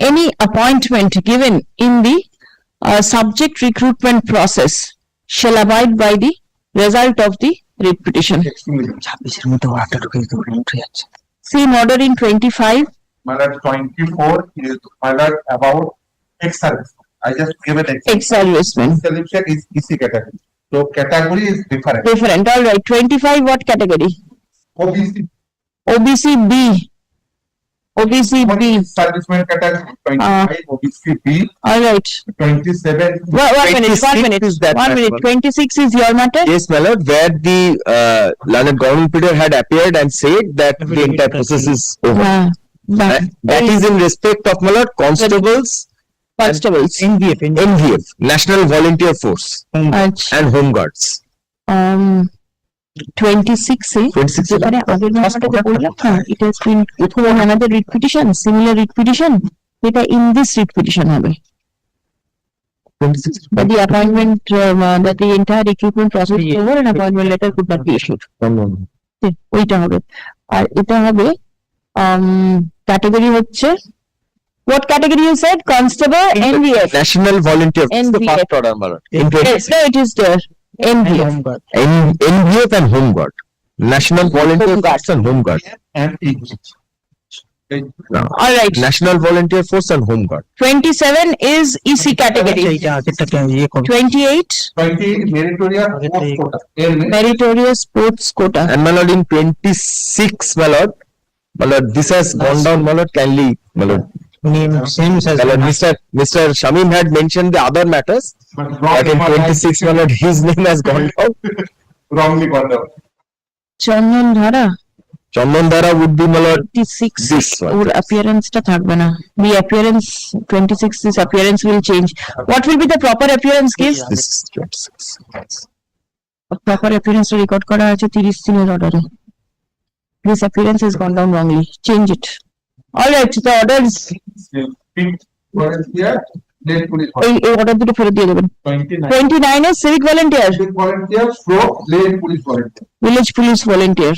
any appointment given in the subject recruitment process shall abide by the result of the writ petition. See in order in 25. My lord, 24 is my lord about ex-service. I just give it Ex-serviceman. Ex-serviceman is EC category. So category is different. Different. All right. 25 what category? OBC. OBC B. OBC B. Serviceman category 25, OBC B. All right. 27. One minute. Is that 1 minute. 26 is your matter? Yes, my lord, where the learned government pleader had appeared and said that the entire process is over. That is in respect of, my lord, constables. NVF, National Volunteer Force, and Home Guards. 26 26 it has been another writ petition, similar writ petition. It in this writ petition হবে. 26. But the appointment that the entire recruitment process is over and appointment letter could not be issued. ওইটা হবে। আর এটা হবে category হচ্ছে what category you said? Constable, NVF. National Volunteer Force, the first order, my lord. Yes, no, it is there. NVF. NVF and Home Guard. National Volunteer Force and Home Guard. And All right. National Volunteer Force and Home Guard. 27 is EC category. 28 meritorious sports quota. And my lord, in 26, my lord, this has gone down, my lord, kindly, my lord. Mr. Shamim had mentioned the other matters, but in 26, my lord, his name has gone down. Wrongly gone down. Chandan Dhara would be, my lord, 26 this one. Or appearance টা থাকবে না। The appearance 26 this appearance will change. What will be the proper appearance case? This is 26. Proper appearance record করা আছে 30 দিনের অর্ডারে। This appearance has gone down wrongly. Change it. All right, the orders. Volunteer, late police. এই order দুটো ফেরত দিয়ে দেবেন। 29 is civic volunteer. Civic volunteer, stroke, late police volunteer. Village police volunteer.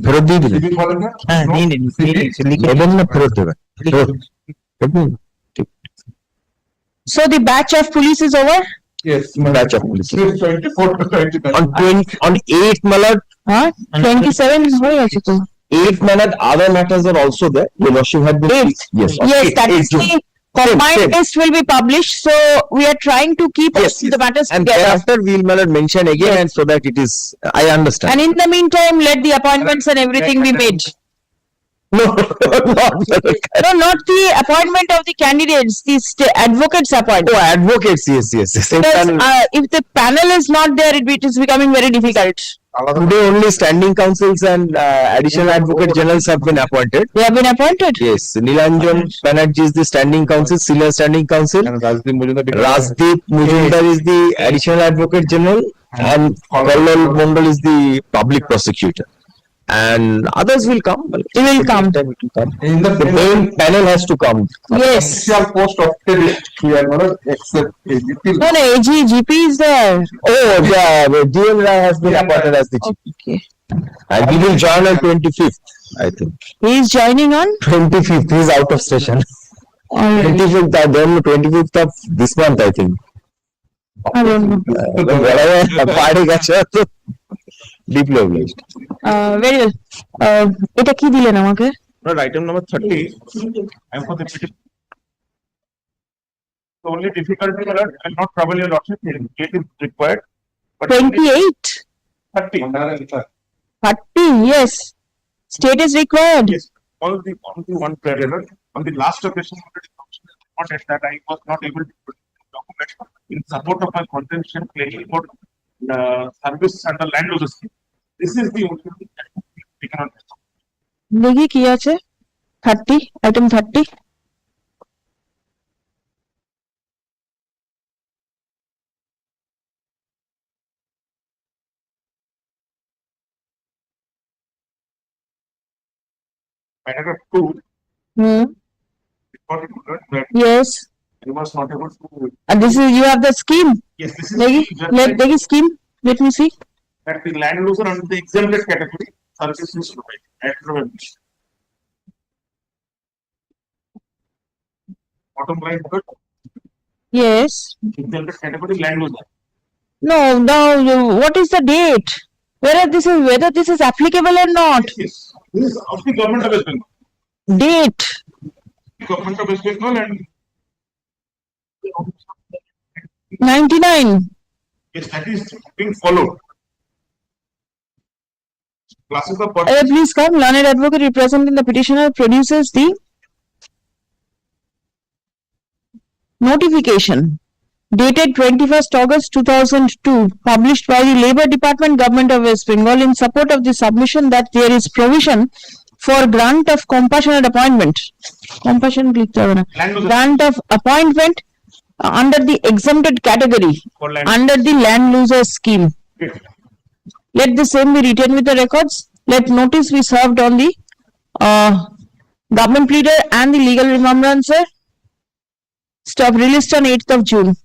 ফেরত দিয়ে দিলেন। Civic volunteer. এবং না ফেরত দেবেন। So the batch of police is over? Yes. Batch of police. 24 to 29. On 8th, my lord, 27 হয়ে গেছে তো। 8th, my lord, other matters are also there. Your lordship had been. Yes, that is the Combined list will be published, so we are trying to keep Yes, the matters and together. thereafter we'll mention again, and so that it is, I understand. And in the meantime, let the appointments and everything be made. No, not, No, not the appointment of the candidates, the advocates appointment. oh, advocates, yes. Because if the panel is not there, it is becoming very difficult. Today only standing councils and additional advocate generals have been appointed. They have been appointed. Yes, Nilanjan Banerjee is the standing council, senior standing council. Rajdeep Mujumdar is the additional advocate general, and Kallal Mondal is the public prosecutor. And others will come. They will come. In the The main panel has to come. Yes. official post of the we are not except AGP. No, AG, GP is there. Oh, the DL Rai has been appointed as the chief. Okay. And he will join on 25th, I think. He is joining on? 25th, he is out of session. Alright. 25th, then 25th of this month, I think. I don't know. Party gacha, deeply obliged. Very well. এটা কি দিলেন আমাকে? Item number 30, I am for the petition. The only difficulty, my lord, I'll not trouble your lordship, it is required. But 28. 30. 30, yes. State is required. Yes, on the one prayer, on the last occasion, not at that I was not able to put document in support of my contention claiming about service under land use scheme. This is the only thing that we cannot. দেখি কি আছে? 30, item 30. Paragraph 2, Hmm. that Yes. I was not able to. And this is, you have the scheme. Yes, this is Dekhi scheme. Let me see. that the land user under the exempted category service is provided at revenue. Bottom line, but Yes. exempted category land user. No, now what is the date? Whether this is applicable or not? Yes, this is of the government of West Bengal. Date. Government of West Bengal and 99. yes, that is being followed. Classes of Please come. Learned advocate representing the petitioner produces the notification dated 21st August 2002, published by the Labour Department, Government of West Bengal, in support of the submission that there is provision for grant of compassionate appointment. Compassion grant of appointment under the exempted category under the land user scheme. Let the same be written with the records. Let notice be served on the government pleader and the legal remembrancer. Stop released on 8th of June.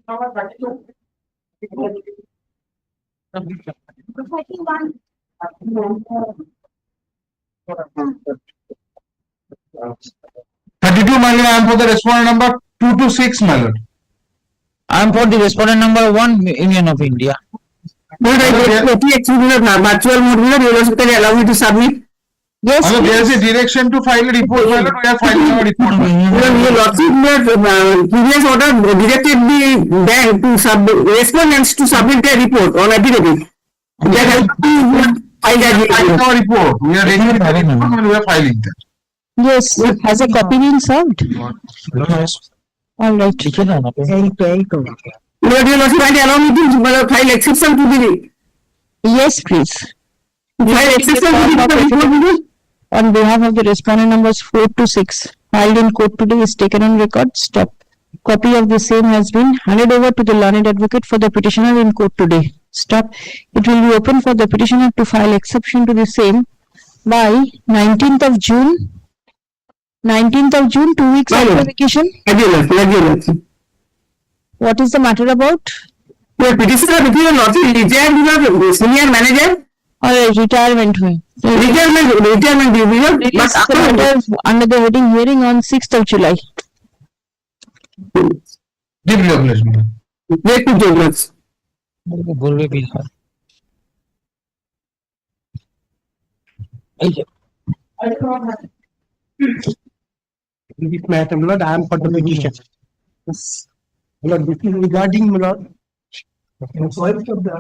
32, my lord, I am for the respondent number 226, my lord. I am for the respondent number 1, Union of India. Virtual mode, you will allow me to submit. Yes, Also, there is a please. direction to file a report, my lord, we are filing our report. my lord. Your lordship, previous order directed the bank to respondents to submit their report on affidavit. That has to file that Filing our report, we are ready to file it, and we are filing that. Yes, has a copy been served? All right. Your lordship, kindly allow me to file exception to the Yes, please. file exception to the report. On behalf of the respondent numbers 4 to 6 filed in court today is taken on record. Stop. Copy of the same has been handed over to the learned advocate for the petitioner in court today. Stop. It will be open for the petitioner to file exception to the same by 19th of June. 19th of June, 2 weeks after vacation. What is the matter about? Your petitioner, if your lordship retired, senior manager. All right, retirement में. Retirement, Release the matter under the heading hearing on 6th of July. Deeply obliged, my lord. Wait to judgments. बोलवे भी है. This matter, my lord, I am for the petition. My lord, this is regarding, my lord, employees of the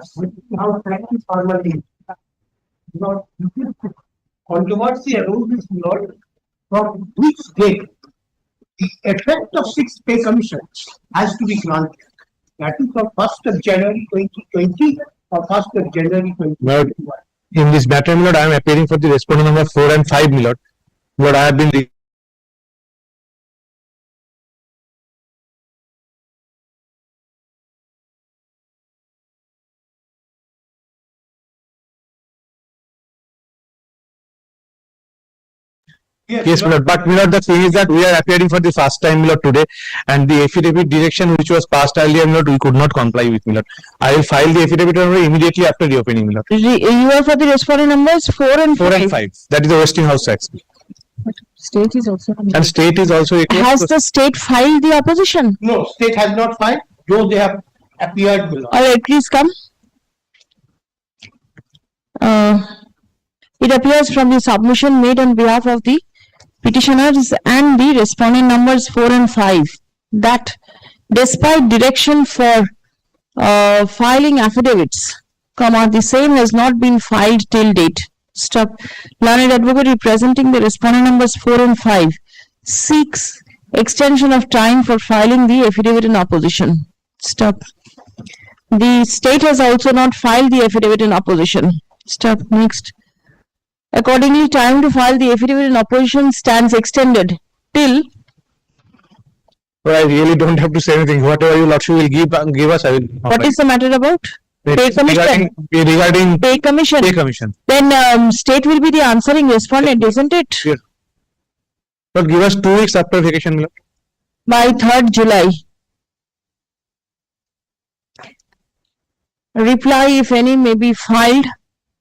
now practice formally. Lord, controversy arose this, lord, from which date the effect of sixth pay commission has to be granted. That is from 1st of January 2020 or 1st of January 2021. In this matter, my lord, I am appearing for the respondent number 4 and 5, my lord. Lord, I have been Yes, my lord. But my lord, the thing is that we are appearing for the first time, my lord, today, and the affidavit direction which was passed earlier, my lord, we could not comply with, my lord. I will file the affidavit immediately after reopening, my lord. You are for the respondent numbers 4 and 5. 4 and 5. That is the Westinghouse tax. State is also. And state is also equal. Has the state filed the opposition? No, state has not filed, though they have appeared below. All right, please come. It appears from the submission made on behalf of the petitioners and the respondent numbers 4 and 5 that despite direction for filing affidavits, the same has not been filed till date. Stop. Learned advocate representing the respondent numbers 4 and 5 seeks extension of time for filing the affidavit in opposition. Stop. The state has also not filed the affidavit in opposition. Stop. Next. Accordingly, time to file the affidavit in opposition stands extended till. But I really don't have to say anything. Whatever your lordship will give us, I will. What is the matter about? Pay commission. Regarding Pay commission. pay commission. Then state will be the answering respondent, isn't it? Sure. But give us 2 weeks after vacation, my lord. By 3rd July. Reply, if any, may be filed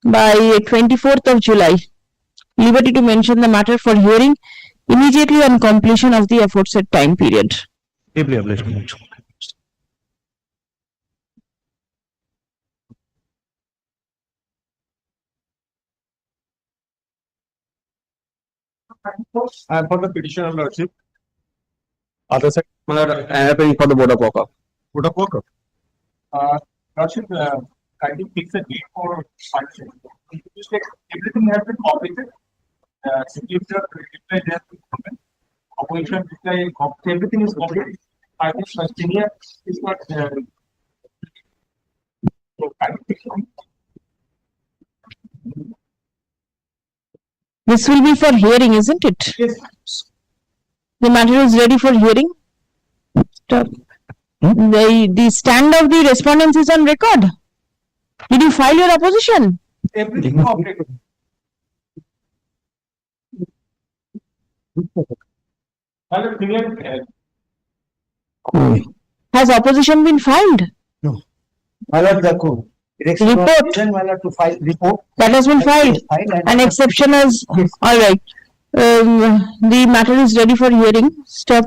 by 24th of July. Liberty to mention the matter for hearing immediately on completion of the aforesaid time period. Deeply obliged, my lord. I am for the petitioner lordship. Other side. I am appearing for the board of worker. Board of worker. Lordship, kindly fix a date for function. Everything has been completed. Signature, reply has been completed. Opposition reply, everything is completed. I think senior is not. So kindly fix it. This will be for hearing, isn't it? Yes. The matter is ready for hearing. Stop. The stand of the respondents is on record. Did you file your opposition? Everything completed. Has Has opposition been filed? My lord, the report. My lord, to file report. That has been filed. An exception is, all right. The matter is ready for hearing. Stop.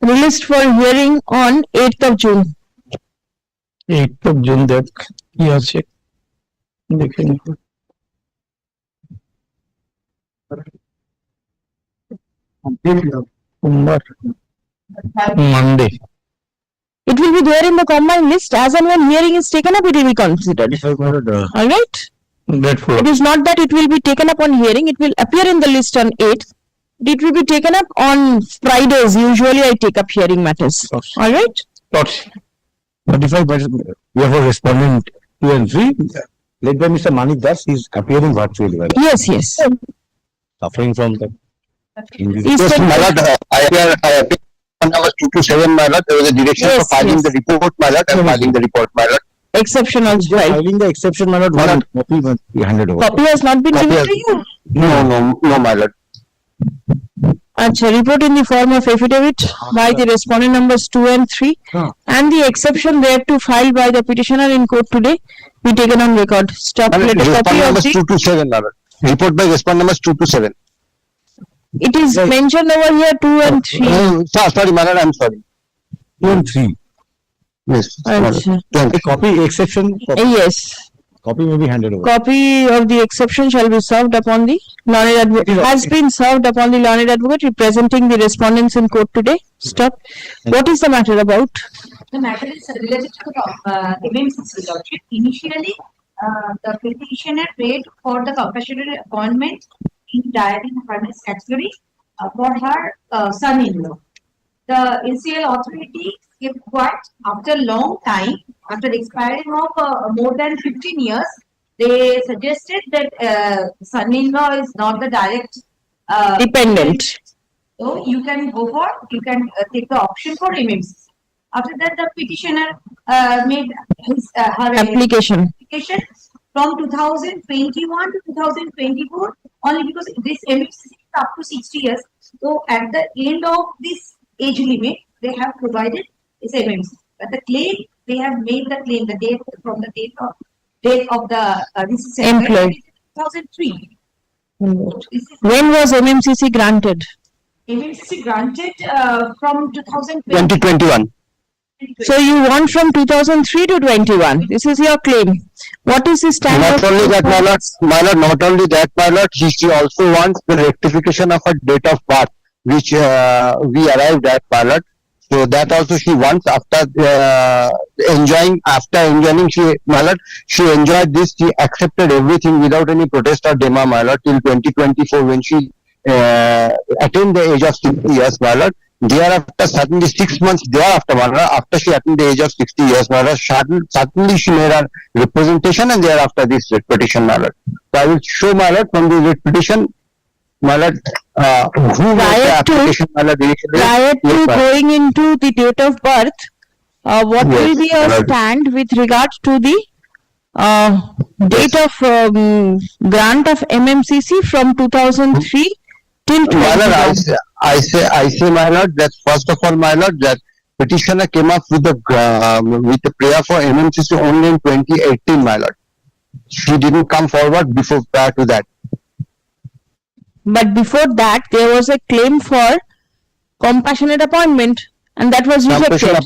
Released for hearing on 8th of June. 8th of June দেখ কি আছে দেখে নিব সোমবার Monday. It will be there in the combined list as and when hearing is taken up, it will be considered. All right. It is not that it will be taken up on hearing, it will appear in the list on 8th. It will be taken up on Fridays. Usually I take up hearing matters. All right. Notified by therefore respondent 2 and 3 led by Mr. Manik Das is appearing virtually. Yes, yes. Suffering from the Is Yes, the- my lord, I appear on number 227, my lord. There was a direction for Yes, filing yes. the report, my lord, and filing the report, my lord. Exception also filed. filing the exception my lord copy must be handed over. Copy has not been Copy given has- to you. No, my lord. Acha, report in the form of affidavit by the respondent numbers 2 and 3 and the exception thereto filed by the petitioner in court today be taken on record. Stop. Let a copy Respondent of numbers the, 227, my lord. Report by respondent numbers 227. it is mentioned over here 2 and 3. Sorry, my lord, I'm sorry. 2 and 3. Yes, my lord. Acha. A copy exception Yes. copy may be handed over. Copy of the exception shall be served upon the learned advocate, has been served upon the learned advocate representing the respondents in court today. Stop. What is the matter about? The matter is related to the MMCC lordship. Initially, the petitioner paid for the compassionate appointment in diary furnace category for her son-in-law. The NCL authority kept quiet after long time, after expiring of more than 15 years. They suggested that son-in-law is not the direct Dependent. So you can go for, you can take the option for MMCC. After that, the petitioner made his her Application. application from 2021 to 2024 only because this MMCC is up to 60 years. So at the end of this age limit, they have provided is MMCC. But the claim, they have made the claim, the date from the date of the this is Employed. 2003. This is When was MMCC granted? MMCC granted from 2020. 2021. So you want from 2003 to 21. This is your claim. What is the standard? Not only that, my lord, not only that, my lord, she also wants the rectification of her date of birth, which we arrived at, my lord. So that also she wants after enjoying, she, my lord, she enjoyed this, she accepted everything without any protest or dema, my lord, till 2024 when she attained the age of 60 years, my lord. Thereafter, suddenly 6 months thereafter, my lord, after she attained the age of 60 years, my lord, suddenly she made her representation and thereafter this writ petition, my lord. So I will show, my lord, from the writ petition, my lord, who made the Prior to- application, my lord, initially. Prior to Yes, my lord. going into the date of birth, what Yes, will be your my lord. stand with regard to the date of grant of MMCC from 2003 till My lord, 2021? I say, my lord, that first of all, my lord, that petitioner came up with the prayer for MMCC only in 2018, my lord. She didn't come forward before prior to that. But before that, there was a claim for compassionate appointment, and that was Compassion rejected.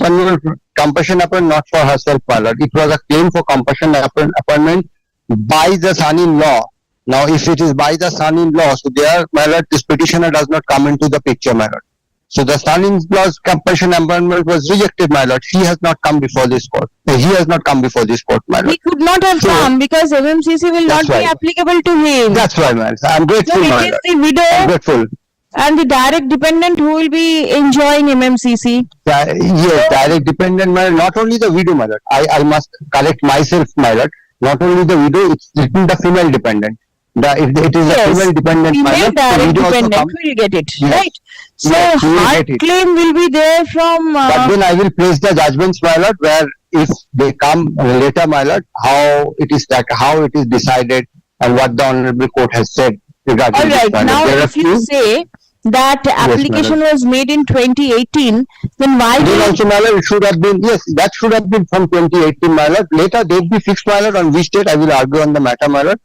appointment not for herself, my lord. It was a claim for compassion appointment by the son-in-law. Now, if it is by the son-in-law, so there, my lord, this petitioner does not come into the picture, my lord. So the son-in-law's compassion appointment was rejected, my lord. He has not come before this court. He has not come before this court, my lord. He could not have So- come because MMCC will not That's be right. applicable to him. That's why, man. I'm So grateful, my it is lord. the I'm widow grateful. and the direct dependent who will be enjoying MMCC. Yes, direct dependent, my lord. Not only the widow, my lord. I must correct myself, my lord. Not only the widow, it's written the female dependent. If it is a Yes, female dependent, my female lord, the direct widow also dependent comes. will get it, Yes. right? So Yes, he will hard get it. claim will be there from But then I will place the judgments, my lord, where if they come later, my lord, how it is decided and what the honorable court has said regarding all this, right. my lord. Now, There are if you few- say that application was made in 2018, then why Then do also, my lord, it should have been, yes, that should have been from 2018, my lord. Later, date be fixed, my lord, on which date I will argue on the matter, my lord.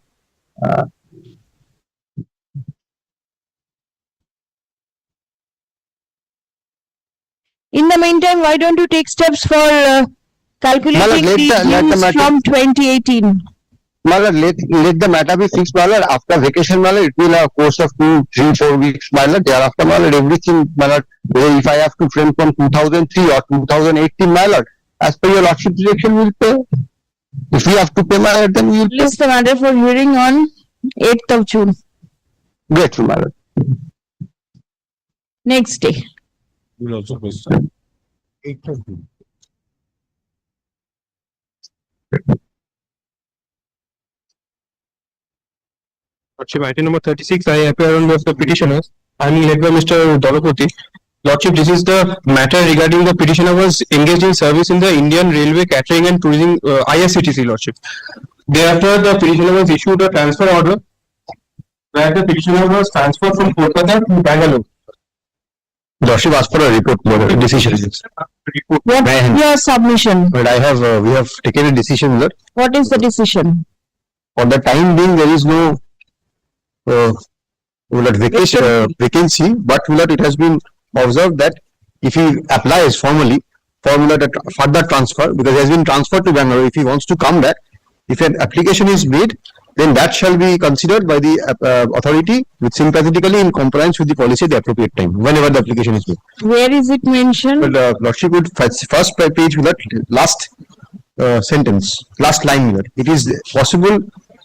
in the meantime, why don't you take steps for calculating let the the dues matter- from 2018? My lord, let the matter be fixed, my lord. After vacation, my lord, it will have a course of 2, 3, 4 weeks, my lord. Thereafter, my lord, everything, my lord, whether if I have to claim from 2003 or 2018, my lord, as per your lordship direction, we will pay. If we have to pay, my lord, then we will pay. List the matter for hearing on 8th of June. Grateful, my lord. Next day. Will also question. Lordship, item number 36, I appear on behalf of the petitioners. I am led by Mr. Dolapati. Lordship, this is the matter regarding the petitioner was engaged in service in the Indian Railway Catering and Tourism IRCTC, Lordship. Thereafter, the petitioner was issued a transfer order where the petitioner was transferred from Kolkata to Bangalore. Lordship, as per a report, my lord, decision. What May I- your submission? But I have, we have taken a decision, my lord. What is the decision? For the time being, there is no vacancy, but it has been observed that if he applies formally for further transfer, because he has been transferred to Bangalore, if he wants to come back, if an application is made, then that shall be considered by the authority with sympathetically in compliance with the policy at the appropriate time, whenever the application is made. Where is it mentioned? But Lordship would first page with that last sentence, last line here. It is possible.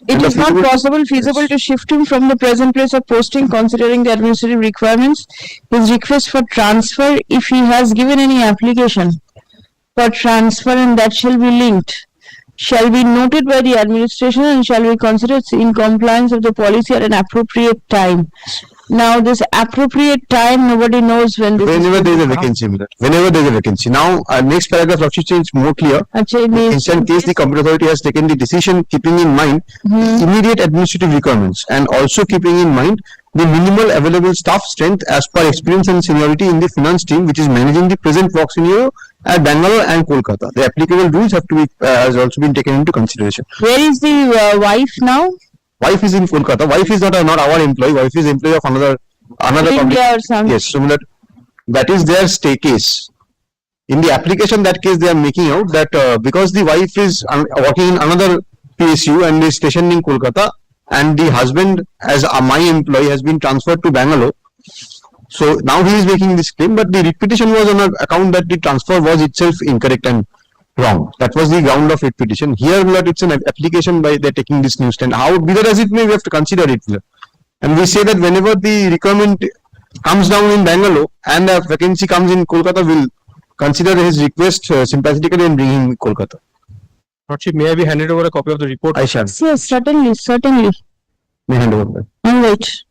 It is not possible, feasible to shift him from the present place of posting considering the administrative requirements. His request for transfer, if he has given any application for transfer and that shall be linked, shall be noted by the administration and shall be considered in compliance of the policy at an appropriate time. Now this appropriate time, nobody knows when this Whenever there is a vacancy, whenever there is a vacancy. Now, next paragraph, Lordship, is more clear. In instant case, the competent authority has taken the decision keeping in mind immediate administrative requirements and also keeping in mind the minimal available staff strength as per experience and seniority in the finance team, which is managing the present work scenario at Bangalore and Kolkata. The applicable rules have to be has also been taken into consideration. Where is the wife now? Wife is in Kolkata. Wife is not our employee. Wife is employee of another India public. or something. Yes, so that is their stay case. In the application, that case they are making out that because the wife is working in another PSU and is stationed in Kolkata, and the husband, as my employee, has been transferred to Bangalore. So now he is making this claim, but the repetition was on account that the transfer was itself incorrect and wrong. That was the ground of repetition. Here, it's an application by they're taking this new stand. How be that as it may, we have to consider it. And we say that whenever the requirement comes down in Bangalore and the vacancy comes in Kolkata, we'll consider his request sympathetically and bring him in Kolkata. Lordship, may I be handed over a copy of the report? I shall. Yes, certainly. May hand over. All right.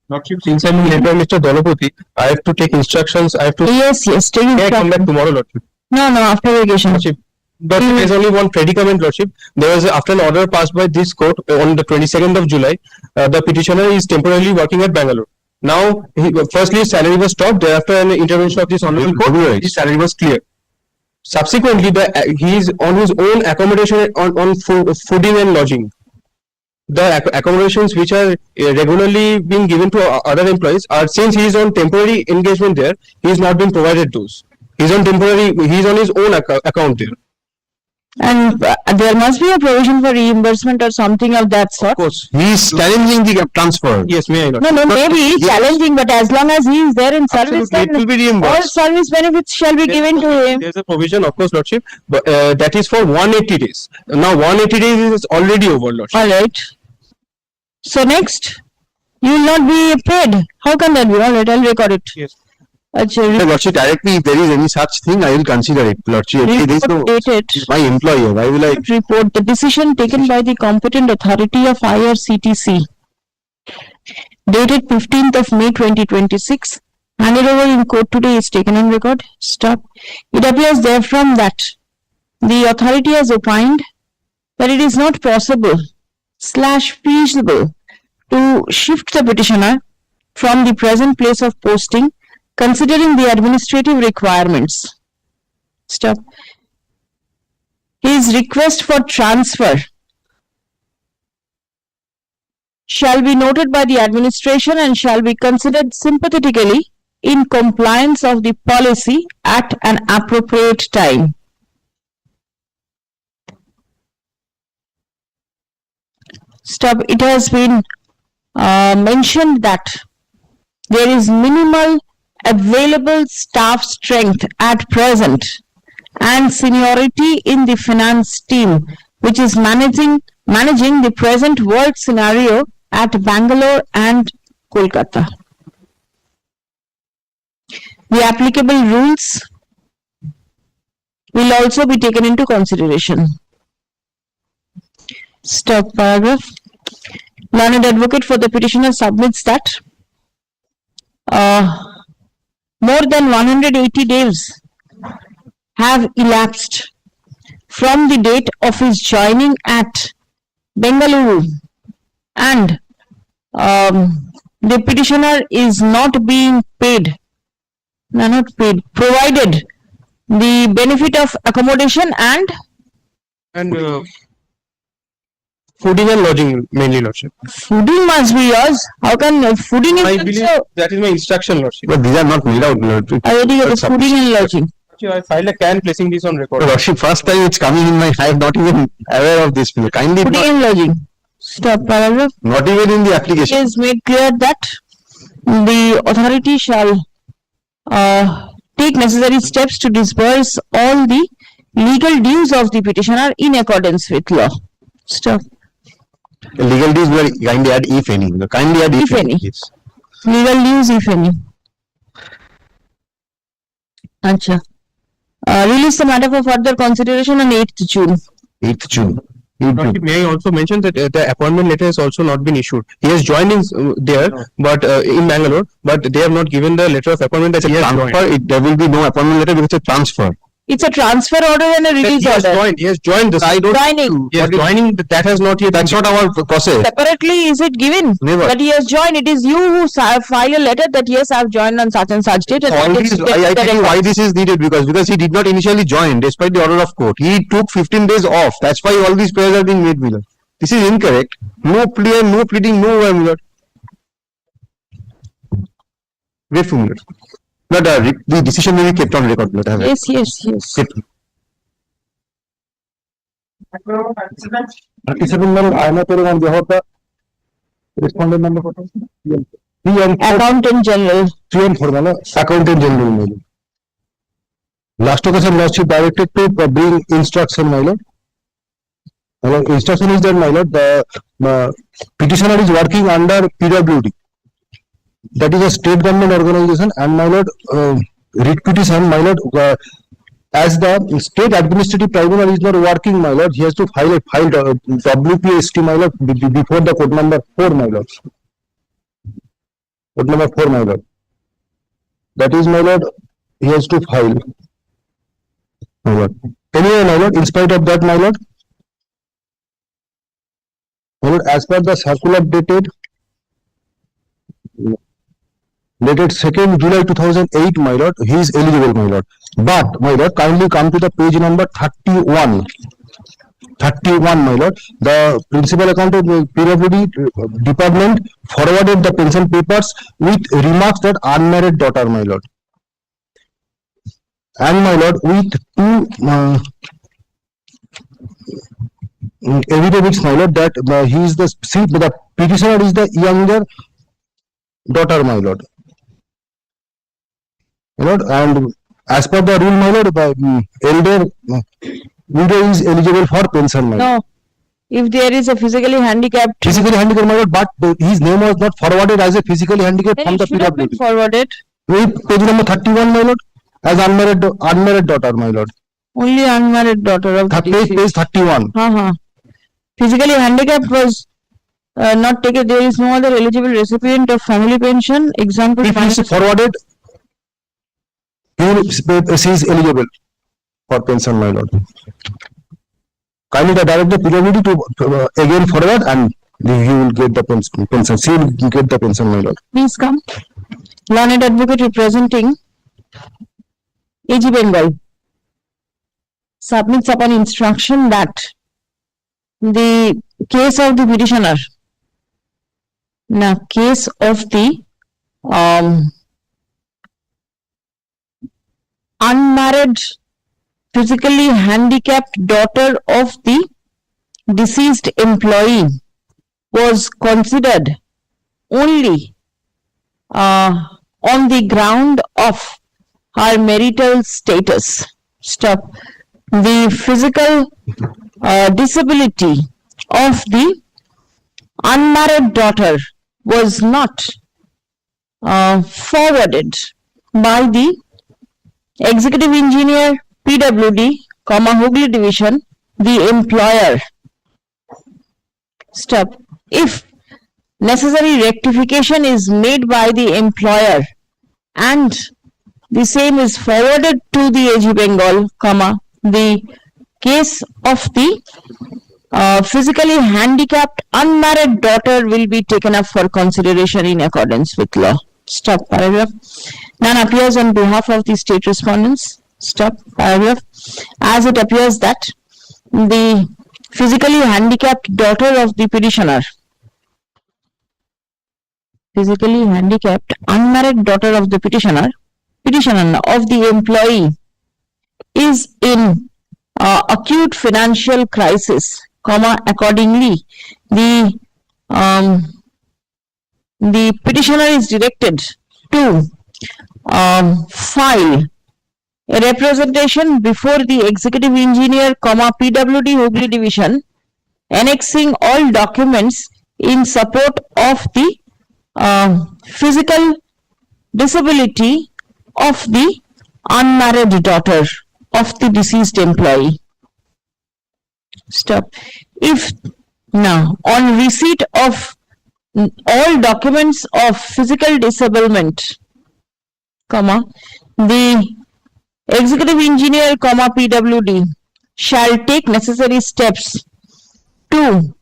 Lordship, since I'm led by Mr. Dolapati, I have to take instructions. I have to. Yes, take May I come back tomorrow, Lordship? No, after vacation. Lordship, but there is only one predicament, Lordship. There was after an order passed by this court on the 22nd of July, the petitioner is temporarily working at Bangalore. Now, firstly, his salary was stopped. Thereafter, an intervention of this honorable court, his salary was cleared. Subsequently, he is on his own accommodation on fooding and lodging. The accommodations which are regularly being given to other employees are, since he is on temporary engagement there, he has not been provided those. He is on his own account there. And there must be a provision for reimbursement or something of that sort. Of course, he is challenging the transfer. Yes, may I not? No, maybe challenging, but as long as he is there in service, then it will be reimbursed. all service benefits shall be given to him. There is a provision, of course, Lordship, but that is for 180 days. Now, 180 days is already over, Lordship. All right. So next, you will not be paid. How can that be? All right, I'll record it. Yes. Lordship, directly, if there is any such thing, I will consider it. Lordship, there is no, Dated. my employer. Why will I? Report the decision taken by the competent authority of IRCTC dated 15th of May 2026, handed over in court today, is taken on record. Stop. It appears therefrom that the authority has opined that it is not possible / feasible to shift the petitioner from the present place of posting, considering the administrative requirements. Stop. His request for transfer shall be noted by the administration and shall be considered sympathetically in compliance of the policy at an appropriate time. Stop. It has been mentioned that there is minimal available staff strength at present and seniority in the finance team, which is managing the present work scenario at Bangalore and Kolkata. The applicable rules will also be taken into consideration. Stop paragraph. Learned advocate for the petitioner submits that more than 180 days have elapsed from the date of his joining at Bengaluru, and the petitioner is not being paid, provided the benefit of accommodation and fooding and lodging mainly, Lordship. fooding must be yours. How can fooding is I believe also that is my instruction, Lordship. But these are not made out, Lordship. already the fooding and lodging. I filed a can placing this on record. Lordship, first time it's coming in my, I am not even aware of this. Kindly, Fooding and lodging. Stop paragraph. not even in the It application. is made clear that the authority shall take necessary steps to disburse all the legal dues of the petitioner in accordance with law. Stop. Legal dues were kindly add if any. Kindly add If any. Yes. Legal dues, if any. Acha. Release the matter for further consideration on 8th June. 8th June. Lordship, may I also mention that the appointment letter has also not been issued. He has joined in there, but in Bangalore, but they have not given the letter of appointment that he has joined. Transfer, there will be no appointment letter because it's a transfer. It's a transfer order and a release He has order. joined. He has joined this. Joining. Yes, joining. That has not yet. That's not our process. Separately, is it given Never. that he has joined? It is you who file a letter that yes, I have joined on such and such date. And All that these, is I tell you why this is needed because he did not initially join despite the order of court. He took 15 days off. That's why all these prayers are being made, Miller. This is incorrect. No plea, no pleading, no Miller. Wait for Miller. But the decision may be kept on record. Miller. Yes, yes, yes. Kept. 37 number, I am not telling on behalf of the respondent number. 3 and 4, Accountant General. 3 and 4, Mala, Accountant General. Mala. Last occasion, Lordship directed to bring instruction, my lord. Instruction is that, my lord, the petitioner is working under PWD. That is a state government organization, and my lord, writ petition, my lord, as the state administrative tribunal is not working, my lord, he has to file WPST, my lord, before the court number 4, my lord. Court number 4, my lord. That is, my lord, he has to file. My lord. Anyway, my lord, in spite of that, my lord, as per the circular dated 2nd July 2008, my lord, he is eligible, my lord. But, my lord, kindly come to the page number 31. 31, my lord. The principal accountant PWD department forwarded the pension papers with remarks that unmarried daughter, my lord. And, my lord, with 2 evidence, my lord, that he is the petitioner is the younger daughter, my lord. My lord, and as per the rule, my lord, the elder widow is eligible for pension, my lord. No. If there is a physically handicapped, Physically handicapped, my lord, but his name was not forwarded as a physically handicapped then from it the should have been PWD. forwarded. With page number 31, my lord, as unmarried daughter, my lord. Only unmarried daughter of the Page 31. Physically handicapped was not taken. There is no other eligible recipient of family pension. Example. If he is forwarded, she is eligible for pension, my lord. Kindly direct the PWD to again forward and he will get the pension, she will get the pension, my lord. Please come. Learned advocate representing AG Bengal submits upon instruction that the case of the petitioner, case of the unmarried physically handicapped daughter of the deceased employee was considered only on the ground of her marital status. Stop. The physical disability of the unmarried daughter was not forwarded by the executive engineer PWD, Hooghly division, the employer. Stop. If necessary rectification is made by the employer and the same is forwarded to the AG Bengal, the case of the physically handicapped unmarried daughter will be taken up for consideration in accordance with law. Stop paragraph. None appears on behalf of the state respondents. Stop paragraph. As it appears that the physically handicapped daughter of the petitioner, physically handicapped unmarried daughter of the petitioner of the employee is in acute financial crisis, accordingly the petitioner is directed to file a representation before the executive engineer, PWD Hooghly division, annexing all documents in support of the physical disability of the unmarried daughter of the deceased employee. Stop. If now on receipt of all documents of physical disablement, the executive engineer, PWD shall take necessary steps to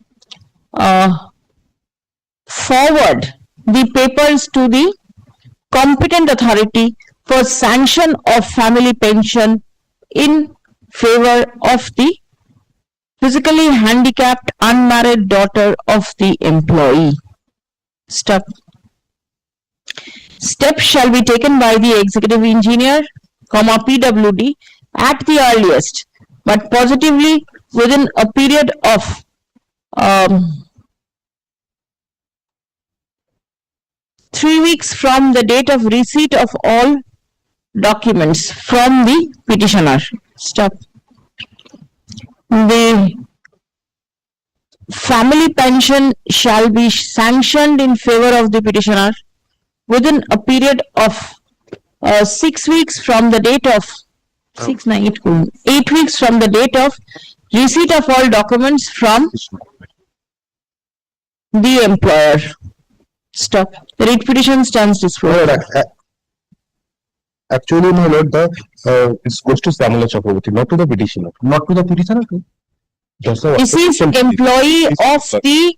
forward the papers to the competent authority for sanction of family pension in favor of the physically handicapped unmarried daughter of the employee. Step. Steps shall be taken by the executive engineer, PWD at the earliest, but positively within a period of 3 weeks from the date of receipt of all documents from the petitioner. Stop. The family pension shall be sanctioned in favor of the petitioner within a period of 6 weeks from the date of 8 weeks from the date of receipt of all documents from the employer. Stop. The writ petition stands disposed. Actually, my lord, it goes to Samala Chakraborty, not to the petitioner. Not to the petitioner. Deceased employee of the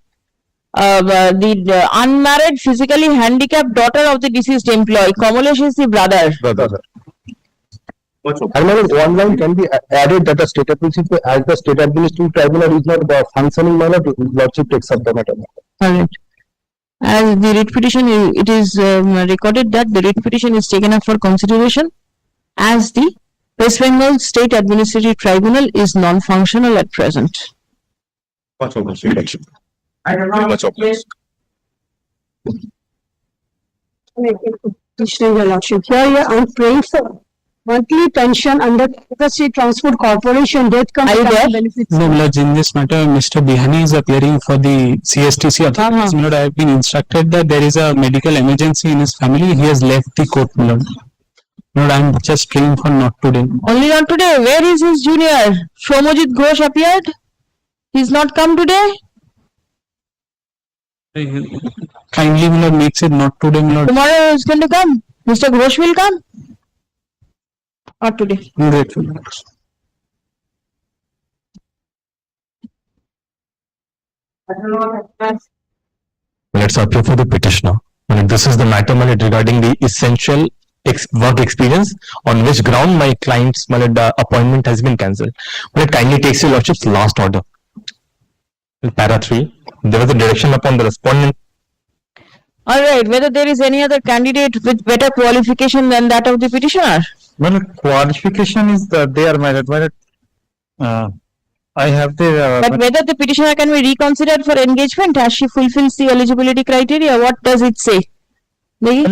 unmarried physically handicapped daughter of the deceased employee. Kamalesh is the brother. And my lord, one line can be added that the state administrative, as the state administrative tribunal is not functioning, my lord, lordship takes up the matter. Correct. As the writ petition, it is recorded that the writ petition is taken up for consideration as the West Bengal State Administrative Tribunal is non-functional at present. Much obliged. I don't know. Much obliged. Your Lordship, here I am praying for monthly pension under the State Transport Corporation death compensation benefits. No, Lord, in this matter, Mr. Bihani is appearing for the CSTC authorities. Lord, I have been instructed that there is a medical emergency in his family. He has left the court, Lord. Lord, I am just praying for not today. Only not today. Where is his junior? Shomojit Ghosh appeared. He's not come today. Kindly, Lord, makes it not today, Lord. Tomorrow is going to come. Mr. Ghosh will come. Not today. I'm grateful. Let's appear for the petitioner. And this is the matter regarding the essential work experience on which ground my client's appointment has been cancelled. But kindly takes your lordship's last order. Para 3. There was a direction upon the respondent. All right, whether there is any other candidate with better qualification than that of the petitioner? Well, qualification is there, my lord. I have the. But whether the petitioner can be reconsidered for engagement as she fulfills the eligibility criteria, what does it say? Being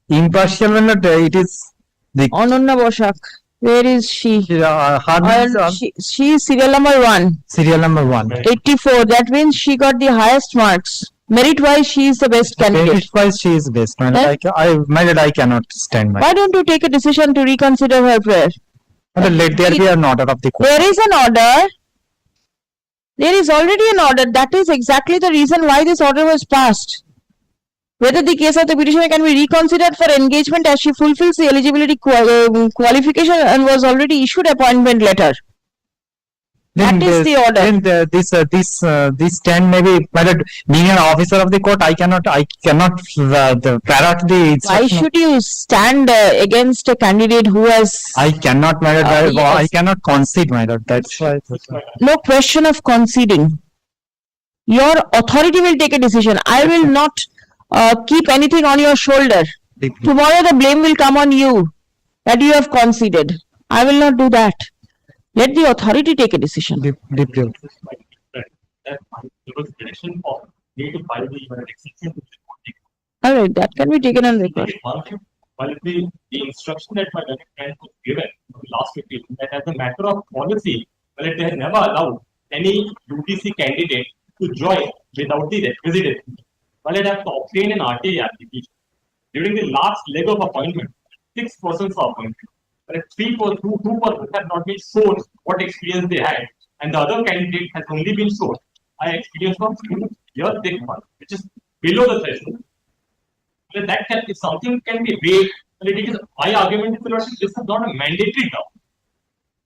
impartial, it is the. Ananya Boshak, where is she? She is serial number 1. Serial number 1. 84. That means she got the highest marks. Merit wise, she is the best candidate. Merit wise, she is best. My lord, I cannot stand by. Why don't you take a decision to reconsider her prayer? Let there be an order of the court. There is an order. There is already an order. That is exactly the reason why this order was passed. Whether the case of the petitioner can be reconsidered for engagement as she fulfills the eligibility qualification and was already issued appointment letter. That is the order. Then this stand maybe, my lord, being an officer of the court, I cannot parrot the instruction. Why should you stand against a candidate who has? I cannot, my lord. I cannot concede, my lord. That's why. No question of conceding. Your authority will take a decision. I will not keep anything on your shoulder. Tomorrow the blame will come on you that you have conceded. I will not do that. Let the authority take a decision. All right, that can be taken on record. While the instruction that my friend was given last 15, that as a matter of policy, well, they have never allowed any UTC candidate to join without the requisite. Well, it has to obtain an RTA application. During the last leg of appointment, 6 persons are appointed. But 2 persons have not been shown what experience they had, and the other candidate has only been shown an experience of 2 years, 6 months, which is below the threshold. Well, that if something can be waived, well, it is my argument is this is not a mandatory term.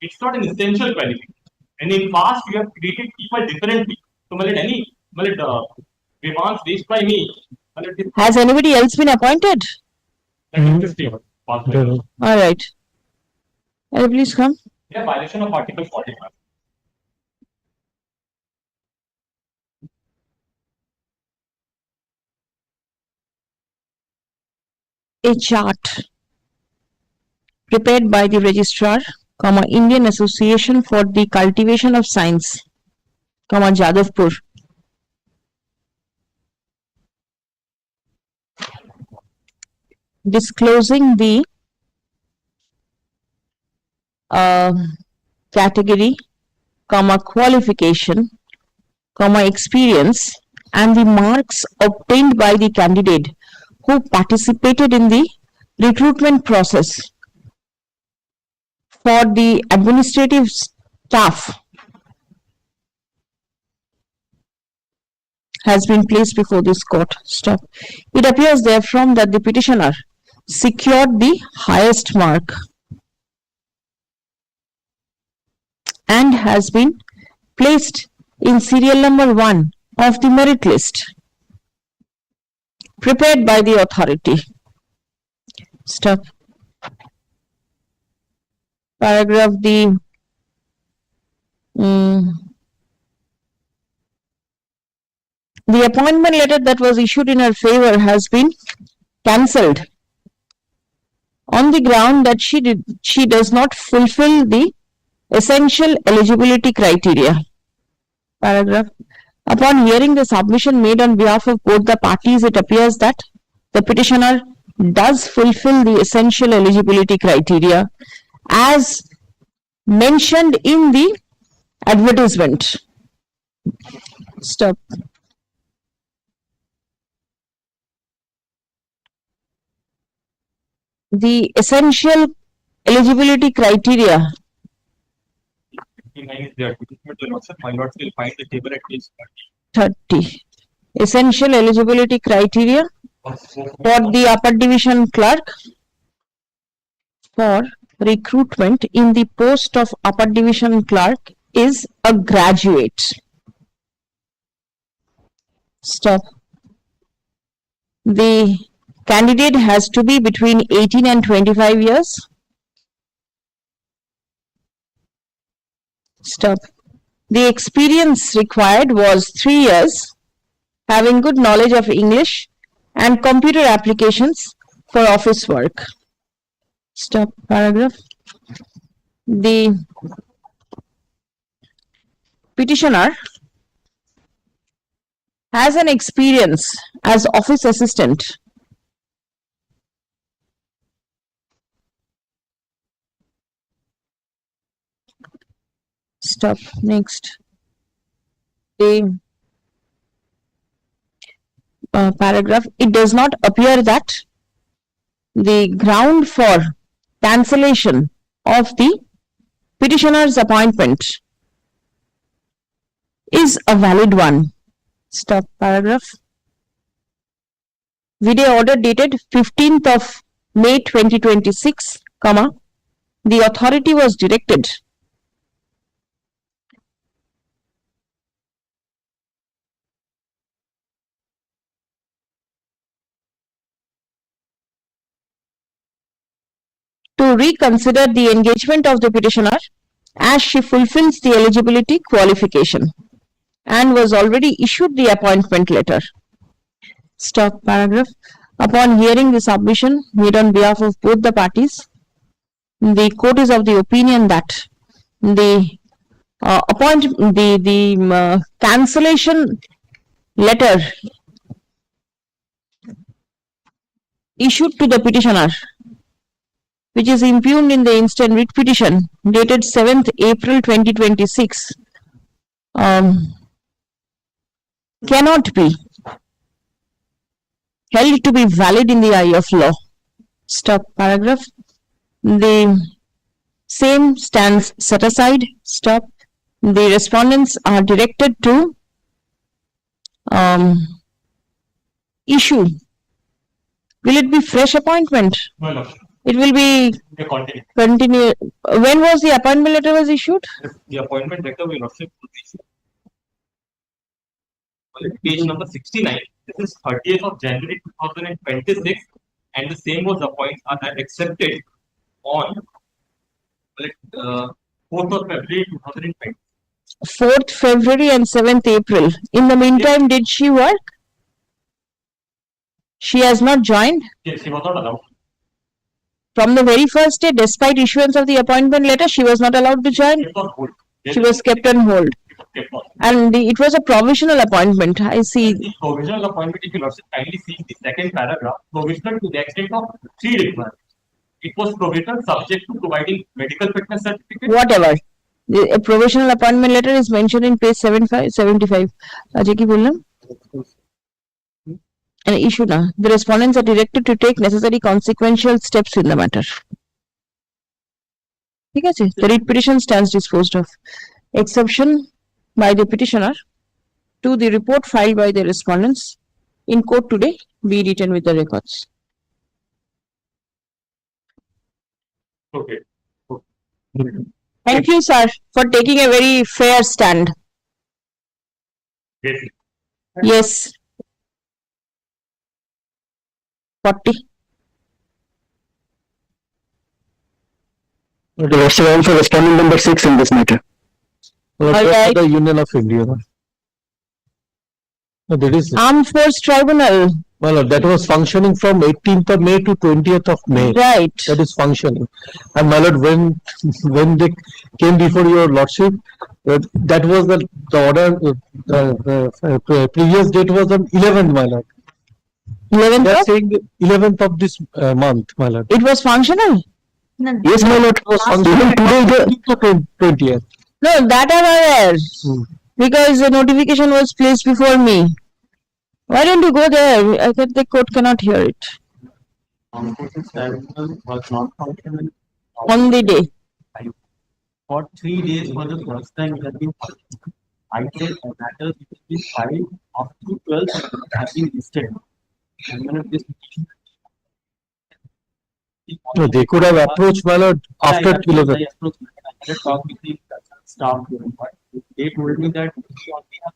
It's not an essential qualification. And in past, we have treated people differently. So, demands raised by me. Has anybody else been appointed? All right. Please come. Yeah, violation of Article 45. A chart prepared by the registrar, Indian Association for the Cultivation of Science, Jadavpur. Disclosing the category, qualification, experience, and the marks obtained by the candidate who participated in the recruitment process for the administrative staff has been placed before this court. Stop. It appears therefrom that the petitioner secured the highest mark and has been placed in serial number 1 of the merit list prepared by the authority. Stop. Paragraph D. The appointment letter that was issued in her favor has been cancelled on the ground that she does not fulfill the essential eligibility criteria. Paragraph. Upon hearing the submission made on behalf of both the parties, it appears that the petitioner does fulfill the essential eligibility criteria as mentioned in the advertisement. Stop. The essential eligibility criteria. My lord will find the table at page 30. Essential eligibility criteria for the upper division clerk for recruitment in the post of upper division clerk is a graduate. Stop. The candidate has to be between 18 and 25 years. Stop. The experience required was 3 years, having good knowledge of English and computer applications for office work. Stop paragraph. The petitioner has an experience as office assistant stop next the paragraph. It does not appear that the ground for cancellation of the petitioner's appointment is a valid one. Stop paragraph. Video order dated 15th of May 2026, comma, the authority was directed to reconsider the engagement of the petitioner as she fulfills the eligibility qualification and was already issued the appointment letter. Stop paragraph. Upon hearing the submission made on behalf of both the parties, the court is of the opinion that the cancellation letter issued to the petitioner, which is impugned in the instant writ petition dated 7th April 2026, cannot be held to be valid in the eye of law. Stop paragraph. The same stands set aside. Stop. The respondents are directed to issue. Will it be fresh appointment? No. It will be continue. When was the appointment letter was issued? The appointment letter will also be issued. Page number 69. This is 30th of January 2026, and the same was accepted on 4th of February 2020. 4th February and 7th April. In the meantime, did she work? She has not joined? Yes, she was not allowed. From the very first day, despite issuance of the appointment letter, she was not allowed to join? She was kept on hold. And it was a provisional appointment. I see. The provisional appointment, if you kindly see the second paragraph, provisional to the extent of 3 requirements. It was provisional subject to providing medical fitness certificate. Whatever. A provisional appointment letter is mentioned in page 75. Ajay ki bolna? And issue na. The respondents are directed to take necessary consequential steps in the matter. The writ petition stands disposed of. Exception by the petitioner to the report filed by the respondents in court today be written with the records. Okay. Thank you, sir, for taking a very fair stand. Yes. Yes. 40. What's the ground for respondent number 6 in this matter? Alright. The Union of India. That is Armed Force Tribunal. well, that was functioning from 18th of May to 20th of May. Right. That is functioning. And my lord, when they came before your lordship, that was the order. The previous date was on 11th, my lord. 11th? They are saying 11th of this month, my lord. It was functional? No. Yes, my lord. It was functioning today, 20th. No, that I'm aware. Because the notification was placed before me. Why don't you go there? I thought the court cannot hear it. Was not functional On the day. for 3 days for the first time. It has been functional. I said matters which has been filed up to 12 have been listed. And when this No, they could have approached my lord after 11. I approached, I had a talk with the staff here, but they told me that we only have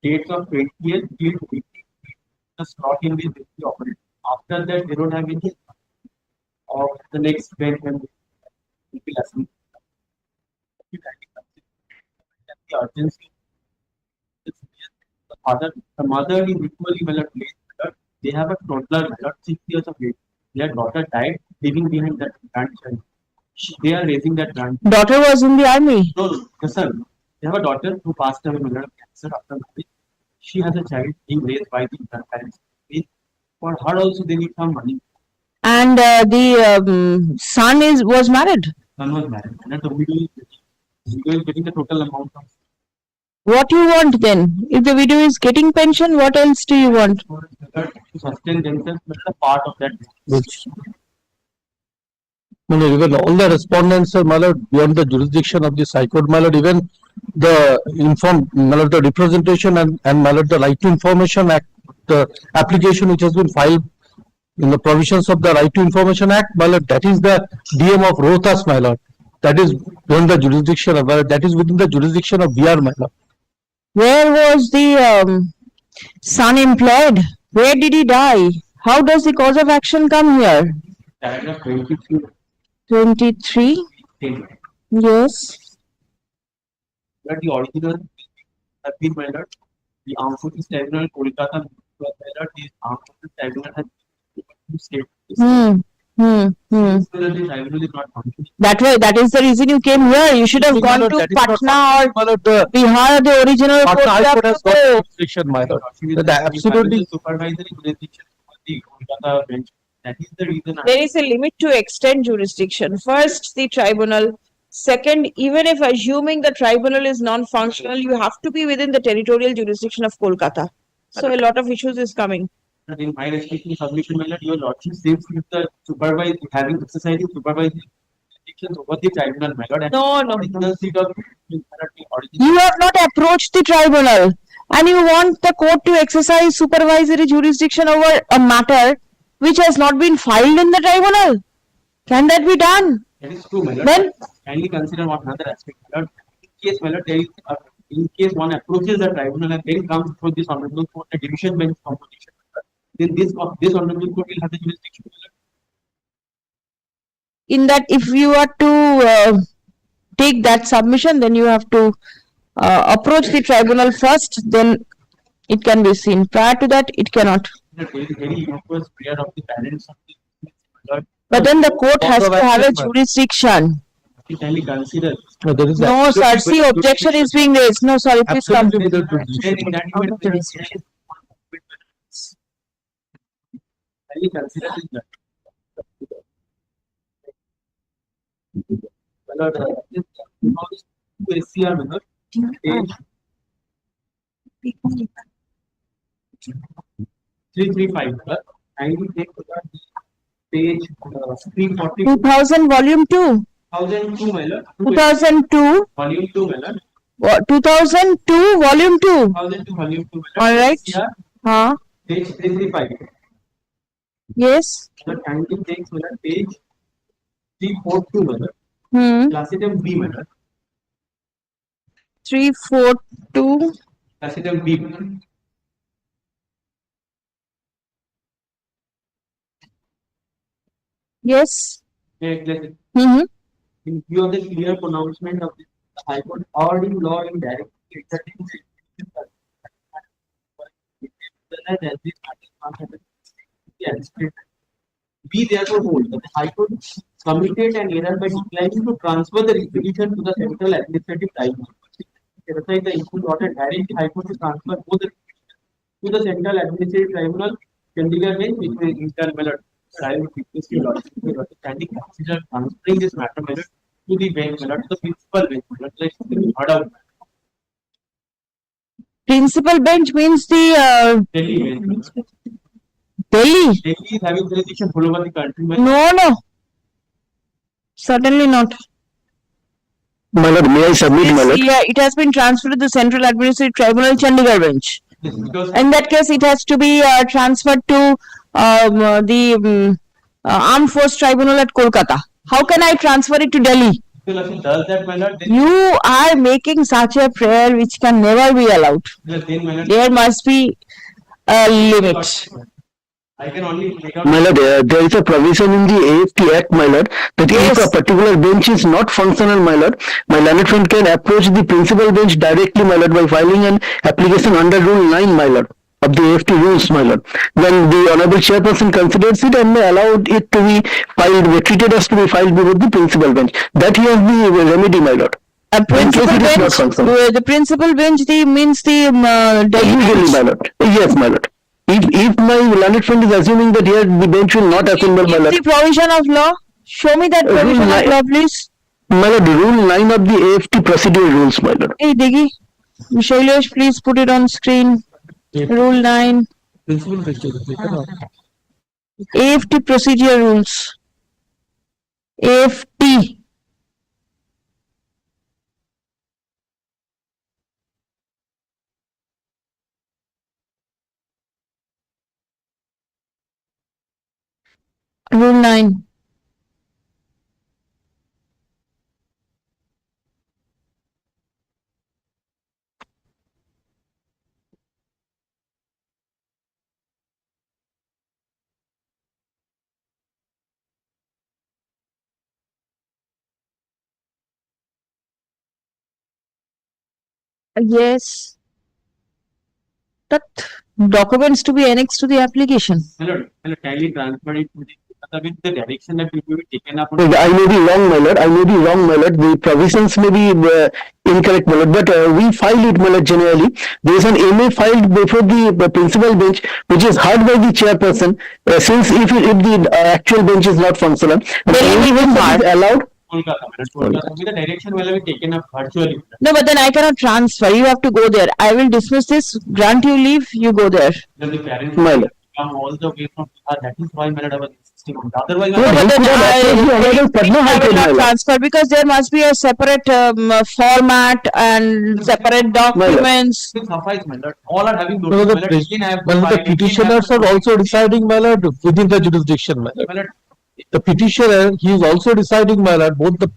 dates of 20th till 20th. The slot in this will be operated. After that, they don't have any of the next bench when will be lesson. The urgency. The mother is equally well at place. They have a toddler, 6 years of age. Their daughter died, leaving behind that grandchild. They are raising that grandchild. Daughter was in the army. No, yes, sir. They have a daughter who passed away with cancer after marriage. She has a child being raised by the grandparents. For her also, they need some money. And the son was married. Son was married, and the widow is getting the total amount of. What you want then? If the widow is getting pension, what else do you want? To sustain themselves, but a part of that. Which, no, even all the respondents are, my lord, beyond the jurisdiction of the High Court, my lord, even the my lord, the representation and my lord, the Right to Information Act, the application which has been filed in the provisions of the Right to Information Act, my lord, that is the DM of Rohtas, my lord. That is beyond the jurisdiction of, that is within the jurisdiction of BR, my lord. Where was the son employed? Where did he die? How does the cause of action come here? Paragraph 23. 23? Yes. But the original have been measured. The Armed Forces Tribunal, Kolkata, the Armed Forces Tribunal has state. That is the reason you came here. You should have gone to Patna or Bihar, the original court. Absolutely. Supervisory jurisdiction of the Kolkata bench. That is the reason. There is a limit to extend jurisdiction. First, the tribunal. Second, even if assuming the tribunal is non-functional, you have to be within the territorial jurisdiction of Kolkata. So a lot of issues is coming. In my respective submission, my lord, your lordship seems to the supervise having exercising supervisory jurisdictions over the tribunal, my lord. No. Original seat of You have not approached the tribunal and you want the court to exercise supervisory jurisdiction over a matter which has not been filed in the tribunal. Can that be done? That is true, my lord. Then kindly consider one another aspect, my lord. In case, my lord, there is in case one approaches the tribunal and then comes through this honorable court, a division bench composition, then this honorable court will have the jurisdiction. in that if you are to take that submission, then you have to approach the tribunal first, then it can be seen. Prior to that, it cannot. But then the court has to have a jurisdiction. No, sir, see, objection is being raised. No, sorry, please come. SCR method, page 335, and we take page 340. 2000 volume 2. 2002, my lord. 2002. Volume 2, my lord. 2002 volume 2. 2002 volume 2. All right. Huh? Page 335. Yes. The kindly takes my lord, page 342, my lord. Class item B, my lord. 342. Class item B. Yes. In view of the clear pronouncement of the High Court, or in law in direct we therefore hold that the High Court committed an error by declining to transfer the requisition to the Central Administrative Tribunal. The input order directly High Court to transfer both the to the Central Administrative Tribunal, Chandigarh bench, which will internal. I would request you standing consider transferring this matter to the bench, to the principal bench. Let's heard out. Principal bench means the Delhi bench. Delhi. Delhi is having jurisdiction all over the country. No. Certainly not. My lord, may I submit, my lord? Yeah, it has been transferred to the Central Administrative Tribunal, Chandigarh bench. In that case, it has to be transferred to the Armed Force Tribunal at Kolkata. How can I transfer it to Delhi? If he does that, my lord, then You are making such a prayer which can never be allowed. then, my lord, There must be a limit. I can only make out. My lord, there is a provision in the AFT Act, my lord, that if a particular bench is not functional, my lord, my learned friend can approach the principal bench directly, my lord, by filing an application under Rule 9, my lord, of the AFT rules, my lord. Then the honorable chairperson considers it and may allow it to be filed, treated as to be filed before the principal bench. That he has the remedy, my lord. A principal it is not bench, functional. the principal bench means the Delhi Usually, bench. my lord. Yes, my lord. If my learned friend is assuming that here the bench will not assemble, my lord. The provision of law. Show me that provision of law, please. My lord, Rule 9 of the AFT procedure rules, my lord. Hey, Diggy. Shailesh, please put it on screen. Rule 9. AFT procedure rules. AFT. Rule 9. Yes. That documents to be annexed to the application. My lord, kindly transfer it to with the direction that will be taken up. I may be wrong, my lord. I may be wrong, my lord. The provisions may be incorrect, my lord. But we file it, my lord, generally. There is an MA filed before the principal bench, which is heard by the chairperson. Since if the actual bench is not functional, and only when that is allowed. Kolkata, with the direction will be taken up virtually. No, but then I cannot transfer. You have to go there. I will dismiss this, grant you leave, you go there. Then the parents My lord. come all the way from Bihar. That is why, my lord, our system. Otherwise, No, but then I will not transfer because there must be a separate format and separate documents. Suffice, my lord. All are having No, the the petitioners are also deciding, my lord, within the jurisdiction, my lord. The petitioner, he is also deciding, my lord, both the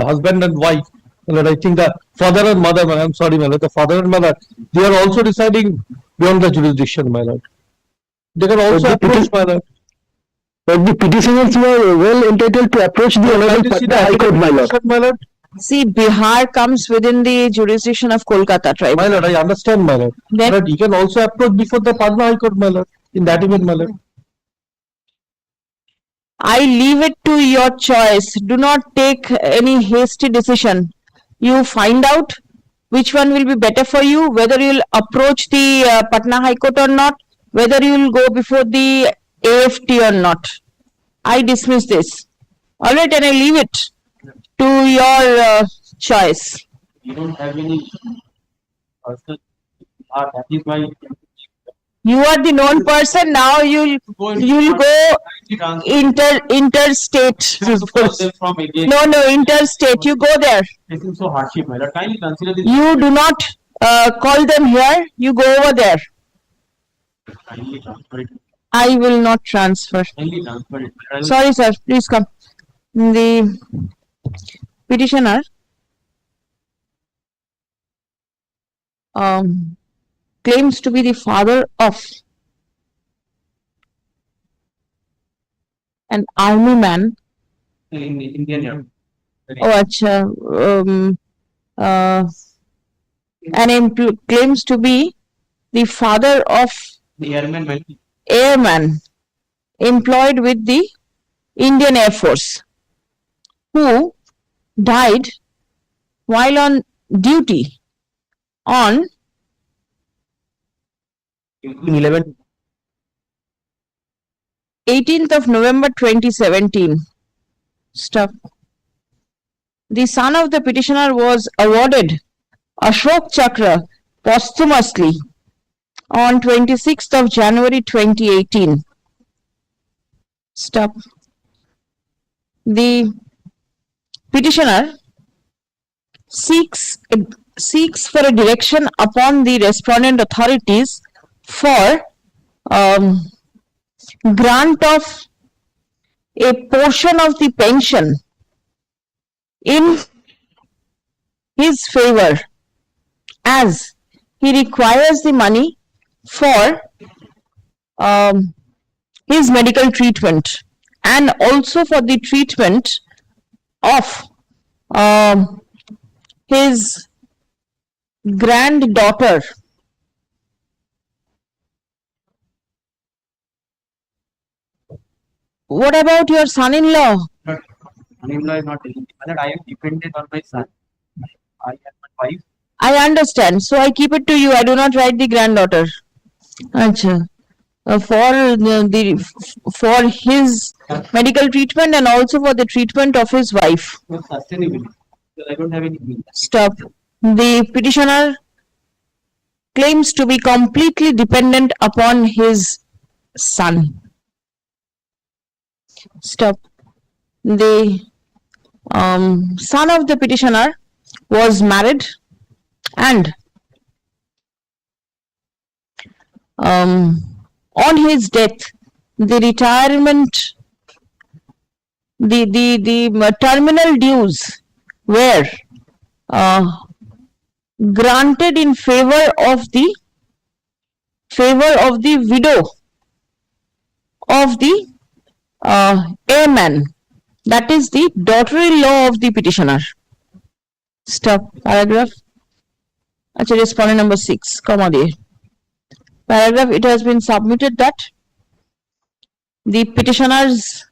husband and wife, my lord. I think the father and mother, my lord, I'm sorry, my lord, the father and mother, they are also deciding beyond the jurisdiction, my lord. They can also approach, my lord. But the petitioners were well entitled to approach the honorable Patna High Court, my lord. See, Bihar comes within the jurisdiction of Kolkata tribe. My lord, I understand, my lord. But he can also approach before the Patna High Court, my lord, in that event, my lord. I leave it to your choice. Do not take any hasty decision. You find out which one will be better for you, whether you will approach the Patna High Court or not, whether you will go before the AFT or not. I dismiss this. All right, and I leave it to your choice. You don't have any personal. That is why. You are the known person. Now you'll go interstate. No, interstate. You go there. This is so hardship, my lord. Kindly consider this. You do not call them here. You go over there. Kindly transfer it. I will not transfer. Kindly transfer it. Sorry, sir. Please come. The petitioner claims to be the father of an army man. In Indian. Oh, acha. And claims to be the father of The airman employed with the Indian Air Force who died while on duty on 18th of November 2017. Stop. The son of the petitioner was awarded Ashok Chakra posthumously on 26th of January 2018. Stop. The petitioner seeks for a direction upon the respondent authorities for grant of a portion of the pension in his favor as he requires the money for his medical treatment and also for the treatment of his granddaughter. What about your son-in-law? Son-in-law is not eligible. I am dependent on my son. I and my wife. I understand. So I keep it to you. I do not write the granddaughter. Acha. For his medical treatment and also for the treatment of his wife. Sustainability. I don't have any means. Stop. The petitioner claims to be completely dependent upon his son. Stop. The son of the petitioner was married and on his death, the retirement, the terminal dues were granted in favor of the widow of the airman, that is the daughter-in-law of the petitioner. Stop. Paragraph. Actually, respondent number 6, comma there. Paragraph, it has been submitted that the petitioners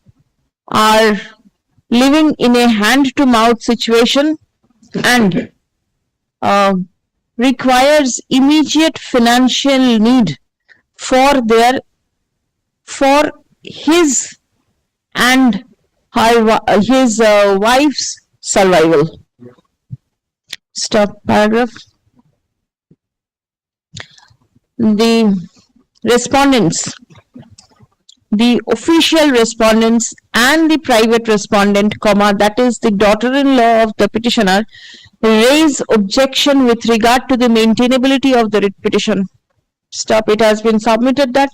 are living in a hand-to-mouth situation and requires immediate financial need for his and his wife's survival. Stop. Paragraph. The respondents, the official respondents and the private respondent, comma, that is the daughter-in-law of the petitioner, raise objection with regard to the maintainability of the writ petition. Stop. It has been submitted that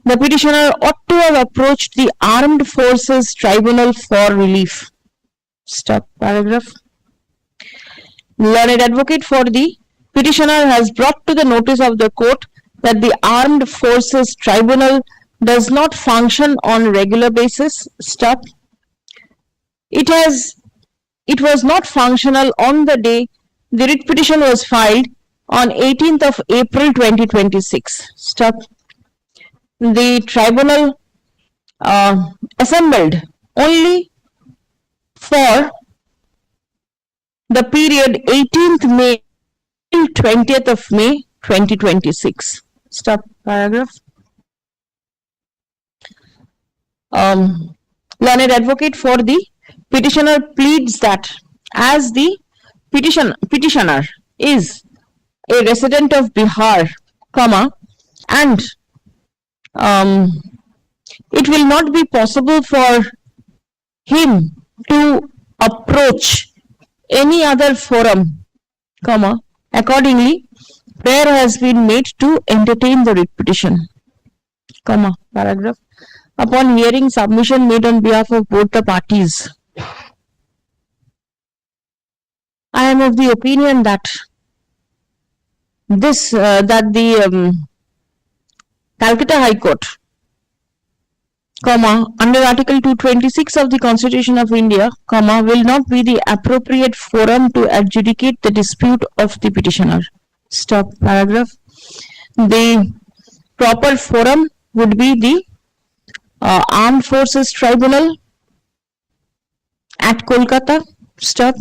the petitioner ought to have approached the Armed Forces Tribunal for relief. Stop. Paragraph. Learned advocate for the petitioner has brought to the notice of the court that the Armed Forces Tribunal does not function on regular basis. Stop. It was not functional on the day the writ petition was filed on 18th of April 2026. Stop. The tribunal assembled only for the period 18th May till 20th of May 2026. Stop. Paragraph. Learned advocate for the petitioner pleads that as the petitioner is a resident of Bihar, comma, and it will not be possible for him to approach any other forum, comma, accordingly, prayer has been made to entertain the writ petition, comma, paragraph. Upon hearing submission made on behalf of both the parties, I am of the opinion that the Calcutta High Court, comma, under Article 226 of the Constitution of India, comma, will not be the appropriate forum to adjudicate the dispute of the petitioner. Stop. Paragraph. The proper forum would be the Armed Forces Tribunal at Kolkata. Stop.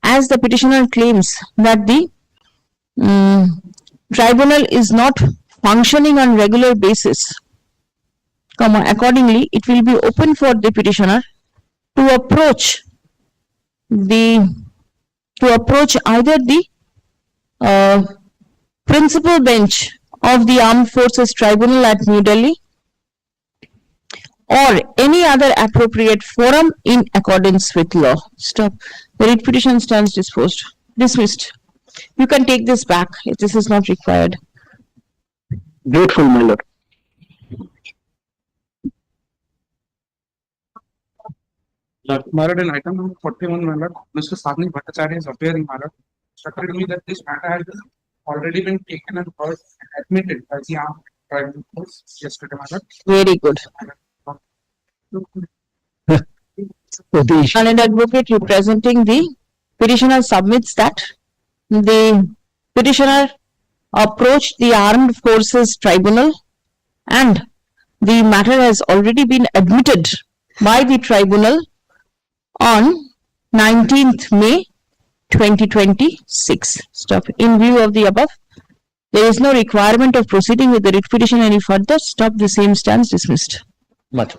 As the petitioner claims that the tribunal is not functioning on regular basis, comma, accordingly, it will be open for the petitioner to approach either the principal bench of the Armed Forces Tribunal at New Delhi or any other appropriate forum in accordance with law. Stop. The writ petition stands dismissed. You can take this back if this is not required. Grateful, my lord. My lord, in item number 41, my lord, Mr. Sadhni Bhattacharya is appearing, my lord, instructed me that this matter has already been taken and heard and admitted by the armed tribunal courts yesterday, my lord. Very good. Learned advocate representing the petitioner submits that the petitioner approached the armed forces tribunal and the matter has already been admitted by the tribunal on 19th May 2026. Stop. In view of the above, there is no requirement of proceeding with the writ petition any further. Stop. The same stands dismissed. Much.